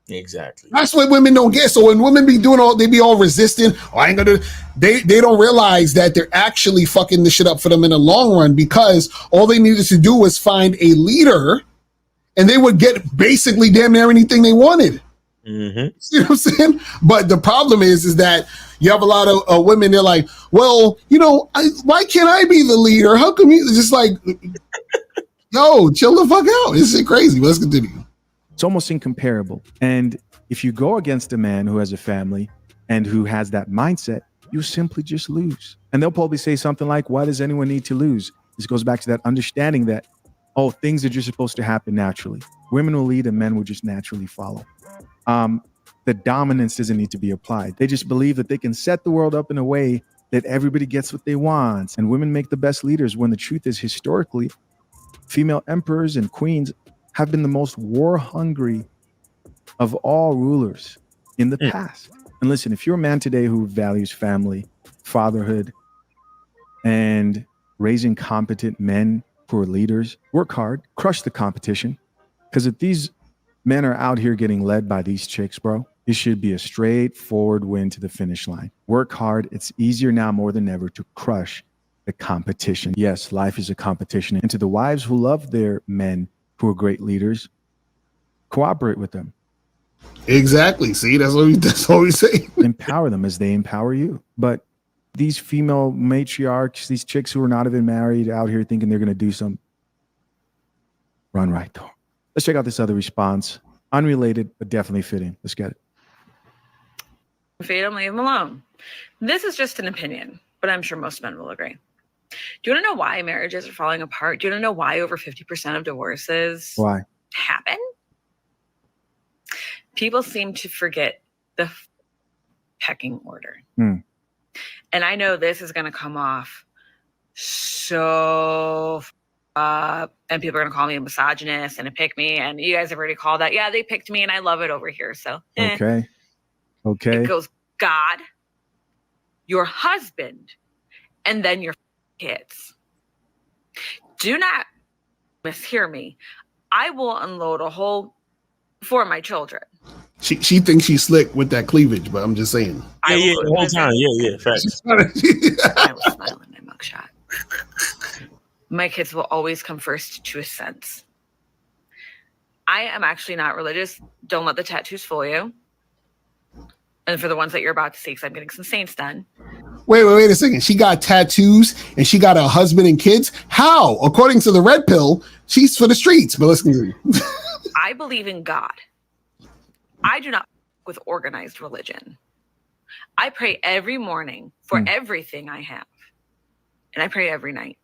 Exactly. That's what women don't get. So when women be doing they be all resistant. Oh, I ain't gonna do. They don't realize that they're actually fucking this shit up for them in the long run, because all they needed to do was find a leader, and they would get basically damn near anything they wanted. You know what I'm saying? But the problem is that you have a lot of women. They're like, well, you know, why can't I be the leader? How come you just like, yo, chill the fuck out? This is crazy. Let's continue. It's almost incomparable. And if you go against a man who has a family and who has that mindset, you simply just lose. And they'll probably say something like, why does anyone need to lose? This goes back to that understanding that, oh, things are just supposed to happen naturally. Women will lead and men will just naturally follow. The dominance doesn't need to be applied. They just believe that they can set the world up in a way that everybody gets what they want. And women make the best leaders, when the truth is, historically, female emperors and queens have been the most war-hungry of all rulers in the past. And listen, if you're a man today who values family, fatherhood, and raising competent men who are leaders, work hard, crush the competition. Because if these men are out here getting led by these chicks, bro, it should be a straightforward win to the finish line. Work hard. It's easier now more than ever to crush the competition. Yes, life is a competition. And to the wives who love their men who are great leaders, cooperate with them. Exactly. See, that's what we say. Empower them as they empower you. But these female matriarchs, these chicks who are not even married out here thinking they're going to do something. Run right though. Let's check out this other response. Unrelated, but definitely fitting. Let's get it. Feed them, leave them alone. This is just an opinion, but I'm sure most men will agree. Do you want to know why marriages are falling apart? Do you want to know why over 50% of divorces happen? People seem to forget the pecking order. And I know this is going to come off so up, and people are going to call me a misogynist and a pick me, and you guys have already called that. Yeah, they picked me, and I love it over here. So, Okay. It goes God, your husband, and then your kids. Do not mishear me. I will unload a whole for my children. She thinks she's slick with that cleavage, but I'm just saying. Yeah, the whole time. Yeah, facts. I will smile in my mugshot. My kids will always come first to a sense. I am actually not religious. Don't let the tattoos fool you. And for the ones that you're about to see, because I'm getting some saints done. Wait a second. She got tattoos and she got a husband and kids. How? According to the red pill, she's for the streets. But listen, I believe in God. I do not with organized religion. I pray every morning for everything I have. And I pray every night.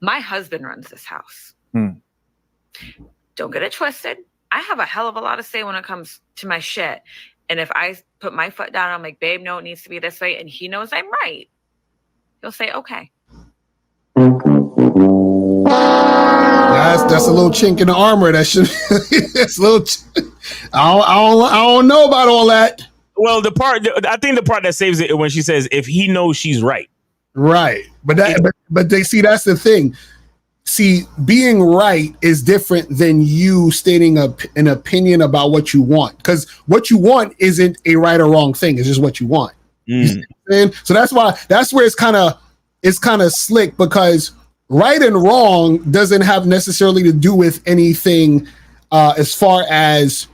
My husband runs this house. Don't get it twisted. I have a hell of a lot of say when it comes to my shit. And if I put my foot down, I'm like, babe, no, it needs to be this way. And he knows I'm right. He'll say, okay. that's a little chink in the armor. That should that's a little. I don't know about all that. Well, I think the part that saves it when she says, "If he knows she's right." Right, but they see that's the thing. See, being right is different than you stating an opinion about what you want, because what you want isn't a right or wrong thing. It's just what you want. You see what I'm saying? So that's where it's kind of slick, because right and wrong doesn't have necessarily to do with anything as far as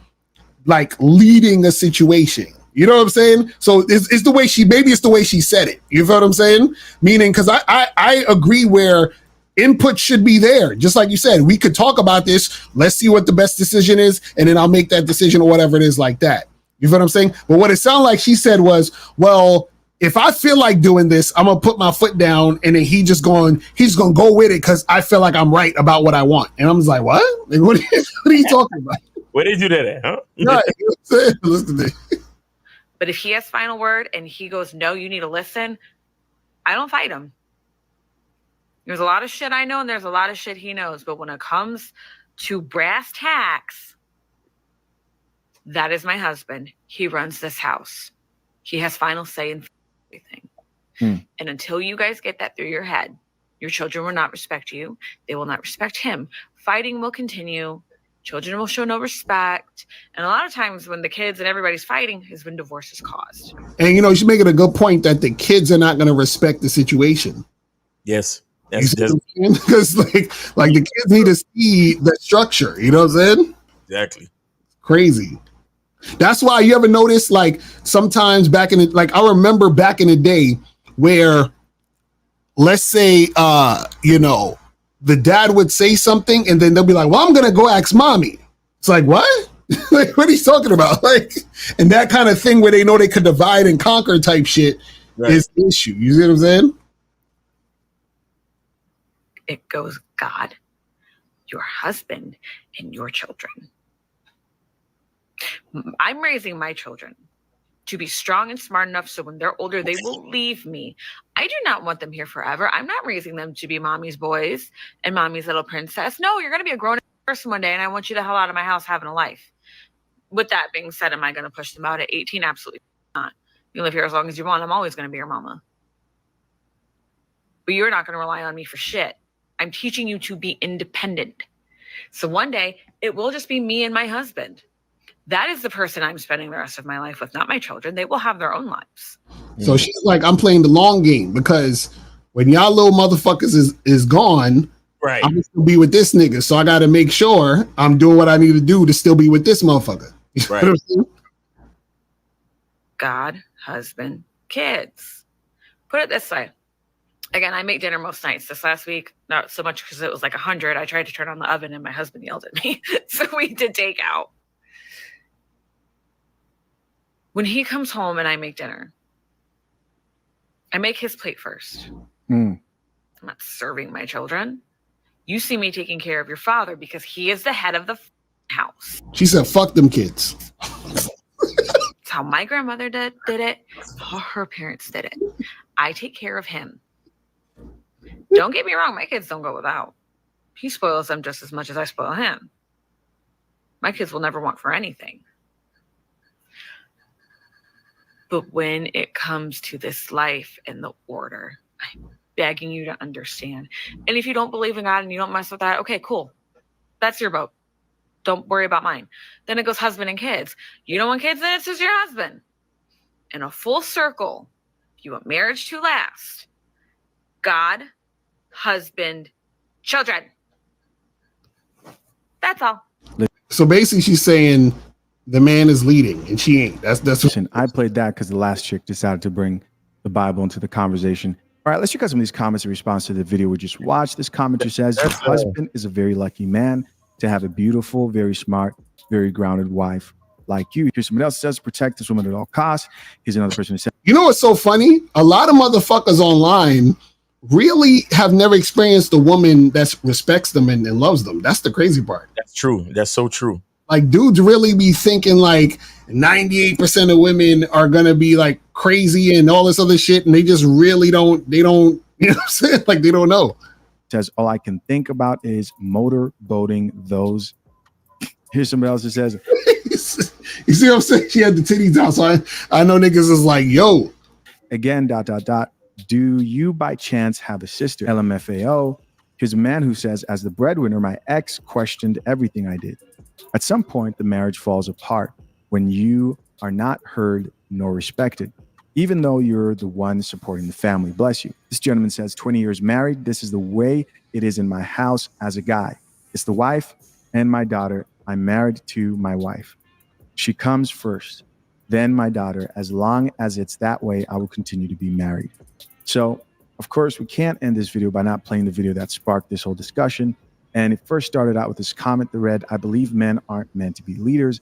like leading a situation. You know what I'm saying? So it's the way it's the way she said it. You feel what I'm saying? Meaning, because I agree where input should be there. Just like you said, we could talk about this. Let's see what the best decision is, and then I'll make that decision or whatever it is like that. You feel what I'm saying? But what it sounded like she said was, well, if I feel like doing this, I'm gonna put my foot down, and then he's gonna go with it because I feel like I'm right about what I want. And I'm just like, what? Like, what are you talking about? Where did you do that at, huh? Right. Listen to me. But if he has final word and he goes, no, you need to listen, I don't fight him. There's a lot of shit I know, and there's a lot of shit he knows. But when it comes to brass tacks, that is my husband. He runs this house. He has final say in everything. And until you guys get that through your head, your children will not respect you. They will not respect him. Fighting will continue. Children will show no respect. And a lot of times when the kids and everybody's fighting is when divorce is caused. And, she's making a good point that the kids are not going to respect the situation. Yes. Because like the kids need to see the structure. You know what I'm saying? Exactly. Crazy. That's why you ever notice, like, sometimes I remember back in the day where, let's say, the dad would say something and then they'll be like, well, I'm going to go ask mommy. It's like, what? Like, what are you talking about? Like, and that kind of thing where they know they could divide and conquer type shit is the issue. You see what I'm saying? It goes God, your husband, and your children. I'm raising my children to be strong and smart enough so when they're older, they will leave me. I do not want them here forever. I'm not raising them to be mommy's boys and mommy's little princess. No, you're going to be a grown person one day, and I want you the hell out of my house having a life. With that being said, am I going to push them out at 18? Absolutely not. You live here as long as you want. I'm always going to be your mama. But you're not going to rely on me for shit. I'm teaching you to be independent. So one day, it will just be me and my husband. That is the person I'm spending the rest of my life with, not my children. They will have their own lives. So she's like, I'm playing the long game, because when y'all little motherfuckers is gone, right, I'm going to be with this nigga. So I got to make sure I'm doing what I need to do to still be with this motherfucker. Right. God, husband, kids. Put it this way. Again, I make dinner most nights. This last week, not so much because it was like 100. I tried to turn on the oven and my husband yelled at me. So we did takeout. When he comes home and I make dinner, I make his plate first. I'm not serving my children. You see me taking care of your father because he is the head of the house. She said, fuck them kids. That's how my grandmother did it. How her parents did it. I take care of him. Don't get me wrong, my kids don't go without. He spoils them just as much as I spoil him. My kids will never want for anything. But when it comes to this life and the order, I'm begging you to understand. And if you don't believe in God and you don't mess with that, okay, cool. That's your boat. Don't worry about mine. Then it goes husband and kids. You don't want kids, then it's just your husband. In a full circle, if you want marriage to last, God, husband, children. That's all. So basically she's saying the man is leading and she ain't. That's Listen, I played that because the last chick decided to bring the Bible into the conversation. All right, let's check out some of these comments in response to the video we just watched. This commenter says, your husband is a very lucky man to have a beautiful, very smart, very grounded wife like you. Here's someone else that says, protect this woman at all costs. Here's another person who says, you know what's so funny? A lot of motherfuckers online really have never experienced a woman that respects them and loves them. That's the crazy part. That's true. That's so true. Like dudes really be thinking like 98% of women are going to be like crazy and all this other shit. And they just really don't, you know what I'm saying? Like they don't know. Says, all I can think about is motorboating those. Here's somebody else that says, you see what I'm saying? She had the titties out. So I know niggas is like, yo. Again, ... Do you by chance have a sister? LMFAO. Here's a man who says, as the breadwinner, my ex questioned everything I did. At some point, the marriage falls apart when you are not heard nor respected, even though you're the one supporting the family. Bless you. This gentleman says, 20 years married. This is the way it is in my house as a guy. It's the wife and my daughter. I'm married to my wife. She comes first, then my daughter. As long as it's that way, I will continue to be married. So, of course, we can't end this video by not playing the video that sparked this whole discussion. And it first started out with this comment that read, I believe men aren't meant to be leaders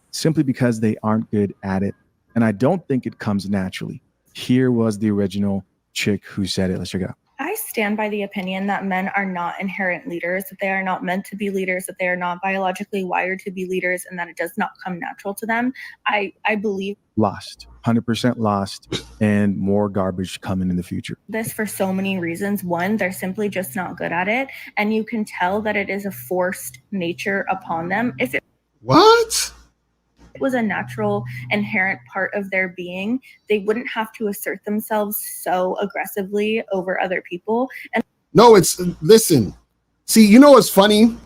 simply because they aren't good at it. And I don't think it comes naturally. Here was the original chick who said it. Let's check it out. I stand by the opinion that men are not inherent leaders, that they are not meant to be leaders, that they are not biologically wired to be leaders, and that it does not come natural to them. I believe lost, 100% lost, and more garbage coming in the future. This for so many reasons. One, they're simply just not good at it, and you can tell that it is a forced nature upon them. If it was a natural, inherent part of their being, they wouldn't have to assert themselves so aggressively over other people. And no, listen, see, you know what's funny?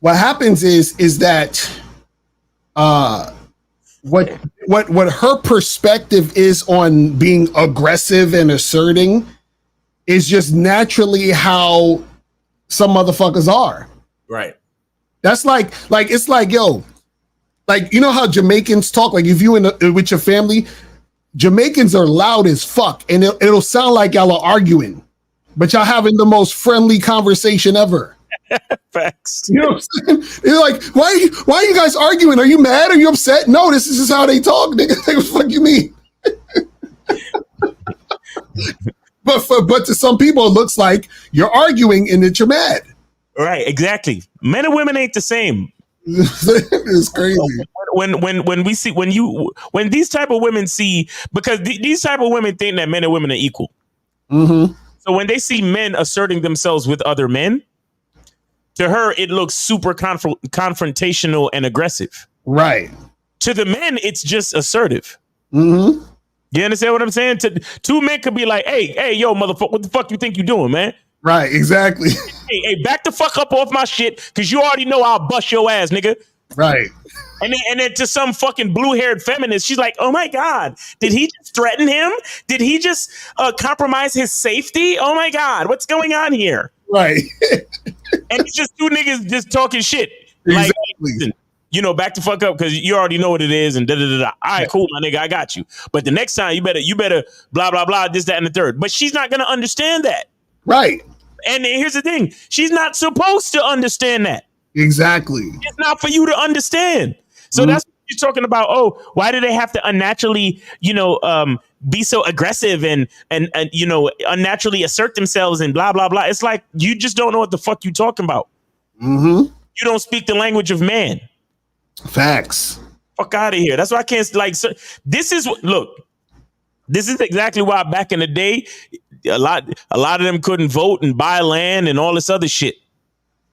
What happens is that what her perspective is on being aggressive and asserting is just naturally how some motherfuckers are. Right. That's like it's like, yo, like, you know how Jamaicans talk? Like if you with your family, Jamaicans are loud as fuck, and it'll sound like y'all are arguing, but y'all having the most friendly conversation ever. Facts. You know what I'm saying? They're like, why are you guys arguing? Are you mad? Are you upset? No, this is just how they talk, nigga. What the fuck you mean? but to some people, it looks like you're arguing and that you're mad. Right, exactly. Men and women ain't the same. It's crazy. When these type of women see, because these type of women think that men and women are equal. Mm-hmm. So when they see men asserting themselves with other men, to her it looks super confrontational and aggressive. Right. To the men, it's just assertive. Mm-hmm. You understand what I'm saying? Two men could be like, hey, yo, motherfucker, what the fuck you think you doing, man? Right, exactly. Hey, back the fuck up off my shit, because you already know I'll bust your ass, nigga. Right. And then to some fucking blue-haired feminist, she's like, oh my God, did he just threaten him? Did he just compromise his safety? Oh my God, what's going on here? Right. And it's just two niggas just talking shit. Exactly. Like, back the fuck up because you already know what it is and da da da da. All right, cool, my nigga, I got you. But the next time you better blah blah blah this, that, and the third. But she's not gonna understand that. Right. And here's the thing: she's not supposed to understand that. Exactly. It's not for you to understand. So that's what you're talking about. Oh, why do they have to unnaturally, be so aggressive and unnaturally assert themselves and blah blah blah? It's like you just don't know what the fuck you talking about. Mm-hmm. You don't speak the language of man. Facts. Fuck out of here. That's why I can't this is exactly why back in the day, a lot of them couldn't vote and buy land and all this other shit.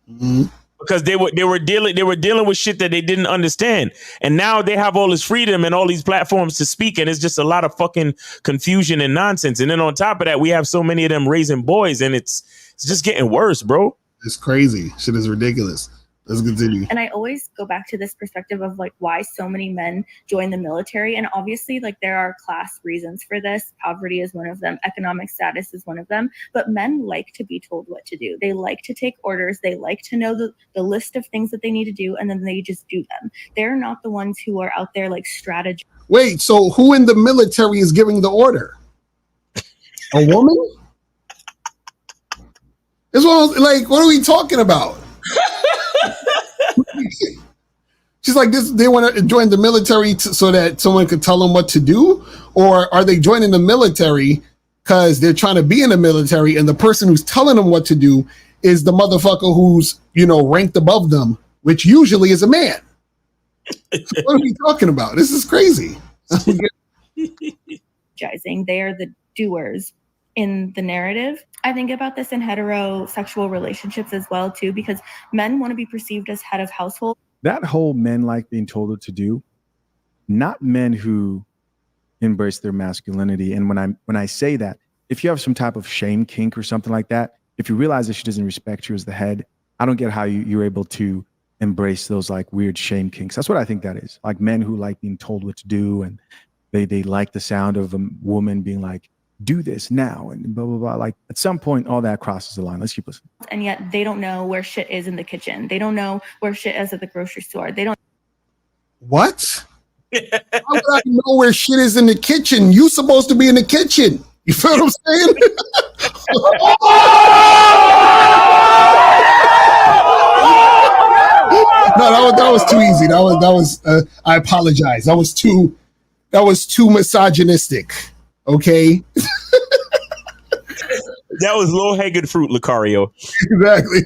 Mm-hmm. Because they were dealing with shit that they didn't understand. And now they have all this freedom and all these platforms to speak. And it's just a lot of fucking confusion and nonsense. And then on top of that, we have so many of them raising boys and it's just getting worse, bro. It's crazy. Shit is ridiculous. Let's continue. And I always go back to this perspective of like why so many men join the military. And obviously, like there are class reasons for this. Poverty is one of them. Economic status is one of them. But men like to be told what to do. They like to take orders. They like to know the list of things that they need to do, and then they just do them. They're not the ones who are out there like strategizing. Wait, so who in the military is giving the order? A woman? This one, like, what are we talking about? She's like, they want to join the military so that someone could tell them what to do? Or are they joining the military because they're trying to be in the military and the person who's telling them what to do is the motherfucker who's, ranked above them, which usually is a man? So what are we talking about? This is crazy. They are the doers in the narrative. I think about this in heterosexual relationships as well, too, because men want to be perceived as head of household. That whole men like being told what to do, not men who embrace their masculinity. And when I say that, if you have some type of shame kink or something like that, if you realize that she doesn't respect you as the head, I don't get how you're able to embrace those like weird shame kinks. That's what I think that is. Like men who like being told what to do and they like the sound of a woman being like, do this now and blah, blah, blah. Like at some point, all that crosses the line. Let's keep listening. And yet they don't know where shit is in the kitchen. They don't know where shit is at the grocery store. They don't. What? How would I know where shit is in the kitchen? You supposed to be in the kitchen. You feel what I'm saying? No, that was too easy. That was I apologize. That was too misogynistic. Okay. That was low-hanging fruit, Lucario. Exactly.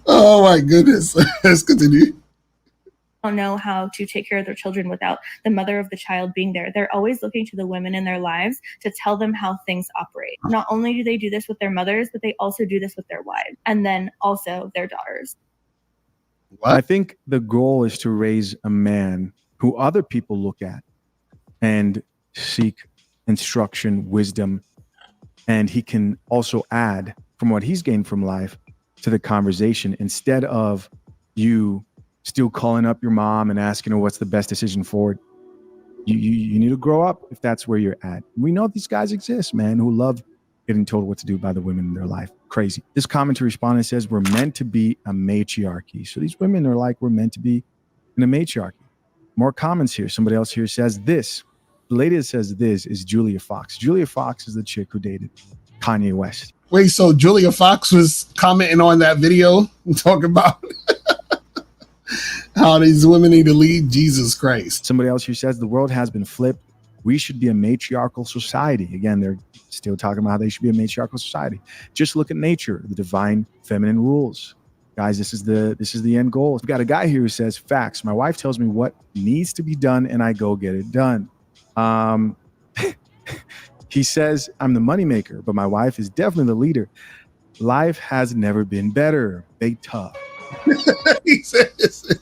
Oh my goodness. Let's continue. Don't know how to take care of their children without the mother of the child being there. They're always looking to the women in their lives to tell them how things operate. Not only do they do this with their mothers, but they also do this with their wives and then also their daughters. I think the goal is to raise a man who other people look at and seek instruction, wisdom, and he can also add from what he's gained from life to the conversation instead of you still calling up your mom and asking her what's the best decision forward. You need to grow up if that's where you're at. We know these guys exist, man, who love getting told what to do by the women in their life. Crazy. This commentary respondent says we're meant to be a matriarchy. So these women are like, we're meant to be in a matriarchy. More comments here. Somebody else here says this. The lady that says this is Julia Fox. Julia Fox is the chick who dated Kanye West. Wait, so Julia Fox was commenting on that video talking about how these women need to lead? Jesus Christ. Somebody else here says the world has been flipped. We should be a matriarchal society. Again, they're still talking about how they should be a matriarchal society. Just look at nature, the divine feminine rules. Guys, this is the end goal. We've got a guy here who says, facts. My wife tells me what needs to be done and I go get it done. He says, I'm the moneymaker, but my wife is definitely the leader. Life has never been better. Big tough. He says,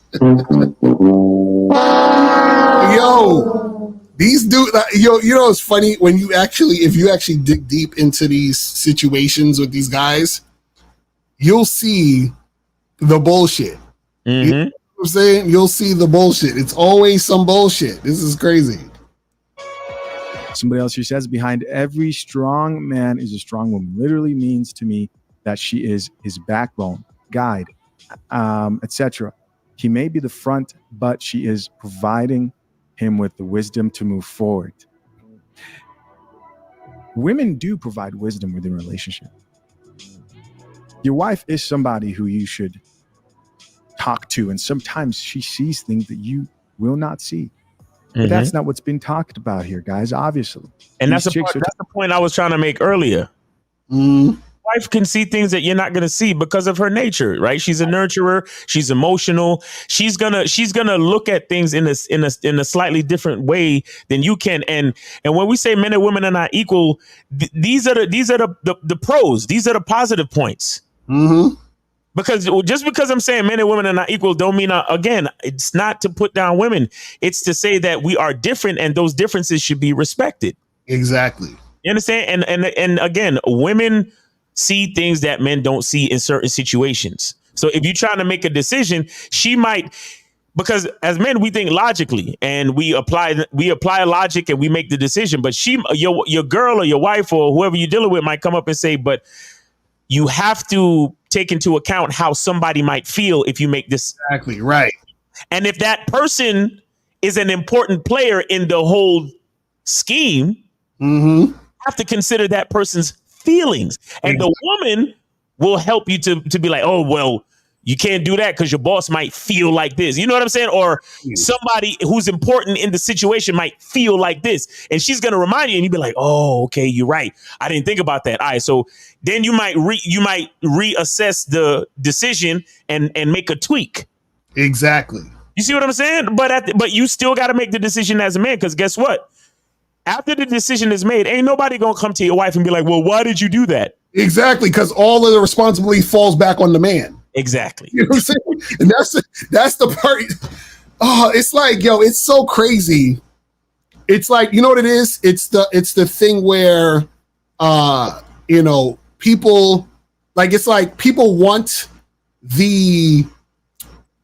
yo, these dudes, it's funny when if you actually dig deep into these situations with these guys, you'll see the bullshit. Mm-hmm. You know what I'm saying? You'll see the bullshit. It's always some bullshit. This is crazy. Somebody else here says, behind every strong man is a strong woman. Literally means to me that she is his backbone. guide, etc. He may be the front, but she is providing him with the wisdom to move forward. Women do provide wisdom within a relationship. Your wife is somebody who you should talk to, and sometimes she sees things that you will not see. But that's not what's been talked about here, guys, obviously. And that's the point I was trying to make earlier. Wife can see things that you're not going to see because of her nature, right? She's a nurturer. She's emotional. She's gonna look at things in a slightly different way than you can. And when we say men and women are not equal, these are the pros. These are the positive points. Because just because I'm saying men and women are not equal, don't mean again, it's not to put down women. It's to say that we are different, and those differences should be respected. Exactly. You understand? And again, women see things that men don't see in certain situations. So if you're trying to make a decision, she might, because as men, we think logically and we apply logic and we make the decision. But your girl or your wife or whoever you're dealing with might come up and say, but you have to take into account how somebody might feel if you make this. Exactly right. And if that person is an important player in the whole scheme, you have to consider that person's feelings. And the woman will help you to be like, oh, well, you can't do that because your boss might feel like this. You know what I'm saying? Or somebody who's important in the situation might feel like this. And she's going to remind you and you'll be like, oh, okay, you're right. I didn't think about that. All right. So then you might reassess the decision and make a tweak. Exactly. You see what I'm saying? But you still got to make the decision as a man, because guess what? After the decision is made, ain't nobody going to come to your wife and be like, well, why did you do that? Exactly. Because all of the responsibility falls back on the man. Exactly. You know what I'm saying? And that's the part. Oh, it's like, yo, it's so crazy. It's like, you know what it is? It's the thing where, people, like, it's like people want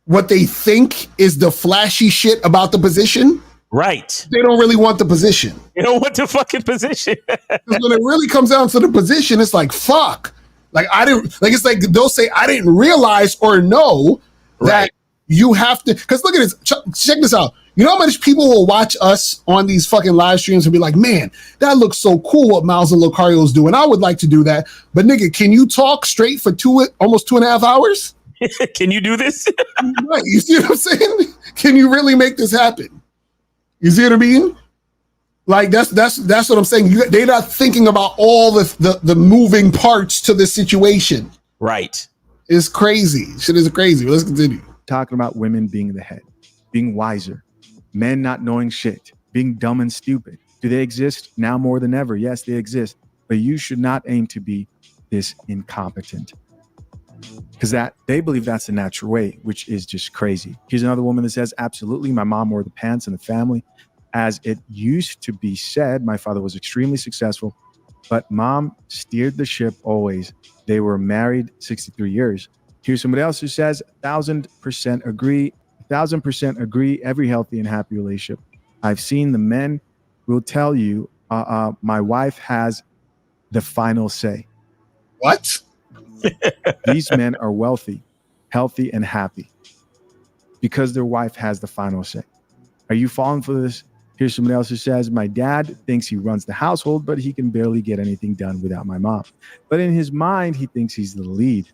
what they think is the flashy shit about the position. Right. They don't really want the position. They don't want the fucking position. Because when it really comes down to the position, it's like, fuck. It's like they'll say, I didn't realize or know that you have to. Because look at this. Check this out. You know how much people will watch us on these fucking live streams and be like, man, that looks so cool what Miles and Locario's doing. I would like to do that. But nigga, can you talk straight for almost 2.5 hours? Can you do this? Right. You see what I'm saying? Can you really make this happen? You see what I mean? Like that's what I'm saying. They're not thinking about all the moving parts to the situation. Right. It's crazy. Shit is crazy. Let's continue. Talking about women being the head, being wiser, men not knowing shit, being dumb and stupid. Do they exist now more than ever? Yes, they exist. But you should not aim to be this incompetent. Because they believe that's the natural way, which is just crazy. Here's another woman that says, absolutely, my mom wore the pants in the family. As it used to be said, my father was extremely successful, but mom steered the ship always. They were married 63 years. Here's somebody else who says, 1,000% agree. 1,000% agree. Every healthy and happy relationship. I've seen the men will tell you, my wife has the final say. What? These men are wealthy, healthy, and happy because their wife has the final say. Are you falling for this? Here's somebody else who says, my dad thinks he runs the household, but he can barely get anything done without my mom. But in his mind, he thinks he's the lead.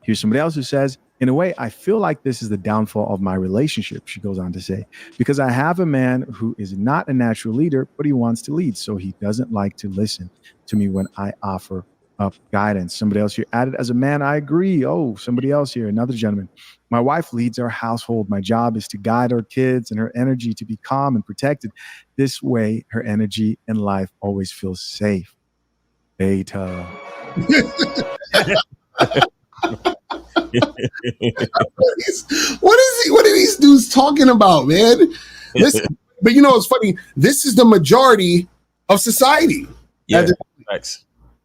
Here's somebody else who says, in a way, I feel like this is the downfall of my relationship, she goes on to say, because I have a man who is not a natural leader, but he wants to lead. So he doesn't like to listen to me when I offer up guidance. Somebody else here added, as a man, I agree. Oh, somebody else here, another gentleman. My wife leads our household. My job is to guide our kids and her energy to be calm and protected. This way, her energy and life always feels safe. Beta. What are these dudes talking about, man? Listen, but you know, it's funny. This is the majority of society. Yeah, thanks.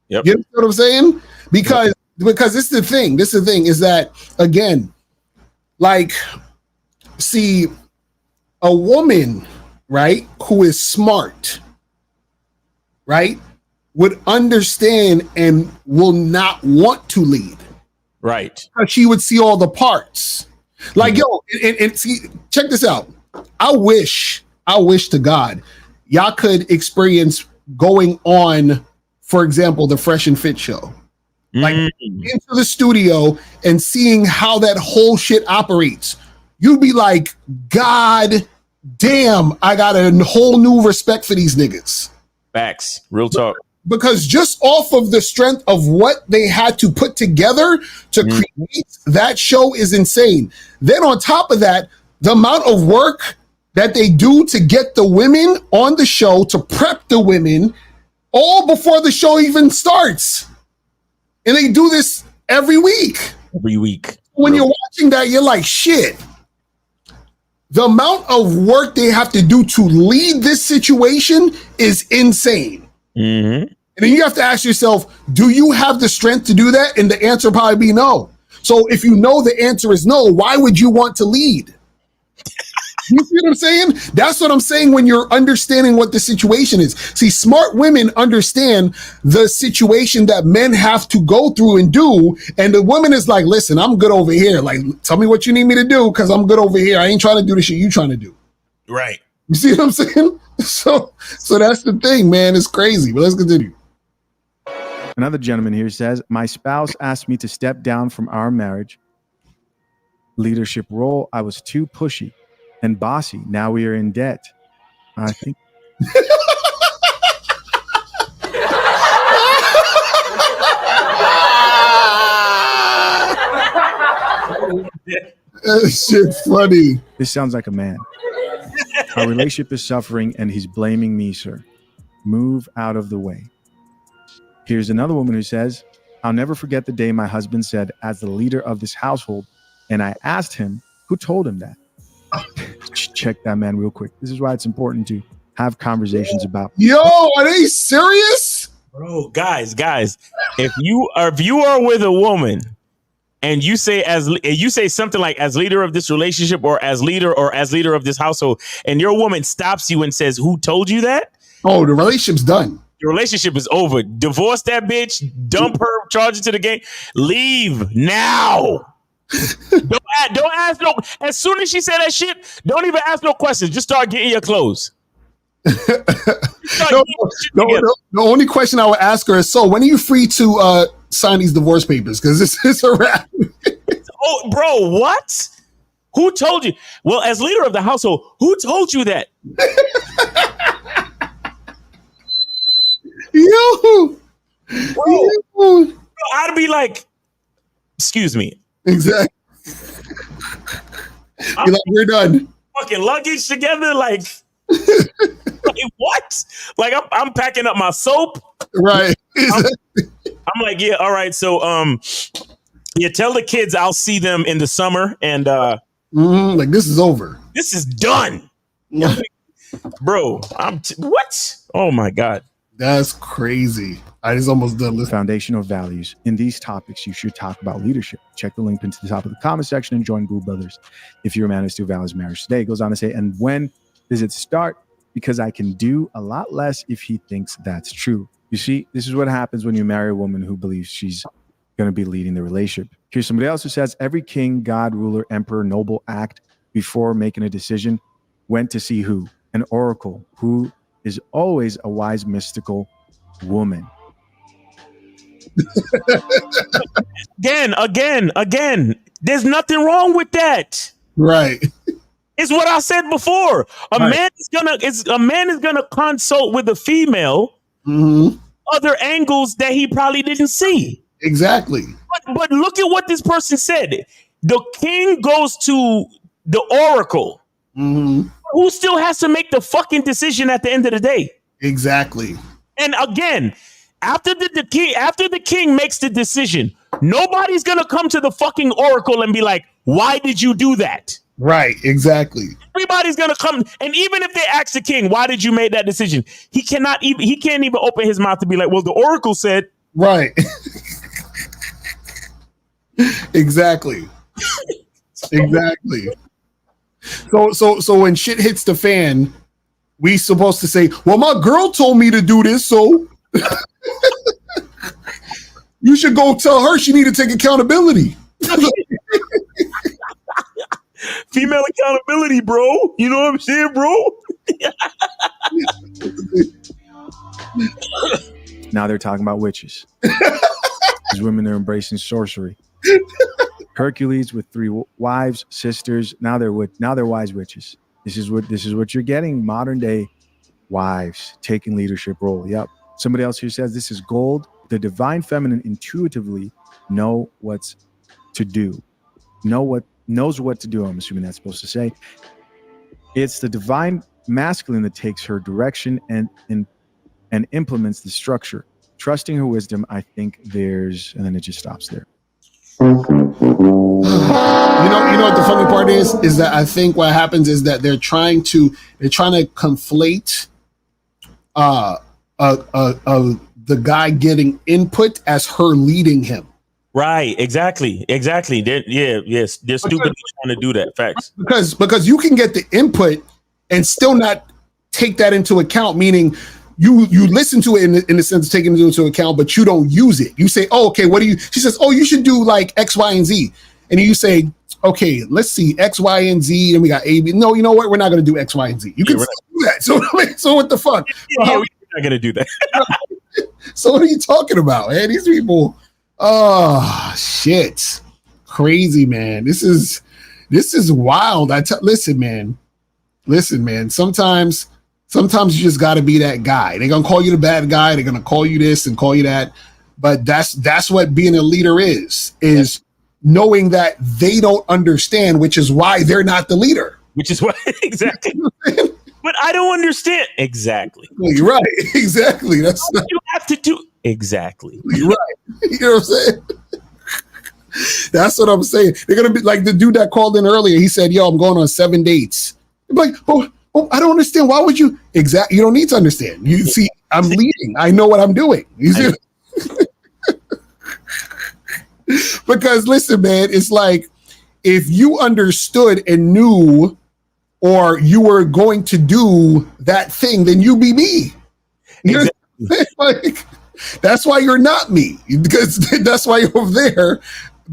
Yep. You know what I'm saying? Because this is the thing. This is the thing is that, again, like, see, a woman, right, who is smart, right, would understand and will not want to lead. Right. She would see all the parts. Like, yo, and see, check this out. I wish to God y'all could experience going on, for example, the Fresh and Fit show. Like into the studio and seeing how that whole shit operates. You'd be like, God damn, I got a whole new respect for these niggas. Facts. Real talk. Because just off of the strength of what they had to put together to create that show is insane. Then on top of that, the amount of work that they do to get the women on the show, to prep the women, all before the show even starts. And they do this every week. Every week. When you're watching that, you're like, shit. The amount of work they have to do to lead this situation is insane. Mm-hmm. And then you have to ask yourself, do you have the strength to do that? And the answer will probably be no. So if you know the answer is no, why would you want to lead? You see what I'm saying? That's what I'm saying when you're understanding what the situation is. See, smart women understand the situation that men have to go through and do. And the woman is like, listen, I'm good over here. Like, tell me what you need me to do because I'm good over here. I ain't trying to do the shit you trying to do. Right. You see what I'm saying? So that's the thing, man. It's crazy. But let's continue. Another gentleman here says, my spouse asked me to step down from our marriage leadership role. I was too pushy and bossy. Now we are in debt. I think. That shit funny. This sounds like a man. Our relationship is suffering and he's blaming me, sir. Move out of the way. Here's another woman who says, I'll never forget the day my husband said, as the leader of this household, and I asked him who told him that. Check that man real quick. This is why it's important to have conversations about. Yo, are they serious? Bro, guys, if you are with a woman and you say something like as leader of this relationship or as leader of this household, and your woman stops you and says, who told you that? Oh, the relationship's done. Your relationship is over. Divorce that bitch, dump her, charge it to the game, leave now. Don't ask no. As soon as she said that shit, don't even ask no questions. Just start getting your clothes. The only question I would ask her is, so when are you free to sign these divorce papers? Because it's a wrap. Oh, bro, what? Who told you? Well, as leader of the household, who told you that? Yo, I'd be like, excuse me. Exactly. You're like, we're done. Fucking luggage together, like what? Like I'm packing up my soap. Right. I'm like, yeah, all right. So yeah, tell the kids I'll see them in the summer, and like this is over. This is done. Bro, what? Oh my God. That's crazy. I just almost done this. Foundational values. In these topics, you should talk about leadership. Check the link into the top of the comment section and join Boo Brothers. If you're a man who still values marriage today, it goes on to say, and when does it start? Because I can do a lot less if he thinks that's true. You see, this is what happens when you marry a woman who believes she's going to be leading the relationship. Here's somebody else who says, every king, god, ruler, emperor, noble act before making a decision went to see who? An oracle, who is always a wise, mystical woman. Again. There's nothing wrong with that. Right. It's what I said before. A man is gonna consult with a female other angles that he probably didn't see. Exactly. But look at what this person said. The king goes to the oracle. Who still has to make the fucking decision at the end of the day? Exactly. And again, after the king makes the decision, nobody's gonna come to the fucking oracle and be like, why did you do that? Right, exactly. Everybody's gonna come, and even if they ask the king, why did you make that decision? He can't even open his mouth to be like, well, the oracle said. Right. Exactly. Exactly. So when shit hits the fan, we supposed to say, well, my girl told me to do this, so You should go tell her she need to take accountability. Female accountability, bro. You know what I'm saying, bro? Now they're talking about witches. These women are embracing sorcery. Hercules with 3 wives, sisters. Now they're wise witches. This is what you're getting. Modern day wives taking leadership role. Yep. Somebody else here says this is gold. The divine feminine intuitively knows what to do. Knows what to do. I'm assuming that's supposed to say. It's the divine masculine that takes her direction and implements the structure. Trusting her wisdom, I think and then it just stops there. You know what the funny part is that I think what happens is that they're trying to conflate the guy getting input as her leading him. Right, exactly. They're stupidly trying to do that. Facts. Because you can get the input and still not take that into account, meaning you listen to it in the sense of taking it into account, but you don't use it. You say, oh, okay, she says, oh, you should do like X, Y, and Z. And you say, okay, let's see, X, Y, and Z, and we got A, B. No, you know what? We're not going to do X, Y, and Z. You can do that. So what the fuck? We're not going to do that. So what are you talking about, man? These people, oh, shit. Crazy, man. This is wild. Listen, man. Sometimes you just got to be that guy. They're going to call you the bad guy. They're going to call you this and call you that. But that's what being a leader is knowing that they don't understand, which is why they're not the leader. Which is why, exactly. But I don't understand. Exactly. You're right. Exactly. That's what you have to do. Exactly. You're right. You know what I'm saying? That's what I'm saying. They're going to be like the dude that called in earlier. He said, yo, I'm going on 7 dates. I'm like, oh, I don't understand. Why would you? Exactly. You don't need to understand. You see, I'm leading. I know what I'm doing. You see? Because listen, man, it's like if you understood and knew or you were going to do that thing, then you be me. Exactly. Like, that's why you're not me. Because that's why you're over there.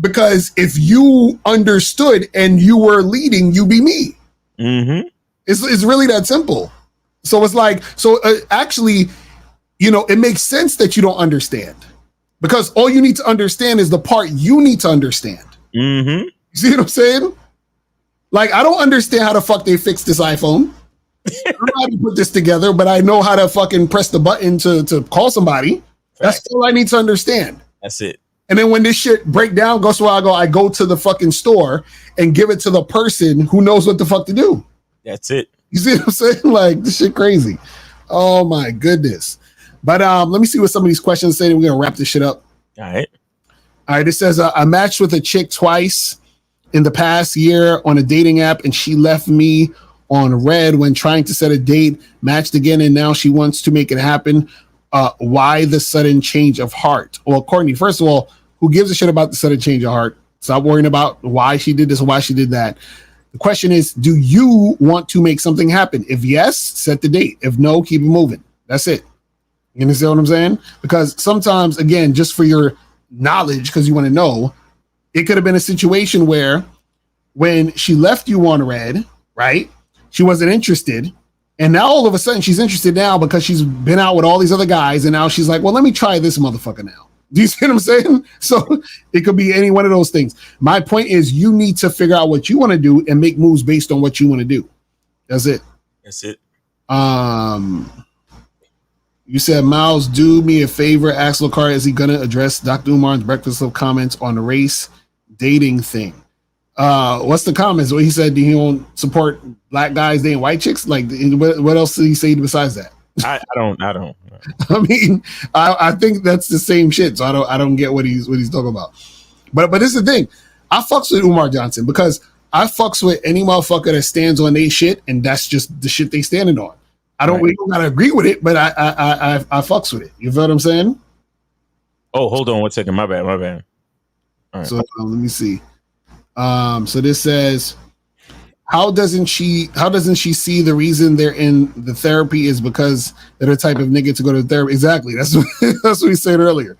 Because if you understood and you were leading, you be me. Mm-hmm. It's really that simple. So it's like, actually, it makes sense that you don't understand because all you need to understand is the part you need to understand. Mm-hmm. You see what I'm saying? Like, I don't understand how the fuck they fixed this iPhone. I don't know how to put this together, but I know how to fucking press the button to call somebody. That's all I need to understand. That's it. And then when this shit break down, guess where I go to the fucking store and give it to the person who knows what the fuck to do. That's it. You see what I'm saying? Like, this shit crazy. Oh my goodness. But let me see what some of these questions say. We're gonna wrap this shit up. All right. It says I matched with a chick twice in the past year on a dating app, and she left me on red when trying to set a date. Matched again, and now she wants to make it happen. Why the sudden change of heart? Well, Courtney, first of all, who gives a shit about the sudden change of heart? Stop worrying about why she did this and why she did that. The question is, do you want to make something happen? If yes, set the date. If no, keep it moving. That's it. You understand what I'm saying? Because sometimes, again, just for your knowledge, because you want to know, it could have been a situation where when she left you on red, right, she wasn't interested. And now all of a sudden she's interested now because she's been out with all these other guys. And now she's like, well, let me try this motherfucker now. Do you see what I'm saying? So it could be any one of those things. My point is you need to figure out what you want to do and make moves based on what you want to do. That's it. That's it. You said, Miles, do me a favor. Ask Locar, is he going to address Dr. Umar's Breakfast Club comments on the race dating thing? What's the comments? What he said, he won't support black guys dating white chicks? Like, what else did he say besides that? I don't. I mean, I think that's the same shit. So I don't get what he's talking about. But this is the thing. I fucks with Umar Johnson because I fucks with any motherfucker that stands on their shit, and that's just the shit they standing on. We don't gotta agree with it, but I fucks with it. You feel what I'm saying? Oh, hold on 1 second. My bad. All right. So let me see. So this says, How doesn't she see the reason they're in the therapy is because they're the type of nigga to go to therapy? Exactly. That's what we said earlier.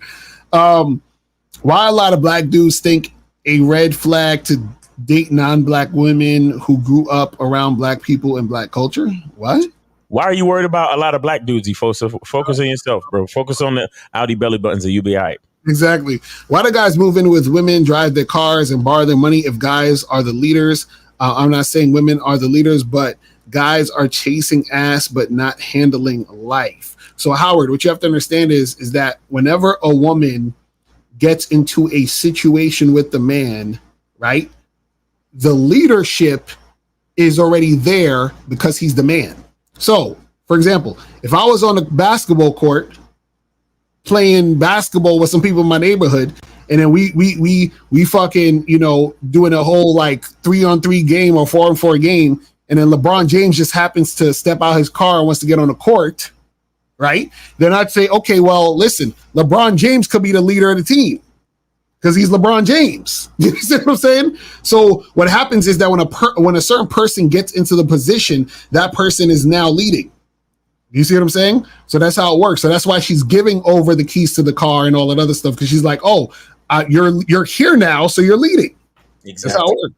Why a lot of black dudes think a red flag to date non-black women who grew up around black people and black culture? What? Why are you worried about a lot of black dudes? You focus on yourself, bro. Focus on the Audi belly buttons and you'll be all right. Exactly. Why do guys move in with women, drive their cars, and borrow their money if guys are the leaders? I'm not saying women are the leaders, but guys are chasing ass but not handling life. So, Howard, what you have to understand is that whenever a woman gets into a situation with the man, right, the leadership is already there because he's the man. So, for example, if I was on a basketball court playing basketball with some people in my neighborhood, and then we fucking, you know, doing a whole like 3-on-3 game or 4-on-4 game, and then LeBron James just happens to step out his car and wants to get on the court, right? Then I'd say, okay, well, listen, LeBron James could be the leader of the team because he's LeBron James. You see what I'm saying? So what happens is that when a certain person gets into the position, that person is now leading. You see what I'm saying? So that's how it works. So that's why she's giving over the keys to the car and all that other stuff, because she's like, oh, you're here now, so you're leading. Exactly. That's how it works.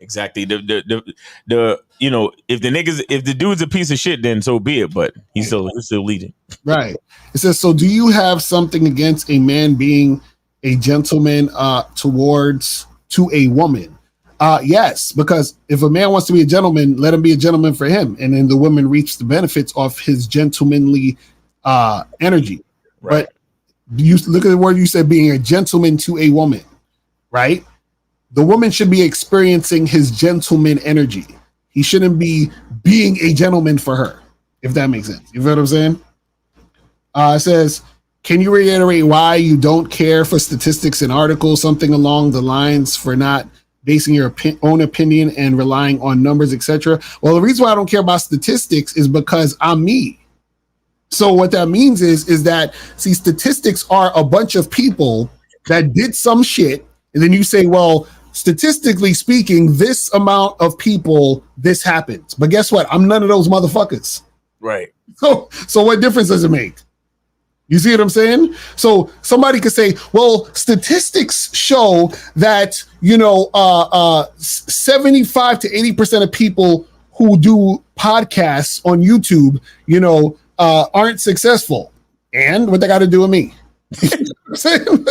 Exactly. The you know, if the dude's a piece of shit, then so be it. But he's still leading. Right. It says, so do you have something against a man being a gentleman to a woman? Yes, because if a man wants to be a gentleman, let him be a gentleman for him, and then the woman reaps the benefits of his gentlemanly energy. Right. But you look at the word you said, being a gentleman to a woman, right? The woman should be experiencing his gentleman energy. He shouldn't be being a gentleman for her, if that makes sense. You feel what I'm saying? It says, can you reiterate why you don't care for statistics and articles, something along the lines for not basing your own opinion and relying on numbers, etc.? Well, the reason why I don't care about statistics is because I'm me. So what that means is that, see, statistics are a bunch of people that did some shit, and then you say, well, statistically speaking, this amount of people, this happens. But guess what? I'm none of those motherfuckers. Right. So what difference does it make? You see what I'm saying? So somebody could say, well, statistics show that, you know, 75 to 80% of people who do podcasts on YouTube, you know, aren't successful. And what they got to do with me? You know what I'm saying?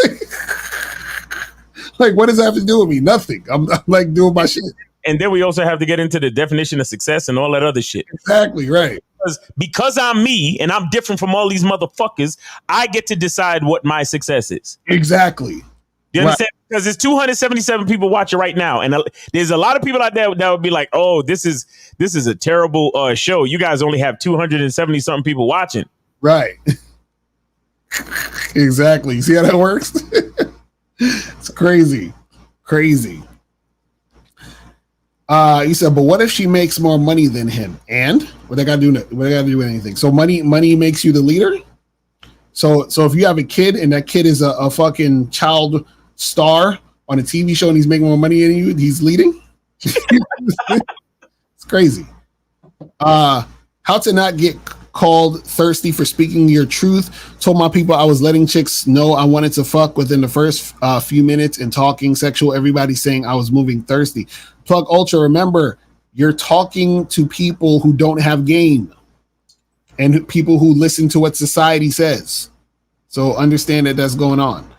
Like, what does that have to do with me? Nothing. I'm like doing my shit. And then we also have to get into the definition of success and all that other shit. Exactly, right. Because I'm me and I'm different from all these motherfuckers, I get to decide what my success is. Exactly. You understand? Right. Because there's 277 people watching right now, and there's a lot of people out there that would be like, "Oh, this is a terrible show. You guys only have 270 something people watching." Right. Exactly. You see how that works? It's crazy. You said, but what if she makes more money than him? And what they got to do? What they got to do with anything? So money makes you the leader. So if you have a kid and that kid is a fucking child star on a TV show and he's making more money than you, he's leading. It's crazy. How to not get called thirsty for speaking your truth. Told my people I was letting chicks know I wanted to fuck within the first few minutes and talking sexual. Everybody saying I was moving thirsty. Plug Ultra, remember, you're talking to people who don't have game and people who listen to what society says. So understand that that's going on.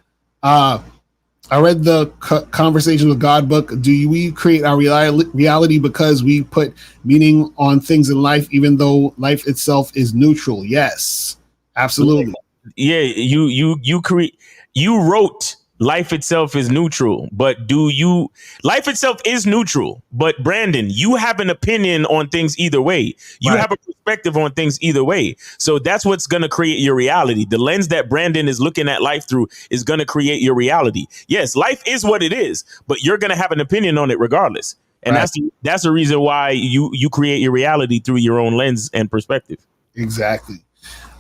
I read the Conversation with God book. Do we create our reality because we put meaning on things in life, even though life itself is neutral? Yes, absolutely. Yeah, you wrote life itself is neutral, but life itself is neutral, but Brandon, you have an opinion on things either way. You have a perspective on things either way. So that's what's going to create your reality. The lens that Brandon is looking at life through is going to create your reality. Yes, life is what it is, but you're going to have an opinion on it regardless. And that's the reason why you create your reality through your own lens and perspective. Exactly.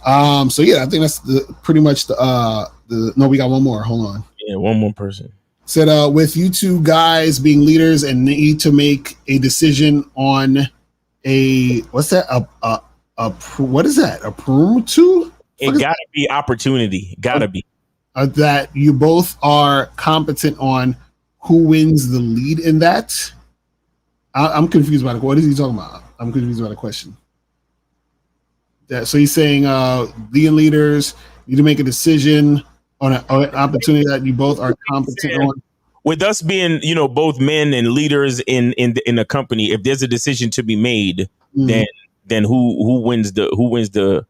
So yeah, I think that's pretty much no, we got one more. Hold on. Yeah, one more person. Said, with you two guys being leaders and need to make a decision on what's that? What is that? A Perutu? It gotta be opportunity. Gotta be. that you both are competent on who wins the lead in that? I'm confused by what is he talking about? I'm confused by the question. So he's saying leaders need to make a decision on an opportunity that you both are competent on. With us being, both men and leaders in a company, if there's a decision to be made, then who wins the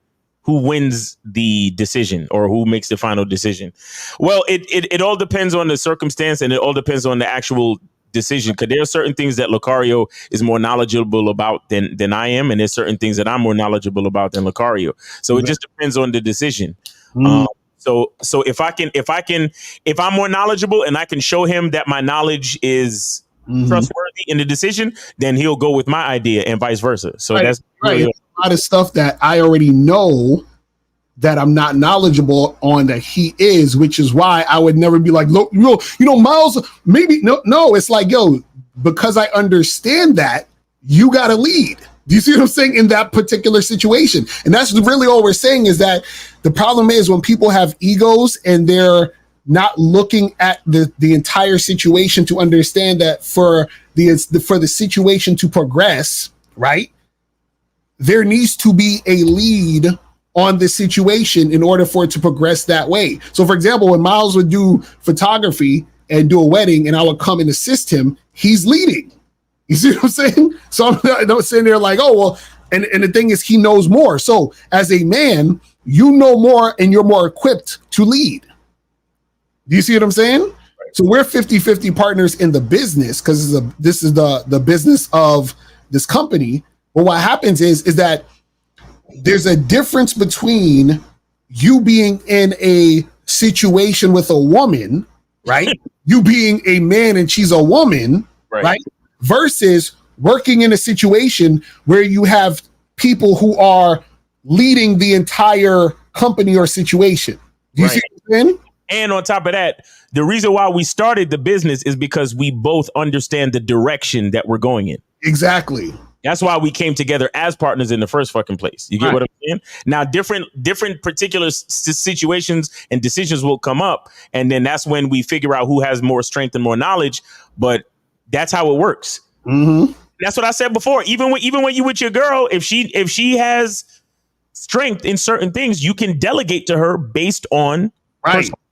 decision, or who makes the final decision? Well, it all depends on the circumstance, and it all depends on the actual decision, because there are certain things that Lucario is more knowledgeable about than I am, and there's certain things that I'm more knowledgeable about than Lucario. So it just depends on the decision. So if I'm more knowledgeable and I can show him that my knowledge is trustworthy in the decision, then he'll go with my idea, and vice versa. So that's really a lot of stuff that I already know that I'm not knowledgeable on that he is, which is why I would never be like, look, Miles, maybe no. It's like, yo, because I understand that, you got to lead. Do you see what I'm saying in that particular situation? And that's really all we're saying, is that the problem is when people have egos and they're not looking at the entire situation to understand that for the situation to progress, right, there needs to be a lead on the situation in order for it to progress that way. So, for example, when Miles would do photography and do a wedding and I would come and assist him, he's leading. You see what I'm saying? So I'm not sitting there like, oh, well, and the thing is, he knows more. So as a man, you know more and you're more equipped to lead. Do you see what I'm saying? Right. So we're 50-50 partners in the business, because this is the business of this company. But what happens is that there's a difference between you being in a situation with a woman, right? You being a man and she's a woman, right? Versus working in a situation where you have people who are leading the entire company or situation. Do you see what I'm saying? And on top of that, the reason why we started the business is because we both understand the direction that we're going in. Exactly. That's why we came together as partners in the first fucking place. You get what I'm saying? Now, different particular situations and decisions will come up, and then that's when we figure out who has more strength and more knowledge. But that's how it works. That's what I said before. Even when you with your girl, if she has strength in certain things, you can delegate to her based on her strength.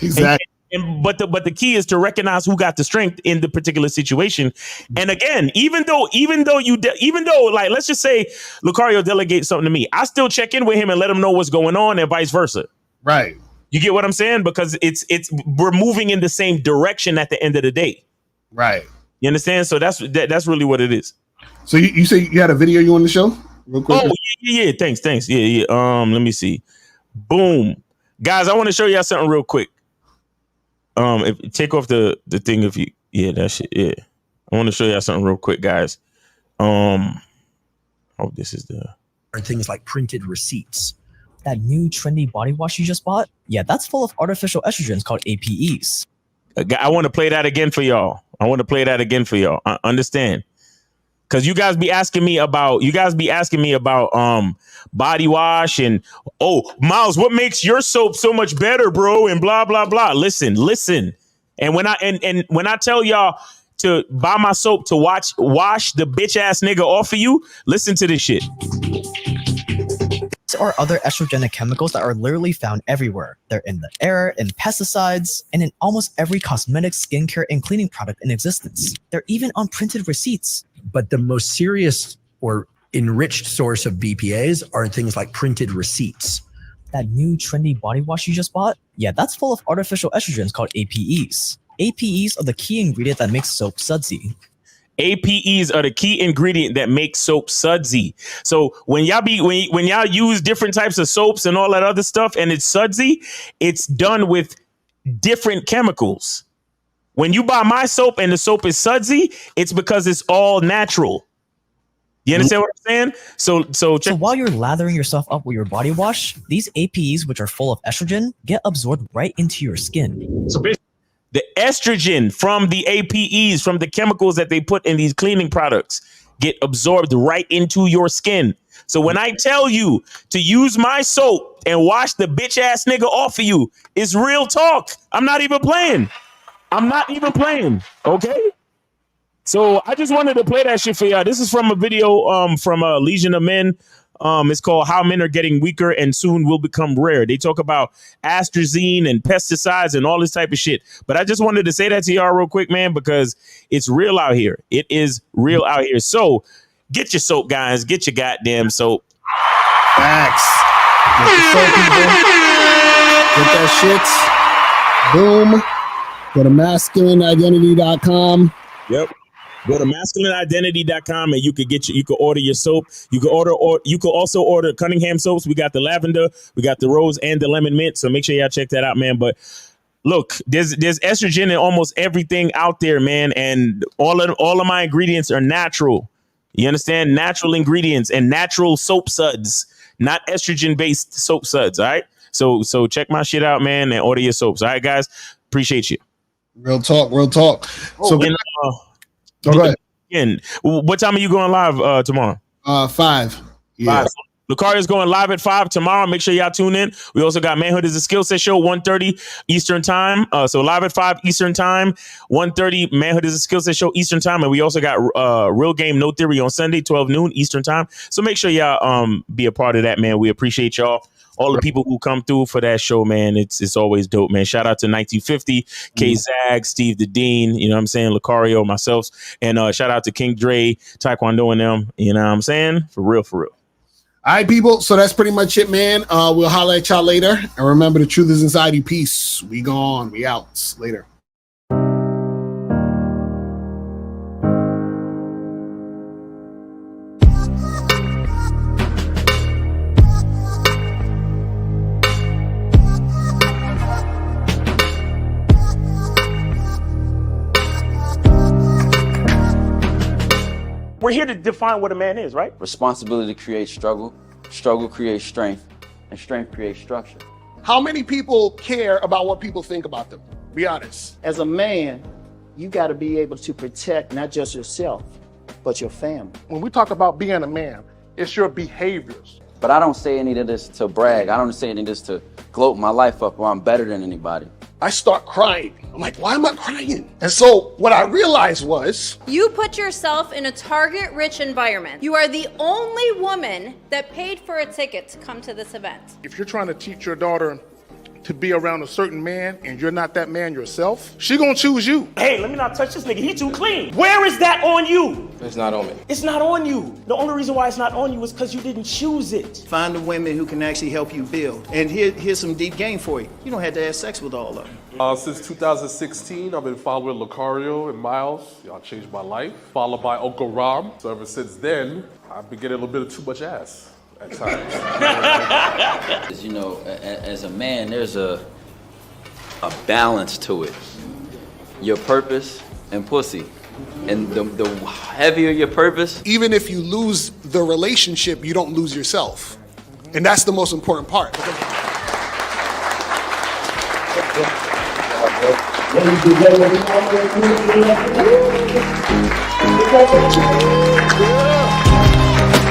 Exactly. But the key is to recognize who got the strength in the particular situation. And again, even though like, let's just say Lucario delegates something to me, I still check in with him and let him know what's going on, and vice versa. Right. You get what I'm saying? Because we're moving in the same direction at the end of the day. Right. You understand? So that's really what it is. So you say you had a video you want to show real quick? Oh yeah. Thanks. Yeah. Let me see. Boom, guys. I want to show y'all something real quick. If take off the thing, that shit. Yeah. I want to show y'all something real quick, guys. This is are things like printed receipts. That new trendy body wash you just bought? Yeah, that's full of artificial estrogens called APEs. I want to play that again for y'all. I understand. Because you guys be asking me about body wash and, oh, Miles, what makes your soap so much better, bro? And blah, blah, blah. Listen. And when I tell y'all to buy my soap to wash the bitch ass nigga off of you, listen to this shit. There are other estrogenic chemicals that are literally found everywhere. They're in the air, in pesticides, and in almost every cosmetic, skincare, and cleaning product in existence. They're even on printed receipts. But the most serious or enriched source of BPAs are things like printed receipts. That new trendy body wash you just bought? Yeah, that's full of artificial estrogens called APEs. APEs are the key ingredient that makes soap sudsy. APEs are the key ingredient that makes soap sudsy. So when y'all use different types of soaps and all that other stuff and it's sudsy, it's done with different chemicals. When you buy my soap and the soap is sudsy, it's because it's all natural. You understand what I'm saying? So while you're lathering yourself up with your body wash, these APEs, which are full of estrogen, get absorbed right into your skin. So the estrogen from the APEs, from the chemicals that they put in these cleaning products, get absorbed right into your skin. So when I tell you to use my soap and wash the bitch ass nigga off of you, it's real talk. I'm not even playing. Okay. So I just wanted to play that shit for y'all. This is from a video from Legion of Men. It's called How Men Are Getting Weaker and Soon Will Become Rare. They talk about astrazine and pesticides and all this type of shit. But I just wanted to say that to y'all real quick, man, because it's real out here. It is real out here. So get your soap, guys. Get your goddamn soap. Facts. Get your soap, people. Get that shit. Boom. Go to masculineidentity.com. Yep. Go to masculineidentity.com and you could order your soap. You could also order Cunningham soaps. We got the lavender, we got the rose and the lemon mint. So make sure y'all check that out, man. But look, there's estrogen in almost everything out there, man. And all of my ingredients are natural. You understand? Natural ingredients and natural soap suds, not estrogen based soap suds. All right. So check my shit out, man, and order your soaps. All right, guys. Appreciate you. Real talk. So go ahead. And what time are you going live tomorrow? 5. Yeah. 5. Lucario's going live at 5 tomorrow. Make sure y'all tune in. We also got Manhood is a Skill Set show, 1:30 Eastern time. So live at 5 Eastern time, 1:30 Manhood is a Skill Set show Eastern time. And we also got Real Game No Theory on Sunday, 12 noon Eastern time. So make sure y'all be a part of that, man. We appreciate y'all. All the people who come through for that show, man, it's always dope, man. Shout out to 1950, K Zag, Steve the Dean, you know what I'm saying, Lucario, myself, and shout out to King Dre, Taekwondo and them, you know what I'm saying? For real. All right, people. So that's pretty much it, man. We'll holler at y'all later. And remember, the truth is inside you. Peace. We gone. We out. Later. We're here to define what a man is, right? Responsibility creates struggle, struggle creates strength, and strength creates structure. How many people care about what people think about them? Be honest. As a man, you got to be able to protect not just yourself, but your family. When we talk about being a man, it's your behaviors. But I don't say any of this to brag. I don't say any of this to gloat my life up or I'm better than anybody. I start crying. I'm like, why am I crying? And so what I realized was, you put yourself in a target-rich environment. You are the only woman that paid for a ticket to come to this event. If you're trying to teach your daughter to be around a certain man and you're not that man yourself, she gonna choose you. Hey, let me not touch this nigga. He too clean. Where is that on you? It's not on me. It's not on you. The only reason why it's not on you is because you didn't choose it. Find the women who can actually help you build. And here's some deep game for you. You don't have to have sex with all of them. Since 2016, I've been following Lucario and Miles. Y'all changed my life. Followed by Uncle Ram. So ever since then, I've been getting a little bit of too much ass at times. You know, as a man, there's a balance to it. Your purpose and pussy. And the heavier your purpose. Even if you lose the relationship, you don't lose yourself. And that's the most important part. Yeah.